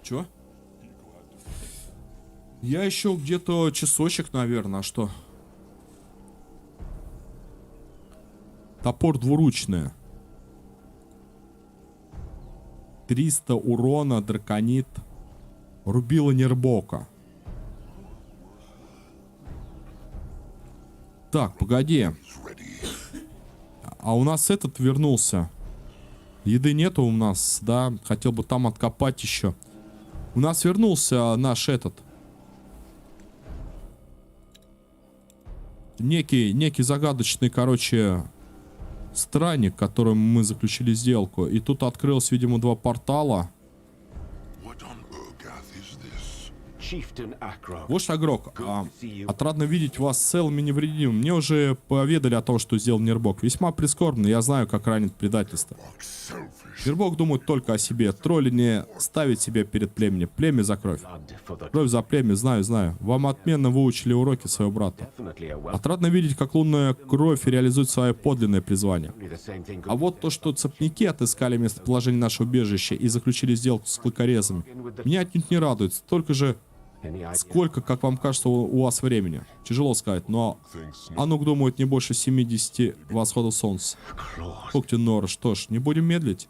Чё? Я еще где-то часочек, наверное, а что? Топор двуручный. 300 урона, драконит. Рубила Нербока. Так, погоди. А у нас этот вернулся. Еды нету у нас, да? Хотел бы там откопать еще. У нас вернулся наш этот. Некий загадочный, короче, странник, которым мы заключили сделку. И тут открылось, видимо, 2 портала. Вождь Агрок, отрадно видеть вас целым и невредимым. Мне уже поведали о том, что сделал Нербок. Весьма прискорбно, я знаю, как ранит предательство. Нербок думает только о себе. Тролли не ставит себя перед племенем. Племя за кровь. Кровь за племя, знаю. Вам отменно выучили уроки своего брата. Отрадно видеть, как лунная кровь реализует свое подлинное призвание. А вот то, что цепники отыскали местоположение нашего убежища и заключили сделку с клыкорезами, меня отнюдь не радует. Столько же... Сколько, как вам кажется, у вас времени? Тяжело сказать, но Анук думает не больше 70 восходов солнца. Когти Нора, что ж, не будем медлить.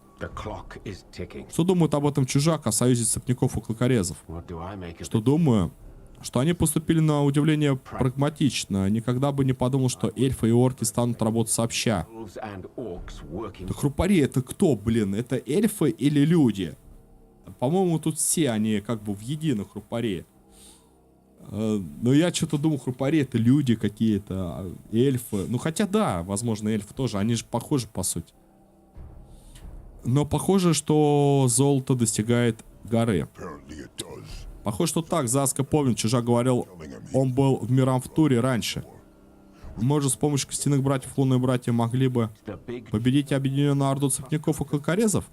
Что думает об этом чужак, о союзе цепняков и клыкорезов? Что думаю? Что они поступили на удивление прагматично. Никогда бы не подумал, что эльфы и орки станут работать сообща. Да хрупари, это кто, блин? Это эльфы или люди? По-моему, тут все они как бы в единых хрупаре. Но я что-то думал, хрупари это люди какие-то, эльфы. Ну хотя да, возможно, эльфы тоже. Они же похожи по сути. Но похоже, что золото достигает горы. Похоже, что так. Заска помнит, чужак говорил, он был в Мирамфтуре раньше. Может, с помощью костяных братьев лунные братья могли бы победить объединенную орду цепняков и клыкорезов?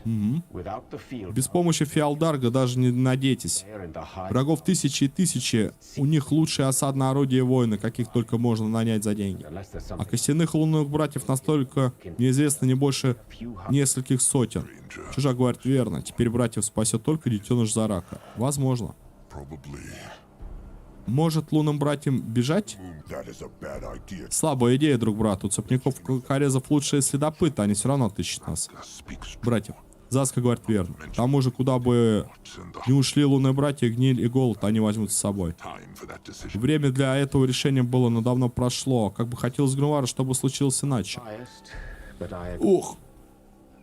Без помощи Фиалдарга даже не надейтесь. Врагов тысячи и тысячи. У них лучшие осадные орудия воина, каких только можно нанять за деньги. А костяных лунных братьев настолько неизвестно не больше нескольких сотен. Чужак говорит верно. Теперь братьев спасет только детеныш Зарака. Возможно. Может, лунным братьям бежать? Слабая идея, друг брат. У цепняков и клыкорезов лучшие следопыты, они все равно отыщут нас. Братьев. Заска говорит верно. К тому же, куда бы не ушли лунные братья, гниль и голод, они возьмут с собой. Время для этого решения было, но давно прошло. Как бы хотелось Грунвару, чтобы случилось иначе. Ух!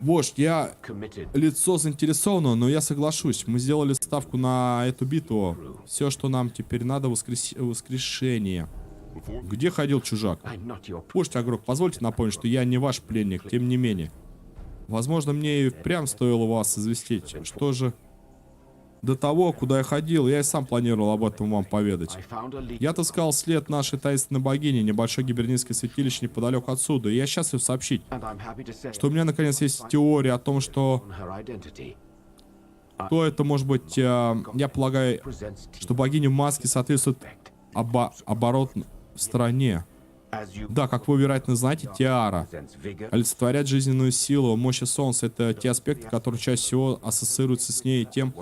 Вождь, я лицо заинтересовано, но я соглашусь. Мы сделали ставку на эту битву. Все, что нам теперь надо, воскрешение. Где ходил чужак? Вождь Агрок, позвольте напомнить, что я не ваш пленник, тем не менее. Возможно, мне и впрямь стоило вас известить. Что же... До того, куда я ходил, я и сам планировал об этом вам поведать. Я отыскал след нашей таинственной богини, небольшое гибернийское святилище неподалеку отсюда, и я счастлив сообщить, что у меня наконец есть теория о том, что Кто это может быть? Я полагаю, что богиня маски соответствует оборотной стороне. Да, как вы, вероятно, знаете, Тиара олицетворяет жизненную силу, мощь солнца. Это те аспекты, которые чаще всего ассоциируются с ней и тем,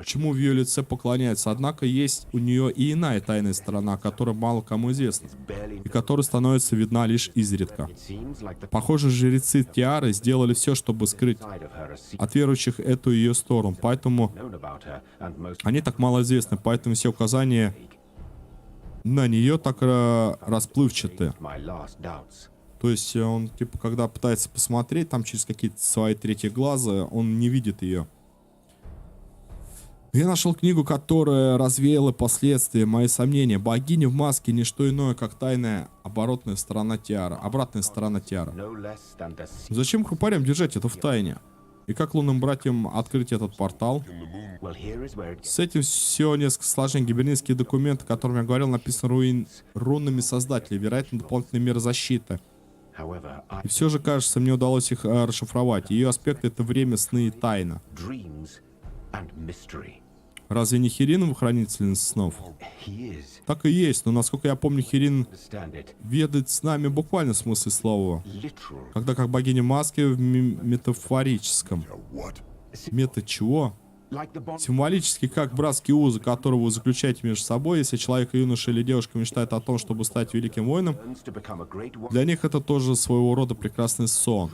чему в ее лице поклоняются. Однако есть у нее и иная тайная сторона, которая мало кому известна, и которая становится видна лишь изредка. Похоже, жрецы Тиары сделали все, чтобы скрыть от верующих эту ее сторону, поэтому они так мало известны, поэтому все указания на нее так расплывчаты. То есть он, типа, когда пытается посмотреть там через какие-то свои третьи глаза, он не видит ее. Я нашел книгу, которая развеяла последствия, мои сомнения. Богиня в маске — не что иное, как тайная оборотная сторона Тиара. Обратная сторона Тиара. Зачем крупарям держать это в тайне? И как лунным братьям открыть этот портал? С этим все несколько сложнее. Гибернийские документы, о которых я говорил, написаны рунными создателей. Вероятно, дополнительные меры защиты. И все же, кажется, мне удалось их расшифровать. Ее аспекты — это время, сны и тайна. Разве не Хирин хранительница снов? Так и есть, но насколько я помню, Хирин ведает с нами буквально в смысле слова. Когда как богиня маски в метафорическом. Мета чего? Символически, как братские узы, которые вы заключаете между собой. Если человек, юноша или девушка мечтает о том, чтобы стать великим воином, для них это тоже своего рода прекрасный сон.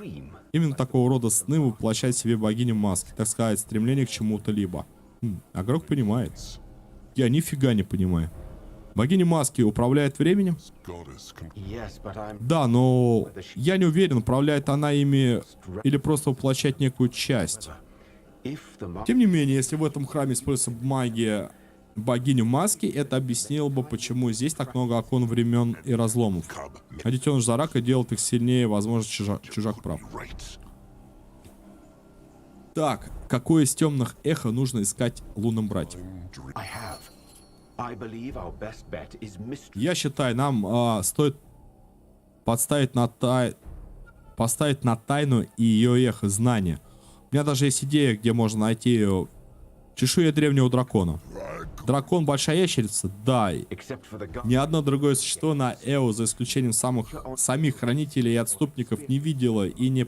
Именно такого рода сны воплощает в себе богиня маски, так сказать, стремление к чему-то либо. Игрок понимает. Я нифига не понимаю. Богиня маски управляет временем? Да, но я не уверен, управляет она ими или просто воплощает некую часть. Тем не менее, если в этом храме используется магия богини маски, это объяснило бы, почему здесь так много окон времен и разломов. А детеныш Зарака делает их сильнее, возможно, чужак прав. Так, какое из темных эхо нужно искать лунным братьям? Я считаю, нам стоит поставить на тайну и ее эхо знания. У меня даже есть идея, где можно найти чешуя древнего дракона. Дракон большая ящерица? Да. Ни одно другое существо на Эо, за исключением самих хранителей и отступников, не видело и не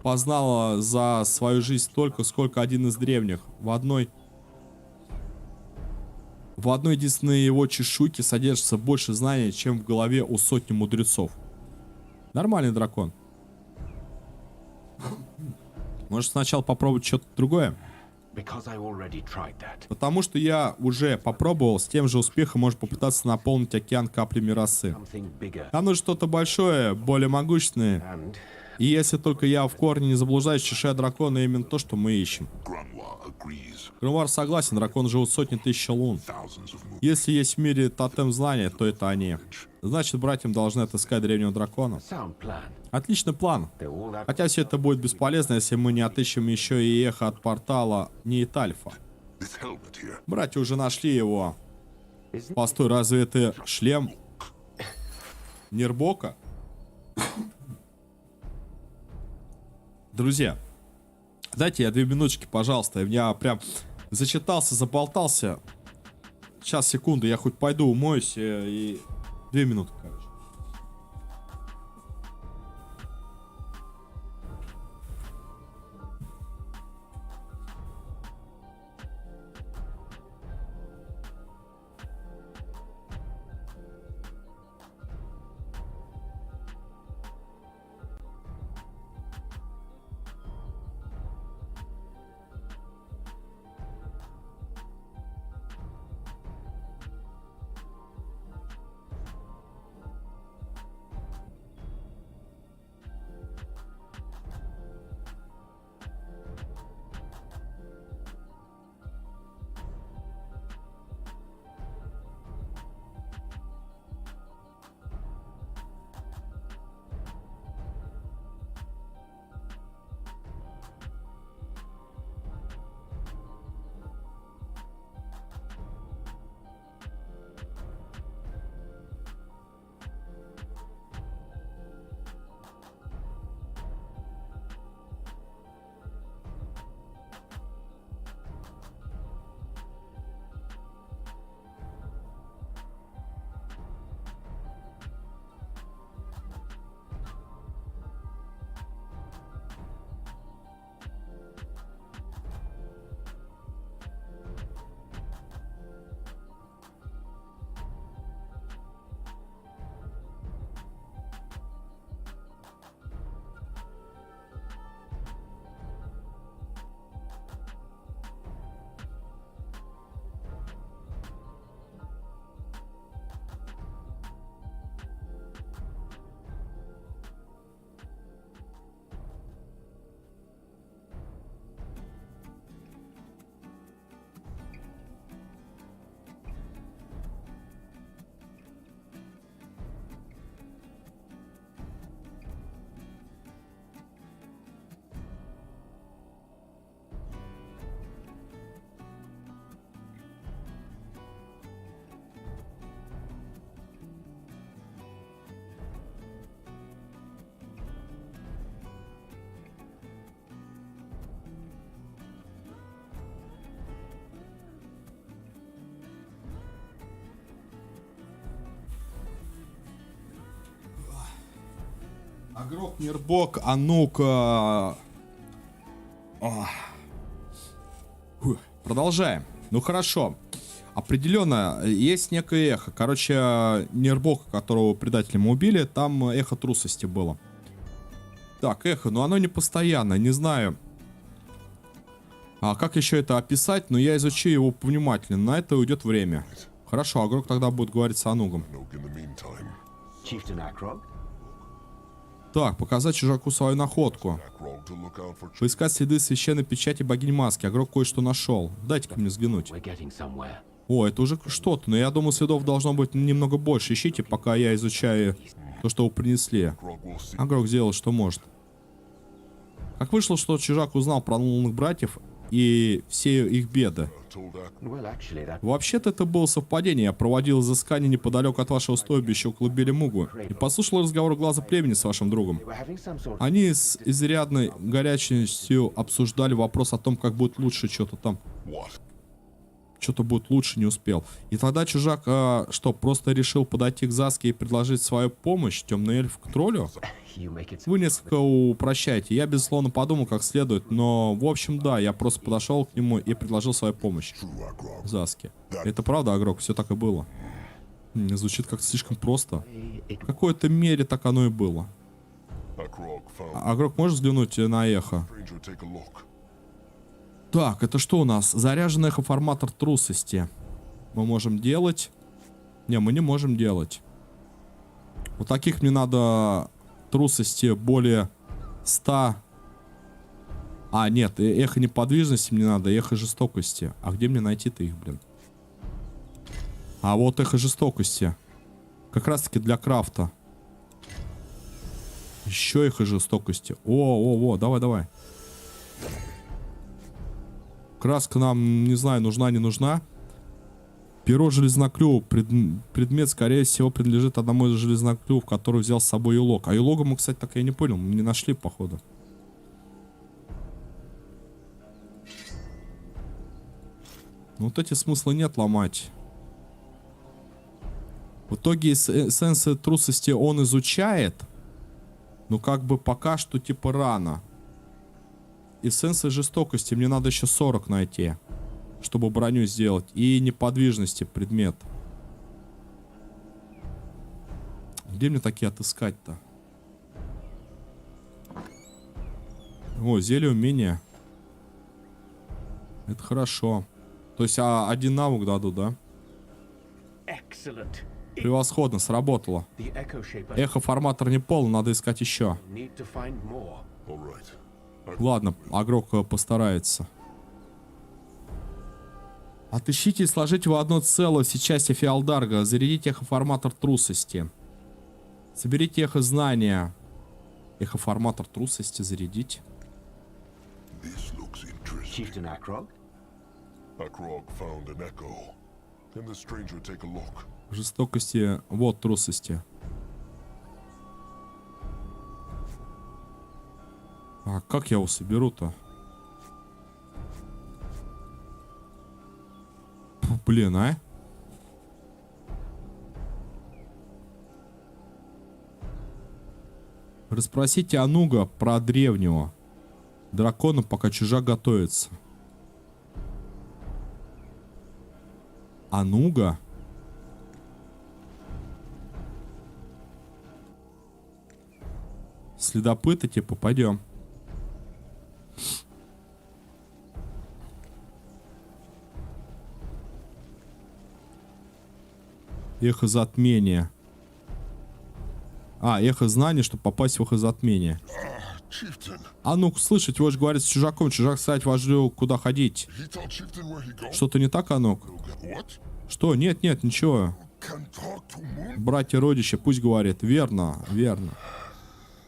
познало за свою жизнь столько, сколько один из древних. В одной единственной его чешуйке содержится больше знаний, чем в голове у сотни мудрецов. Нормальный дракон. Может, сначала попробовать что-то другое? Потому что я уже попробовал, с тем же успехом можно попытаться наполнить океан каплями росы. Нам нужно что-то большое, более могущественное. И если только я в корне не заблуждаюсь, чешуя дракона именно то, что мы ищем. Гранвар согласен, дракон живут сотни тысяч лун. Если есть в мире тотем знания, то это они. Значит, братьям должны отыскать древнего дракона. Отличный план. Хотя все это будет бесполезно, если мы не отыщем еще и эхо от портала Нейтальфа. Братья уже нашли его. Постой, разве это шлем Нербока? Друзья, дайте я 2 минуточки, пожалуйста. Я прям зачитался, заболтался. Сейчас, секунду, я хоть пойду умоюсь и 2 минуты, короче. Агрок, Нирбок, Анук. Продолжаем. Ну хорошо. Определенно, есть некое эхо. Короче, Нирбока, которого предателем убили, там эхо трусости было. Так, эхо, но оно не постоянно, не знаю. А как еще это описать? Но я изучу его повнимательно. На это уйдет время. Хорошо, Агрок тогда будет говорить с Анугом. Chieftain Akrog? Так, показать чужаку свою находку. Akrog to look out for Поискать следы священной печати богини маски. Агрок кое-что нашел. Дайте-ка мне взглянуть. We're getting somewhere. О, это уже что-то, но я думаю, следов должно быть немного больше. Ищите, пока я изучаю то, что вы принесли. Akrog will see. Агрок сделал, что может. Как вышло, что чужак узнал про лунных братьев и все их беды? Told Akrog Well, actually, that Вообще-то это было совпадение. Я проводил изыскание неподалеку от вашего стойбища около Белемугу и послушал разговор глаза племени с вашим другом. we're having some sort of... Они с изрядной горячностью обсуждали вопрос о том, как будет лучше что-то там. what? Что-то будет лучше, не успел. И тогда чужак, что, просто решил подойти к Заске и предложить свою помощь, темный эльф, к троллю? You make it... Вы несколько упрощаете. Я, безусловно, подумал как следует, но, в общем, да, я просто подошел к нему и предложил свою помощь. True, Akrog. Заске. Это правда, Агрок, все так и было. Звучит как-то слишком просто. It... В какой-то мере так оно и было. Akrog found. Агрок, можешь взглянуть на эхо? Stranger, take a look. Так, это что у нас? Заряженный эхоформатор трусости. Мы можем делать... Не, мы не можем делать. Вот таких мне надо трусости более 100... А, нет, эхо неподвижности мне надо, эхо жестокости. А где мне найти-то их, блин? А вот эхо жестокости. Как раз-таки для крафта. Еще эхо жестокости. О, давай. Краска нам, не знаю, нужна, не нужна. Перо железноклюва. Предмет, скорее всего, принадлежит одному из железноклювов, который взял с собой Юлок. А Юлога мы, кстати, так я не понял. Мы не нашли, походу. Ну, вот эти смысла нет ломать. В итоге эссенции трусости он изучает. Но как бы пока что типа рано. Эссенции жестокости мне надо еще 40 найти, чтобы броню сделать. И неподвижности предмет. Где мне такие отыскать-то? О, зелье умения. Это хорошо. То есть один навык дадут, да? Excellent. Превосходно, сработало. The echo shaper... Эхоформатор не полный, надо искать еще. Need to find more. All right. Ладно, Агрок постарается. Отыщите и сложите в одно целое все части Феалдарга. Зарядите эхоформатор трусости. Соберите эхознания. Эхоформатор трусости зарядить. This looks interesting. Chieftain Akrog? Akrog found an echo. Can the stranger take a look? Жестокости. Вот трусости. А как я его соберу-то? Блин, а? Расспросите Ануга про древнего дракона, пока чужак готовится. Ануга? Следопыты, типа, пойдем. Эхо затмения. Эхо знаний, чтобы попасть в эхо затмения. Chieftain. А ну, слышать, вы же говорите с чужаком. Чужак, кстати, вождю, куда ходить. He told Chieftain where he goes. Что-то не так, Анук? What? Что? Нет, ничего. Can talk to Moon? Братья-родичи, пусть говорит. Верно.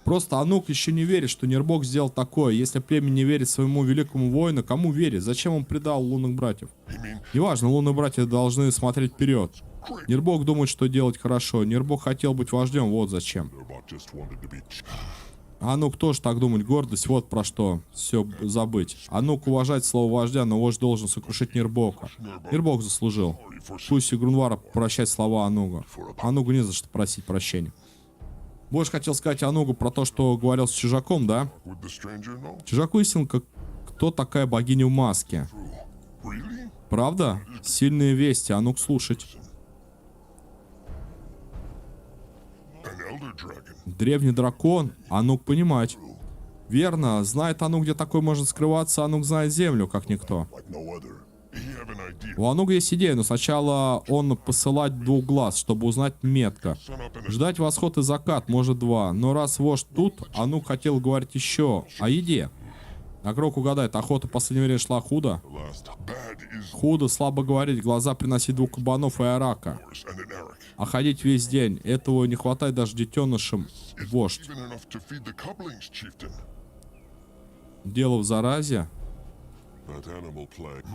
Просто Анук еще не верит, что Нирбок сделал такое. Если племя не верит своему великому воину, кому верит? Зачем он предал лунных братьев? Неважно, лунные братья должны смотреть вперед. Нирбок думает, что делать хорошо. Нирбок хотел быть вождем, вот зачем. Nirvok just wanted to be Анук тоже так думает. Гордость, вот про что. Все забыть. Анук уважать слово вождя, но вождь должен сокрушить Нирбока. Нирбок заслужил. Пусть и Грунвара прощать слова Ануга. Анугу не за что просить прощения. Больше хотел сказать Анугу про то, что говорил с чужаком, да? Would the stranger know? Чужак выяснил, кто такая богиня в маске. Really? Правда? Сильные вести, Анук слушать. An elder dragon. Древний дракон, Анук понимать. Верно, знает Анук, где такой может скрываться, Анук знает землю, как никто. Like no other. He have an idea. У Анука есть идея, но сначала он посылать двух глаз, чтобы узнать метко. Sun up in a Ждать восход и закат, может два. Но раз вождь тут, Анук хотел говорить еще о еде. Агрок угадает, охота в последнее время шла худо. last. Bad is Худо, слабо говорить, глаза приносить двух кабанов и арака. worse and an Eric. А ходить весь день, этого не хватает даже детенышам, вождь. Even enough to feed the couplings, chieftain. Дело в заразе. That animal plague.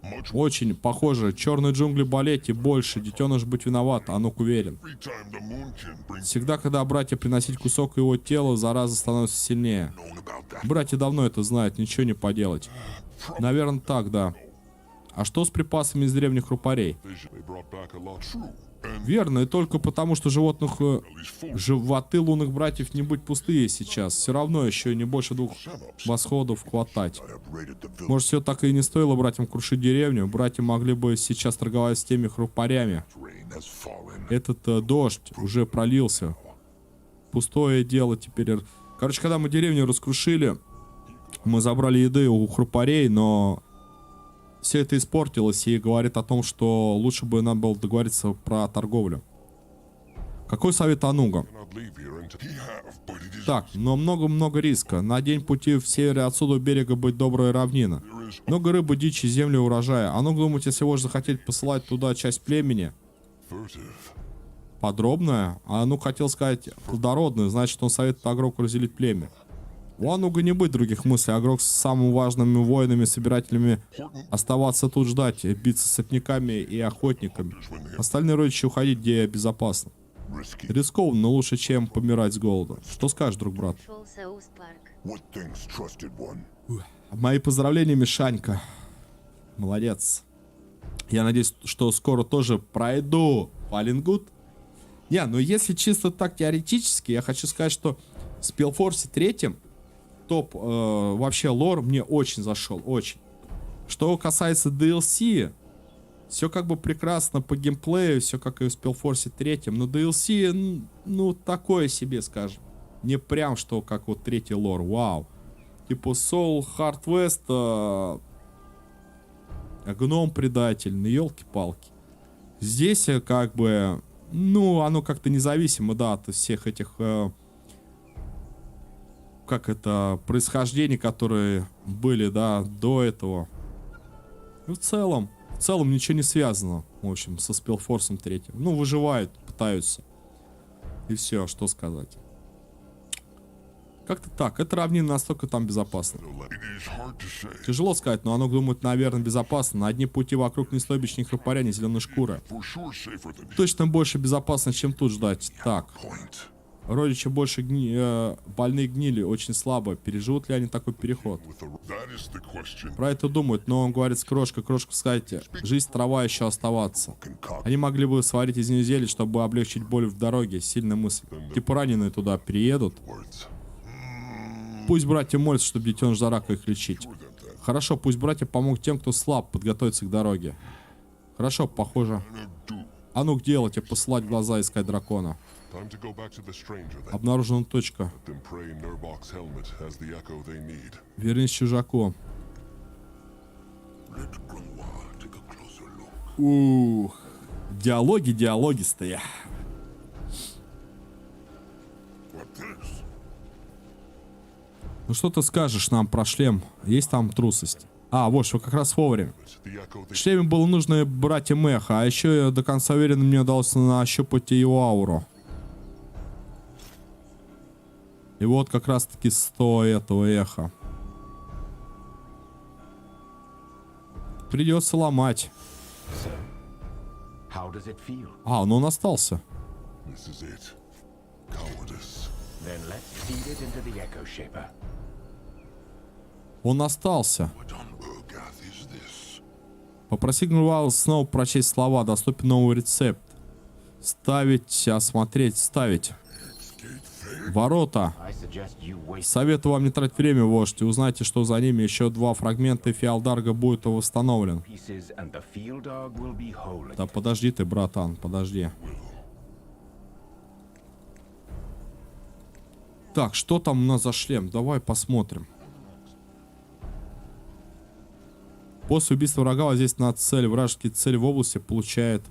Much Очень похоже, черные джунгли болеть и больше, детеныш быть виноват, Анук уверен. every time the moonkin brings Всегда, когда братья приносить кусок его тела, зараза становится сильнее. known about that. Братья давно это знают, ничего не поделать. Наверное, так, да. А что с припасами из древних рупорей? Vision. They brought back a lot. True. And Верно, и только потому, что животных... at least four животы лунных братьев не быть пустые сейчас. Все равно еще не больше двух восходов хватать. I have raided the village. Может, все так и не стоило братьям крушить деревню? Братья могли бы сейчас торговать с теми хрупарями. Rain has fallen. Этот дождь уже пролился. Пустое дело теперь. Короче, когда мы деревню раскрушили, мы забрали еды у хрупарей, но все это испортилось и говорит о том, что лучше бы нам было договориться про торговлю. Какой совет Ануга? Cannot leave here until he have, but it is Так, но много-много риска. На день пути в севере отсюда у берега быть добрая равнина. there is Много рыбы, дичи, земли, урожая. А ну думать, если вождь захотеть посылать туда часть племени, furtive. подробная, а Анук хотел сказать плодородная, значит, он советует Агроку разделить племя. У Ануга не быть других мыслей. Агрок с самыми важными воинами, собирателями оставаться тут ждать, биться с сопняками и охотниками. Остальные родичи уходить, где безопасно. Risky. Рискованно, но лучше, чем помирать с голода. Что скажешь, друг брат? Шел Саус Парк. What things, trusted one? Мои поздравления, Мишанька. Молодец. Я надеюсь, что скоро тоже пройду Фалингут. Не, ну если чисто так теоретически, я хочу сказать, что в Спелфорсе 3 топ вообще лор мне очень зашел, очень. Что касается DLC, все как бы прекрасно по геймплею, все как и в Спелфорсе 3, но DLC, ну, такое себе, скажем. Не прям, что как вот третий лор, вау. Типа Soul, Hard West, Гном-предатель, ну елки-палки. Здесь как бы, ну, оно как-то независимо, да, от всех этих, как это, происхождений, которые были, да, до этого. И в целом ничего не связано, в общем, со Спелфорсом 3. Ну, выживают, пытаются. И все, что сказать. Как-то так. Это равнина настолько там безопасно. It is hard to say. Тяжело сказать, но оно, думает, наверное, безопасно. На одни пути вокруг ни стойбищ, ни храпаря, ни зеленой шкуры. For sure safer than Точно больше безопасно, чем тут ждать. Так, point. родичи больше больные гнили, очень слабо. Переживут ли они такой переход? With the, that is the question. Про это думают, но он говорит с крошкой. Крошка, сказать, жизнь, трава еще оставаться. Concoct Они могли бы сварить из нее зелье, чтобы облегчить боль в дороге. Сильная мысль. Типа раненые туда приедут. words. Пусть братья молятся, чтобы детеныш за рака их лечить. Хорошо, пусть братья помогут тем, кто слаб, подготовиться к дороге. Хорошо, похоже. А ну делать, посылать глаза, искать дракона. Time to go back to the stranger then. Обнаружена точка. Then pray Nurbok's helmet has the echo they need. Вернись чужаку. Let Grunwa take a closer look. Ух. Диалогистые. What this? Ну что ты скажешь нам про шлем? Есть там трусость? А, вот что, как раз вовремя. It's the echo В they шлеме было нужно братьям эхо, а еще я до конца уверен, мне удалось нащупать его ауру. И вот как раз таки 100 этого эха. Придется ломать. So, how does it feel? А, ну он остался. This is it. Cowardice. Then let's feed it into the Echo Shaper. Он остался. What on Urgath is this? Попроси Гнувала снова прочесть слова. Доступен новый рецепт. Ставить, осмотреть, ставить. Skate Ворота. I suggest you wait. Советую вам не тратить время, вождь. Узнайте, что за ними еще 2 фрагмента, и Феалдарга будет восстановлен. Pieces and the field dog will be whole. Да подожди ты, братан, подожди. Так, что там у нас за шлем? Давай посмотрим. После убийства врага воздействие на цель. Вражеские цели в области получают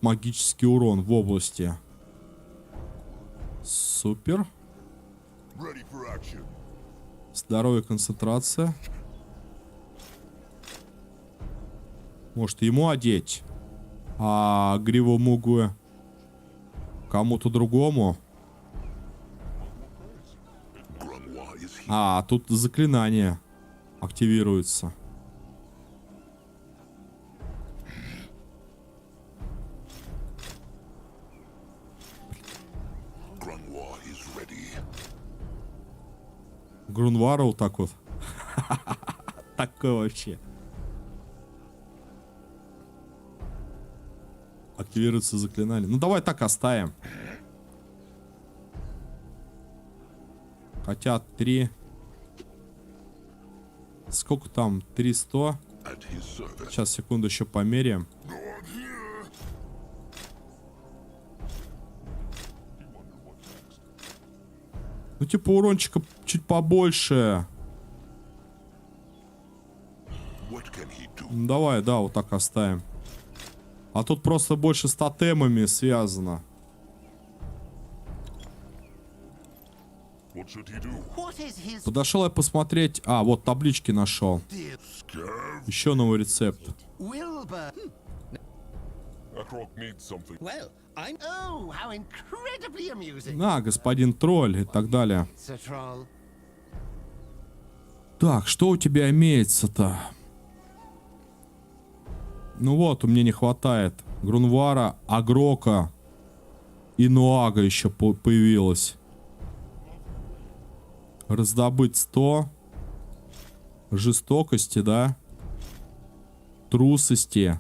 магический урон в области. Супер. Ready for action. Здоровье, концентрация. Может, ему одеть? А гриву Мугуэ кому-то другому? Grunwa is here. А, тут заклинание активируется. Grunwa is ready. Грунвара вот так вот. Такое вообще. Активируется заклинание. Ну давай так оставим. Хотя 3. Сколько там? 300. At his service. Сейчас, секунду, еще померяем. Ну типа урончика чуть побольше. What can he do? Ну, давай, да, вот так оставим. А тут просто больше с тотемами связано. What should he do? Подошел я посмотреть. А, вот таблички нашел. Scav? Еще новый рецепт. Wilbur. Akrok needs something. Well, I'm. Oh, how incredibly amusing. На, господин тролль и так далее. Sir Troll. Так, что у тебя имеется-то? Ну вот, у меня не хватает. Грунвара, Агрока и Нуага еще появилась. Раздобыть 100. Жестокости, да? Трусости.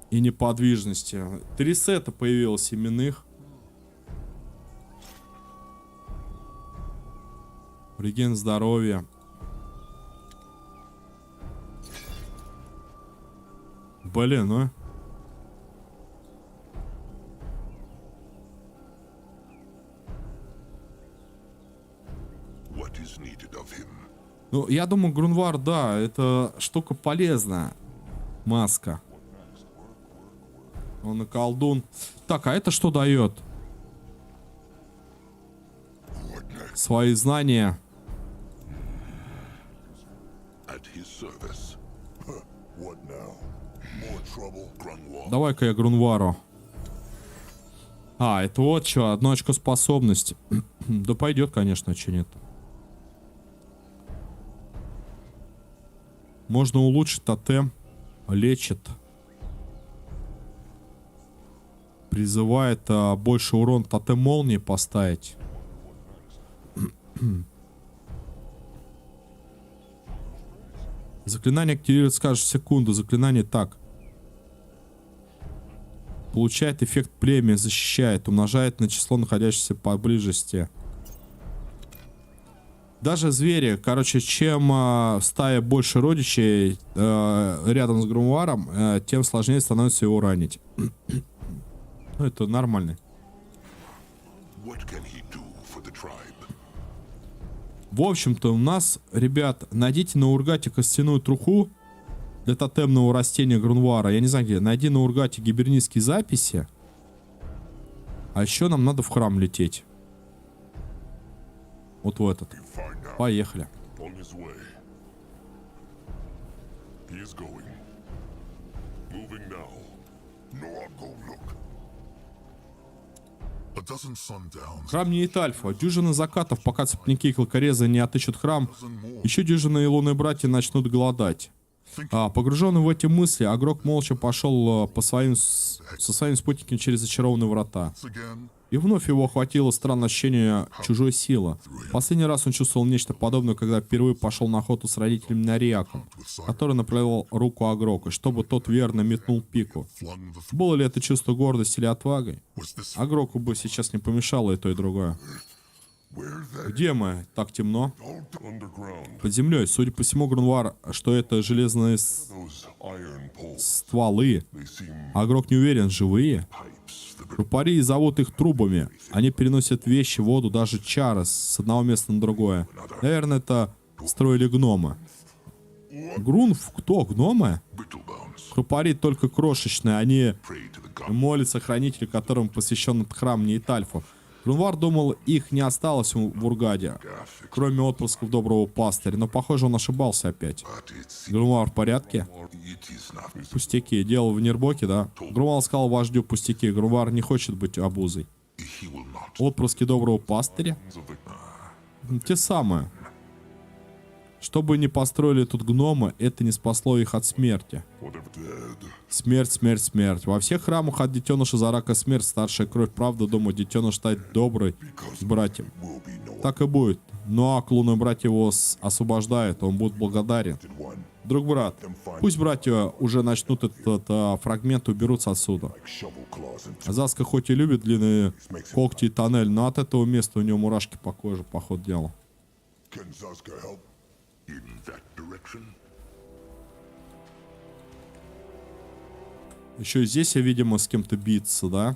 И неподвижности. 3 сета появилось именных. Реген здоровья. Блин, ну. What is needed of him? Ну, я думаю, Грунвар, да, это штука полезная. Маска. Он и колдун. Так, а это что дает? What next? Свои знания. At his service. What now? More trouble? Grunwa. Давай-ка я Грунвару. А, это вот что, 1 очко способности. Да пойдет, конечно, что нет. Можно улучшить тотем. Лечит. Призывает больше урон тотем молнии поставить. Заклинание активируется каждую секунду. Заклинание так. Получает эффект племя, защищает, умножает на число находящихся поблизости. Даже звери, короче, чем в стае больше родичей рядом с Грунваром, тем сложнее становится его ранить. Ну, это нормально. What can he do for the tribe? В общем-то, у нас, ребят, найдите на Ургате костяную труху для тотемного растения Грунвара. Я не знаю где. Найди на Ургате гибернийские записи. А еще нам надо в храм лететь. Вот в этот. You find out. Поехали. On his way. He is going. Moving now. No, I'll go look. A dozen sundowns. Храм не Альфа. Дюжина закатов, пока цепники и клыкорезы не отыщут храм. Еще дюжина и лунные братья начнут голодать. Погруженный в эти мысли, Агрок молча пошел со своими спутниками через зачарованные врата. Again. И вновь его охватило странное ощущение чужой силы. Последний раз он чувствовал нечто подобное, когда впервые пошел на охоту с родителями на Риаку, который направил руку Агроку, чтобы тот верно метнул пику. Flung the Было ли это чувство гордости или отвагой? was this Агроку бы сейчас не помешало и то, и другое. where that Где мы? Так темно. underground? Под землей. Судя по всему, Грунвар, что это железные Those iron poles. стволы. They seem Агрок не уверен, живые. pipes. The Рупари зовут их трубами. Они переносят вещи, воду, даже чары с одного места на другое. Наверное, это строили гномы. Грунв? Кто? Гномы? brittlebones Крупари только крошечные. Они pray to the god. молятся хранителю, которым посвящен этот храм Нейтальфу. Грунвар думал, их не осталось в Ургаде, кроме отпрысков доброго пастыря, но, похоже, он ошибался опять. But it's Грунвар в порядке? it is not. Пустяки. Дело в Нербоке, да? Грунвар сказал вождю пустяки. Грунвар не хочет быть обузой. He will not. Отпрыски доброго пастыря? Of the, Те самые. Что бы ни построили тут гномы, это не спасло их от смерти. whatever dead. Смерть, смерть, смерть. Во всех храмах от детеныша Зарака смерть, старшая кровь. Правда, думаю, детеныш стать добрый с братьям. Will be no Так и будет. Ну а лунный брат его освобождает, он будет благодарен. one. Друг брат, пусть братья уже начнут этот фрагмент и уберутся отсюда. Like shovel claws and Заска хоть и любит длинные когти и тоннель, но от этого места у него мурашки по коже, по ходу дела. can Zaska help in that direction? Еще и здесь я, видимо, с кем-то биться, да?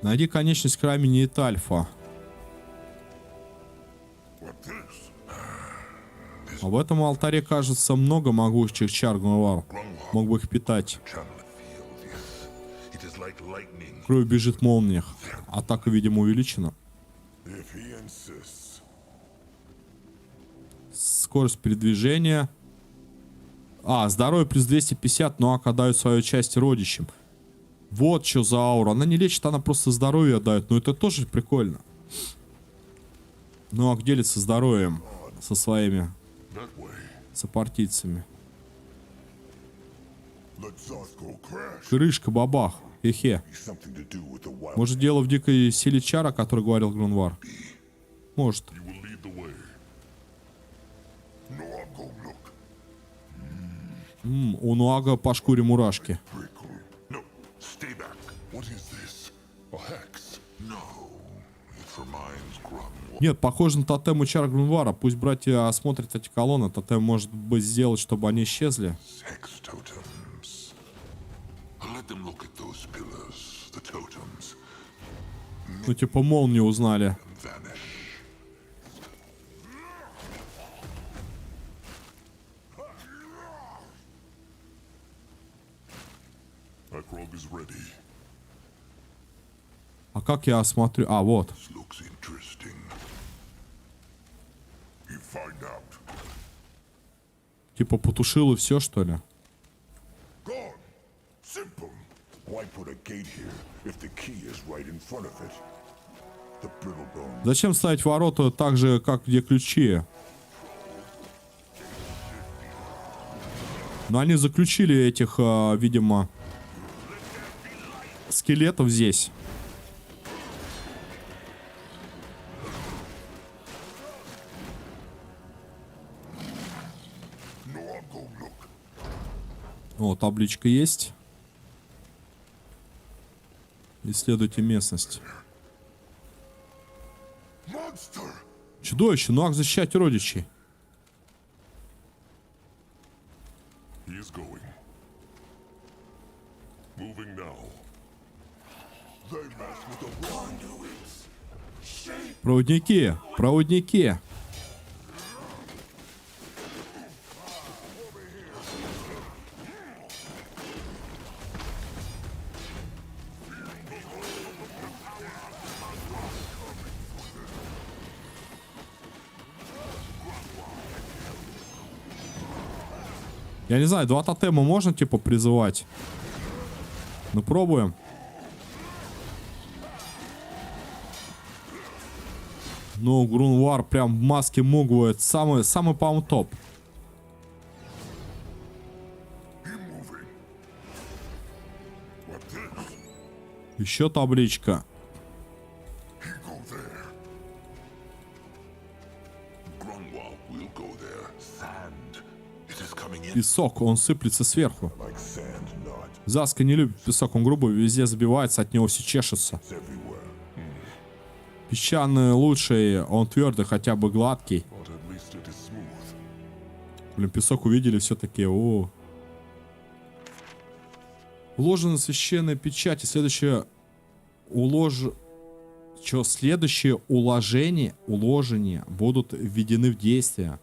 Найди конечность к храме Нейтальфа. What this? А в этом алтаре, кажется, много могучих чар Грунвар. Мог бы их питать. Channel feel this. It is like lightning. Кровь бежит в молниях. Атака, видимо, увеличена. If he insists. Скорость передвижения. Здоровье плюс 250, но АК дают свою часть родичам. Вот что за аура. Она не лечит, она просто здоровье дает. Но это тоже прикольно. Ну, а делится здоровьем со своими That way. сопартийцами. Let Zasko crash. Крышка, бабах. Хе-хе. Be something to do with the wild. Может, дело в дикой силе чара, о которой говорил Грунвар? Может. You will lead the way. No, I'm going look. У Нуага по шкуре мурашки. Prickle. No, stay back. What is this? A hex? No. It reminds Grumwall. Нет, похоже на тотем у чар Грунвара. Пусть братья осмотрят эти колонны. Тотем может быть сделать, чтобы они исчезли. Hex totems. Let them look at those pillars, the totems, Ну, типа, молнию узнали. and vanish. Akrog is ready. А как я осмотрю? Вот. This looks interesting. You find out. Типа, потушил и все, что ли? Gone. Simple. Why put a gate here if the key is right in front of it? The brittle bone. Зачем ставить ворота так же, как где ключи? Но они заключили этих, видимо, скелетов здесь. No, I'm going look. О, табличка есть. Исследуйте местность. Monster. Чудовище, ну ах, защищать родичей. He is going. Moving now. They mess with the conduits. Проводники, проводники. Я не знаю, 2 тотема можно, типа, призывать? Ну, пробуем. Ну, Грунвар прям в маске Мугву. Это самый, по-моему, топ. Еще табличка. You go there. Grunwald will go there. Sand. It is coming in Песок, он сыплется сверху. like sand, not Заска не любит песок, он грубый, везде забивается, от него все чешется. everywhere. Песчаный лучший, он твердый, хотя бы гладкий. But at least it is smooth. Блин, песок увидели, все такие, о. Уложена священная печать, и следующее следующие уложения будут введены в действие.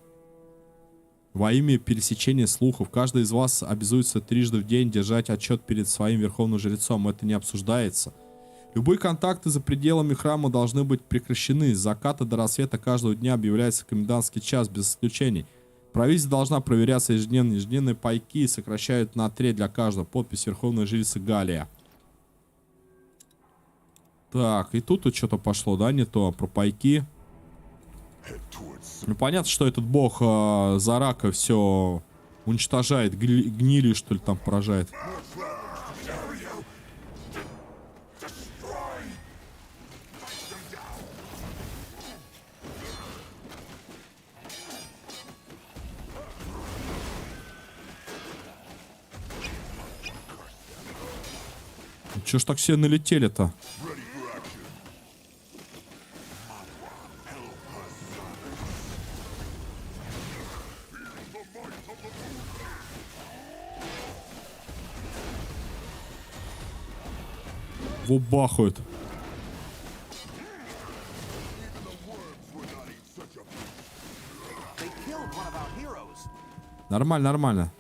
Во имя пересечения слухов, каждый из вас обязуется трижды в день держать отчет перед своим верховным жрецом. Это не обсуждается. Любые контакты за пределами храма должны быть прекращены. С заката до рассвета каждого дня объявляется комендантский час, без исключений. Провизия должна проверяться ежедневно. Ежедневные пайки сокращают на 3 для каждого. Подпись Верховной Жрицы Галия. Так, и тут что-то пошло, да, не то, про пайки. Head towards Ну, понятно, что этот бог Зарака все уничтожает, гнилью, что ли, там поражает. Чё ж так все налетели-то? Вубахают. Нормально, нормально.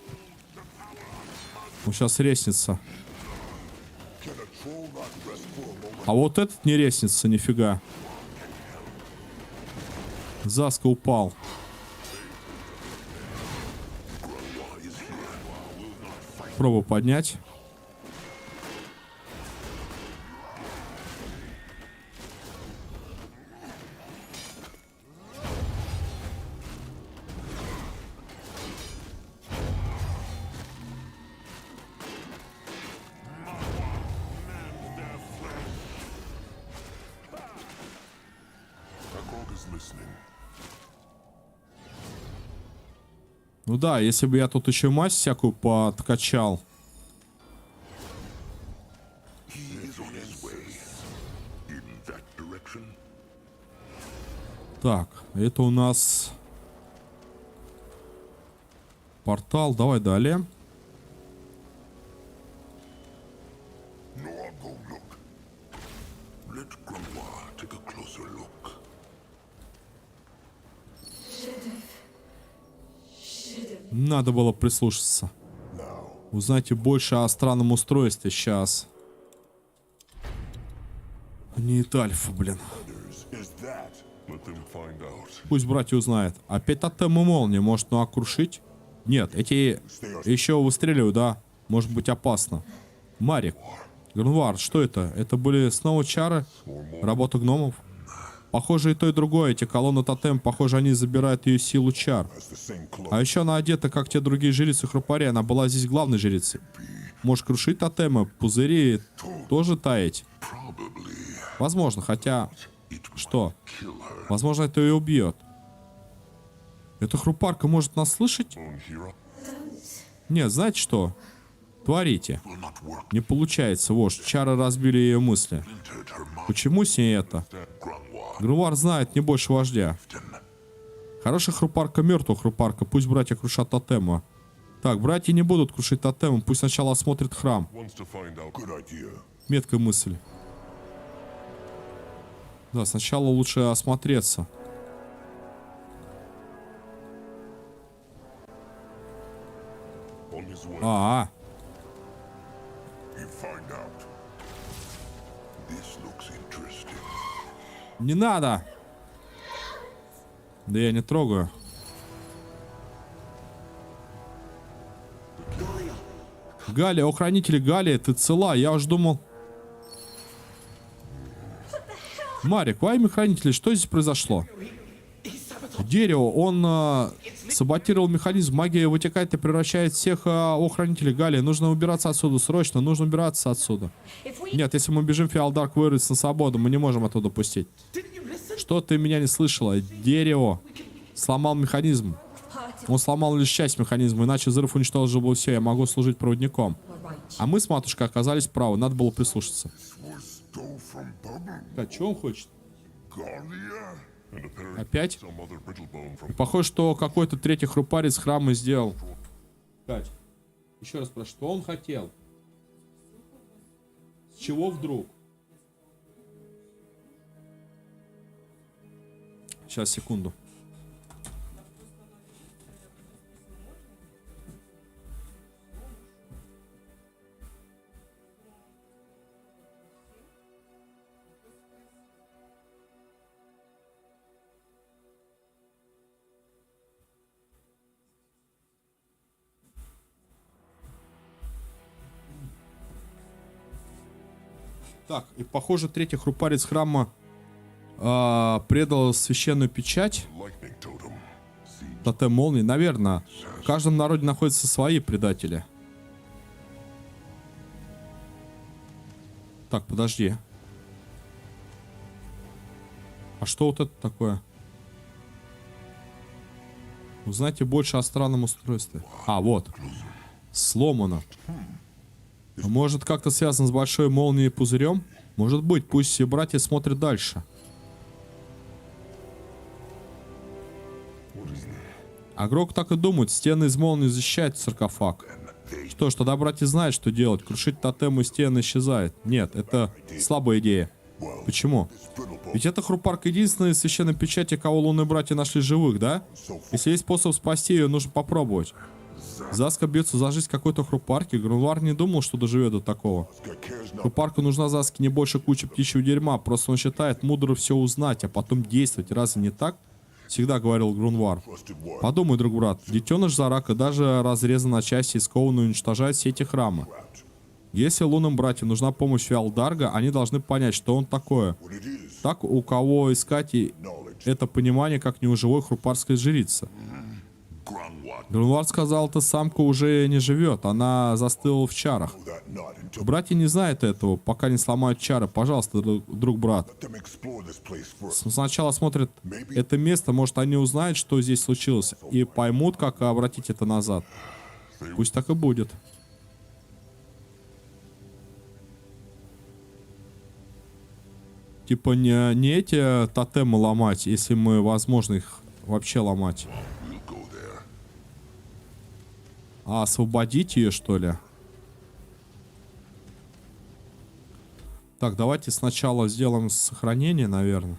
Ну, сейчас ресница. А вот этот не ресница, нифига. Заска упал. Пробую поднять. Krog is listening. Ну да, если бы я тут еще мазь всякую подкачал. He is on his way. In that direction. Так, это у нас портал. Давай далее. No, I'll go look. Let Grunwald take a closer look. Надо было прислушаться. Now, Узнайте больше о странном устройстве сейчас. Не Альфа, блин. is that? Let them find out. Пусть братья узнают. Опять тотем и молния. Может, ну окрушить? Нет, эти еще выстреливают, да? Может быть опасно. Марик. Грунвард, что это? Это были снова чары? Работа гномов? Похоже и то, и другое. Эти колонны тотем, похоже, они забирают ее силу чар. That's the same cloak. А еще она одета, как те другие жрицы Хрупари. Она была здесь главной жрицей. Может, крушить тотемы, пузыри тоже таять? Probably Возможно, хотя... it might Что? kill her. Возможно, это ее убьет. Эта хрупарка может нас слышать? Own hero Нет, знаете что? Творите. will not work. Не получается, вождь. Чары разбили ее мысли. Entered her mouth. Почему с ней это? Grunwald. Грунвар знает не больше вождя. Хорошая хрупарка, мертвая хрупарка. Пусть братья крушат тотемы. Так, братья не будут крушить тотемы. Пусть сначала осмотрят храм. Wants to find out. Good idea. Меткая мысль. Да, сначала лучше осмотреться. On his way. You find out. This looks interesting. Не надо! Да я не трогаю. Галия, о хранители Галия, ты цела? Я уж думал... Марик, во имя хранителей, что здесь произошло? Дерево, он Саботировал механизм. Магия вытекает и превращает всех охранителей. Галия, нужно убираться отсюда. Срочно, нужно убираться отсюда. Нет, если мы бежим, Фиалдарк вырвется на свободу. Мы не можем оттуда пустить. Что ты меня не слышала? Дерево сломал механизм. Он сломал лишь часть механизма, иначе взрыв уничтожил бы все. Я могу служить проводником. А мы с матушкой оказались правы. Надо было прислушаться. Was stole from Bubble, Так, что он хочет? Galia, and apparently Опять? some other brittlebone from Похоже, что какой-то третий хрупарец храма сделал. Кать, еще раз спрашиваю, что он хотел? С чего вдруг? Сейчас, секунду. Так, и похоже, третий хрупарец храма предал священную печать. lightning totem. See, Тотем молнии. Наверное, в каждом народе находятся свои предатели. Так, подожди. А что вот это такое? Узнайте больше о странном устройстве. А, вот. Сломано. Может, как-то связано с большой молнией и пузырем? Может быть, пусть все братья смотрят дальше. Агрок так и думает, стены из молнии защищают саркофаг. Что ж, тогда братья знают, что делать. Крушить тотем и стены исчезает. Нет, это слабая идея. Почему? Ведь эта хрупарка единственная из священной печати, кого лунные братья нашли живых, да? Если есть способ спасти ее, нужно попробовать. Заска бьется за жизнь какой-то хрупарки. Грунвар не думал, что доживет до такого. Хрупарка нужна Заске не больше кучи птичьего дерьма. Просто он считает мудро все узнать, а потом действовать. Разве не так? Всегда говорил Грунвар. Подумай, друг брат, детеныш Зарака даже разрезан на части и скован уничтожает все эти храмы. Если лунным братьям нужна помощь Фиалдарга, они должны понять, что он такое. Так, у кого искать и это понимание, как не у живой хрупарской жрицы. Грунвар сказал, эта самка уже не живет, она застыла в чарах. that knot and took Братья не знают этого, пока не сломают чары. Пожалуйста, друг брат. them explore this place first. Сначала смотрят это место, может они узнают, что здесь случилось, и поймут, как обратить это назад. Пусть так и будет. Типа не эти тотемы ломать, если мы, возможно, их вообще ломать. We'll go there. А освободить ее, что ли? Так, давайте сначала сделаем сохранение, наверное.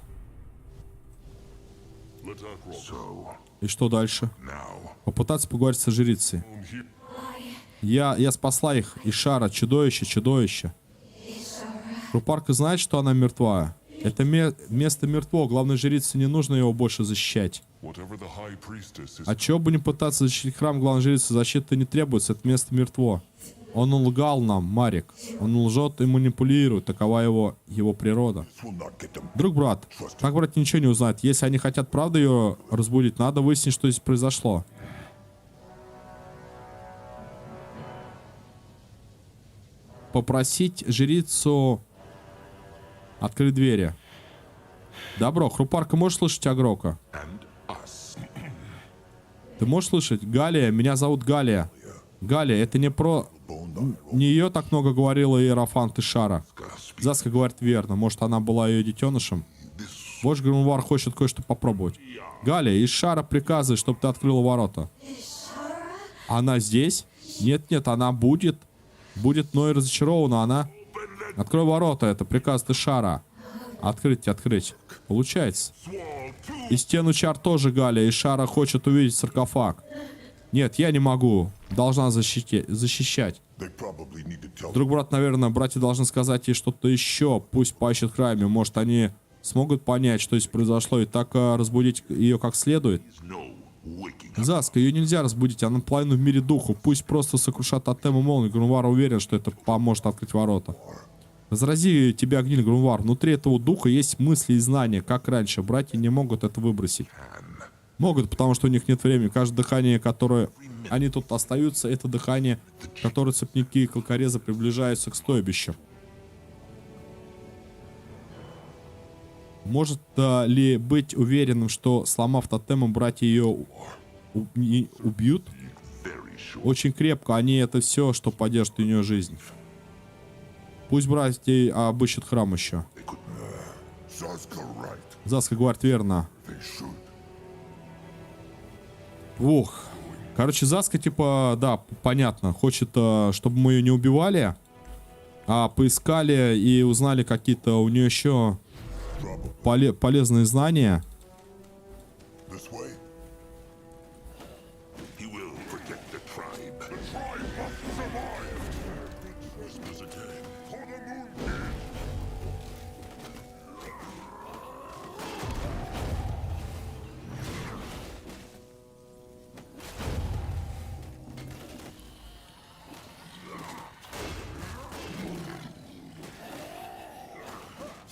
Let's roll. So, И что дальше? now, Попытаться поговорить со жрицей. here, Я спасла их. Ишара, чудовище. Хрупарка знает, что она мертва. Это место мертво. Главной жрице не нужно его больше защищать. whatever the high priestess is, А чего бы не пытаться защитить храм главной жрицы, защиты не требуется. Это место мертво. Он лгал нам, Марик. Он лжет и манипулирует. Такова его природа. will not get them. Друг брат, так брат ничего не узнает. Если они хотят правда ее разбудить, надо выяснить, что здесь произошло. Попросить жрицу открыть двери. Добро, хрупарка, можешь слышать Агрока? And us. Ты можешь слышать? Галия, меня зовут Галия. Галия, это не про... Не ее так много говорила Иерофант Ишара. Заска говорит верно. Может, она была ее детенышем? Вождь Грунвар хочет кое-что попробовать. Галия, Ишара приказывает, чтобы ты открыла ворота. Она здесь? Нет, она будет. Будет мной разочарована, она... Открой ворота, это приказ Ишара. Открыть. Получается. И стену чар тоже Галия. Ишара хочет увидеть саркофаг. Нет, я не могу. Должна защищать. They probably need to tell Друг брат, наверное, братья должны сказать ей что-то еще. Пусть поищет в храме. Может, они смогут понять, что здесь произошло, и так разбудить ее как следует. no waking up. Заска, ее нельзя разбудить, она наполовину в мире духу. Пусть просто сокрушат тотем и молнию. Грунвар уверен, что это поможет открыть ворота. Разрази тебя огниль, Грунвар. Внутри этого духа есть мысли и знания, как раньше. Братья не могут это выбросить. Могут, потому что у них нет времени. Каждое дыхание, которое они тут остаются, это дыхание, которое цепники и колкорезы приближаются к стойбищу. Может ли быть уверенным, что, сломав тотемом, братья ее убьют? Очень крепко. Они это все, что поддержит у нее жизнь. Пусть братья обыщут храм еще. Заска говорит верно. Ух. Короче, Заска, типа, да, понятно. Хочет, чтобы мы ее не убивали, а поискали и узнали какие-то у нее еще полезные знания.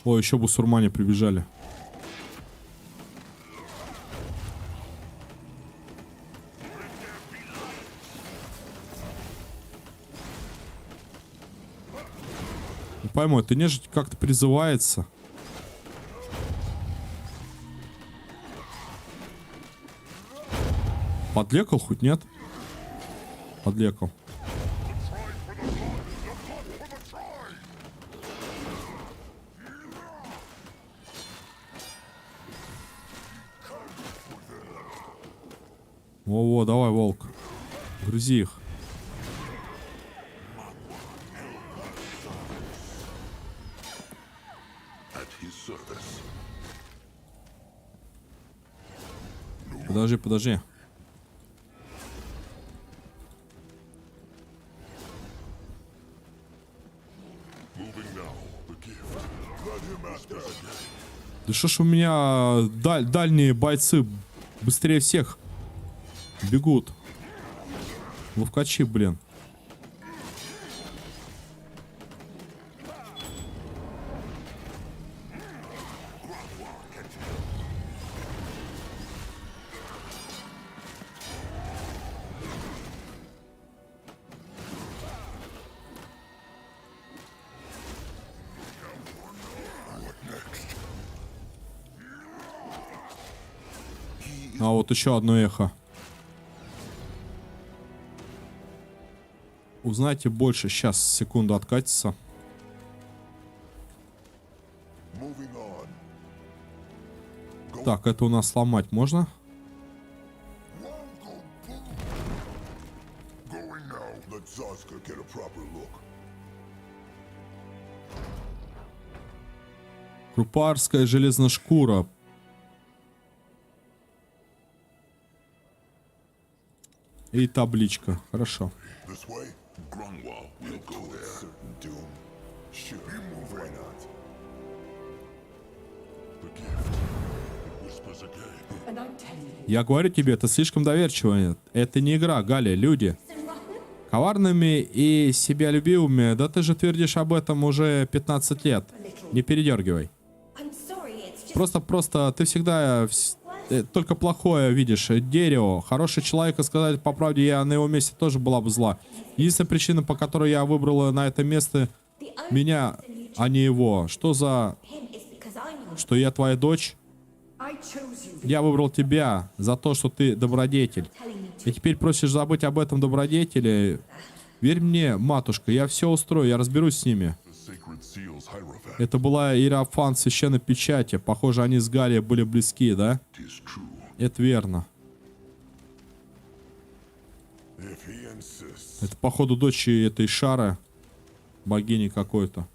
О, еще бусурмане прибежали. Не пойму, это нежить как-то призывается. Подлекал хоть, нет? Подлекал. Во-во, давай, волк. Грузи их. Подожди, подожди. Да что ж у меня дальние бойцы быстрее всех бегут. Ловкачи, блин. А вот еще одно эхо. Узнайте больше. Сейчас, секунду, откатится. Так, это у нас сломать можно? Крупарская железношкура. И табличка. Хорошо. Я говорю тебе, ты слишком доверчивый. Это не игра, Галя, люди. Коварными и себялюбивыми. Да ты же твердишь об этом уже 15 лет. Не передергивай. Просто ты всегда только плохое видишь. Дерево. Хороший человек, сказать по правде, я на его месте тоже была бы зла. Единственная причина, по которой я выбрала на это место меня, а не его. Что за... Что я твоя дочь? Я выбрал тебя за то, что ты добродетель. И теперь просишь забыть об этом добродетеле. Верь мне, матушка, я все устрою, я разберусь с ними. Это была Иерофант священной печати. Похоже, они с Галией были близки, да? Это верно. Это, походу, дочь этой Шары, богини какой-то.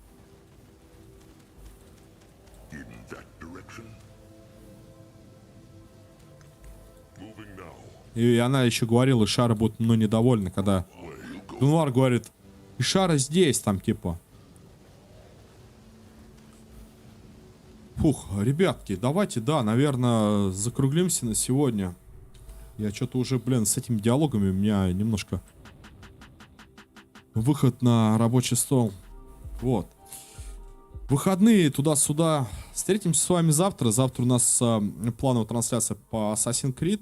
И она еще говорила, Шара будет мной недовольна, когда Дунвар говорит, и Шара здесь, там, типа. Фух, ребятки, давайте, да, наверное, закруглимся на сегодня. Я что-то уже, блин, с этими диалогами у меня немножко выход на рабочий стол. Вот. Выходные туда-сюда Встретимся с вами завтра. Завтра у нас плановая трансляция по Assassin's Creed.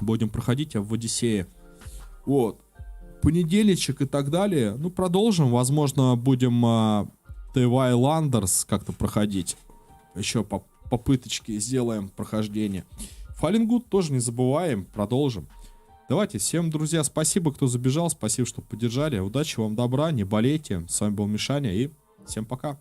Будем проходить в Одиссее. Вот. Понедельничек и так далее. Ну, продолжим. Возможно, будем TV Landers как-то проходить. Еще попыточки сделаем прохождение. Fallen Good тоже не забываем. Продолжим. Давайте, всем, друзья, спасибо, кто забежал. Спасибо, что поддержали. Удачи вам, добра, не болейте. С вами был Мишаня и всем пока.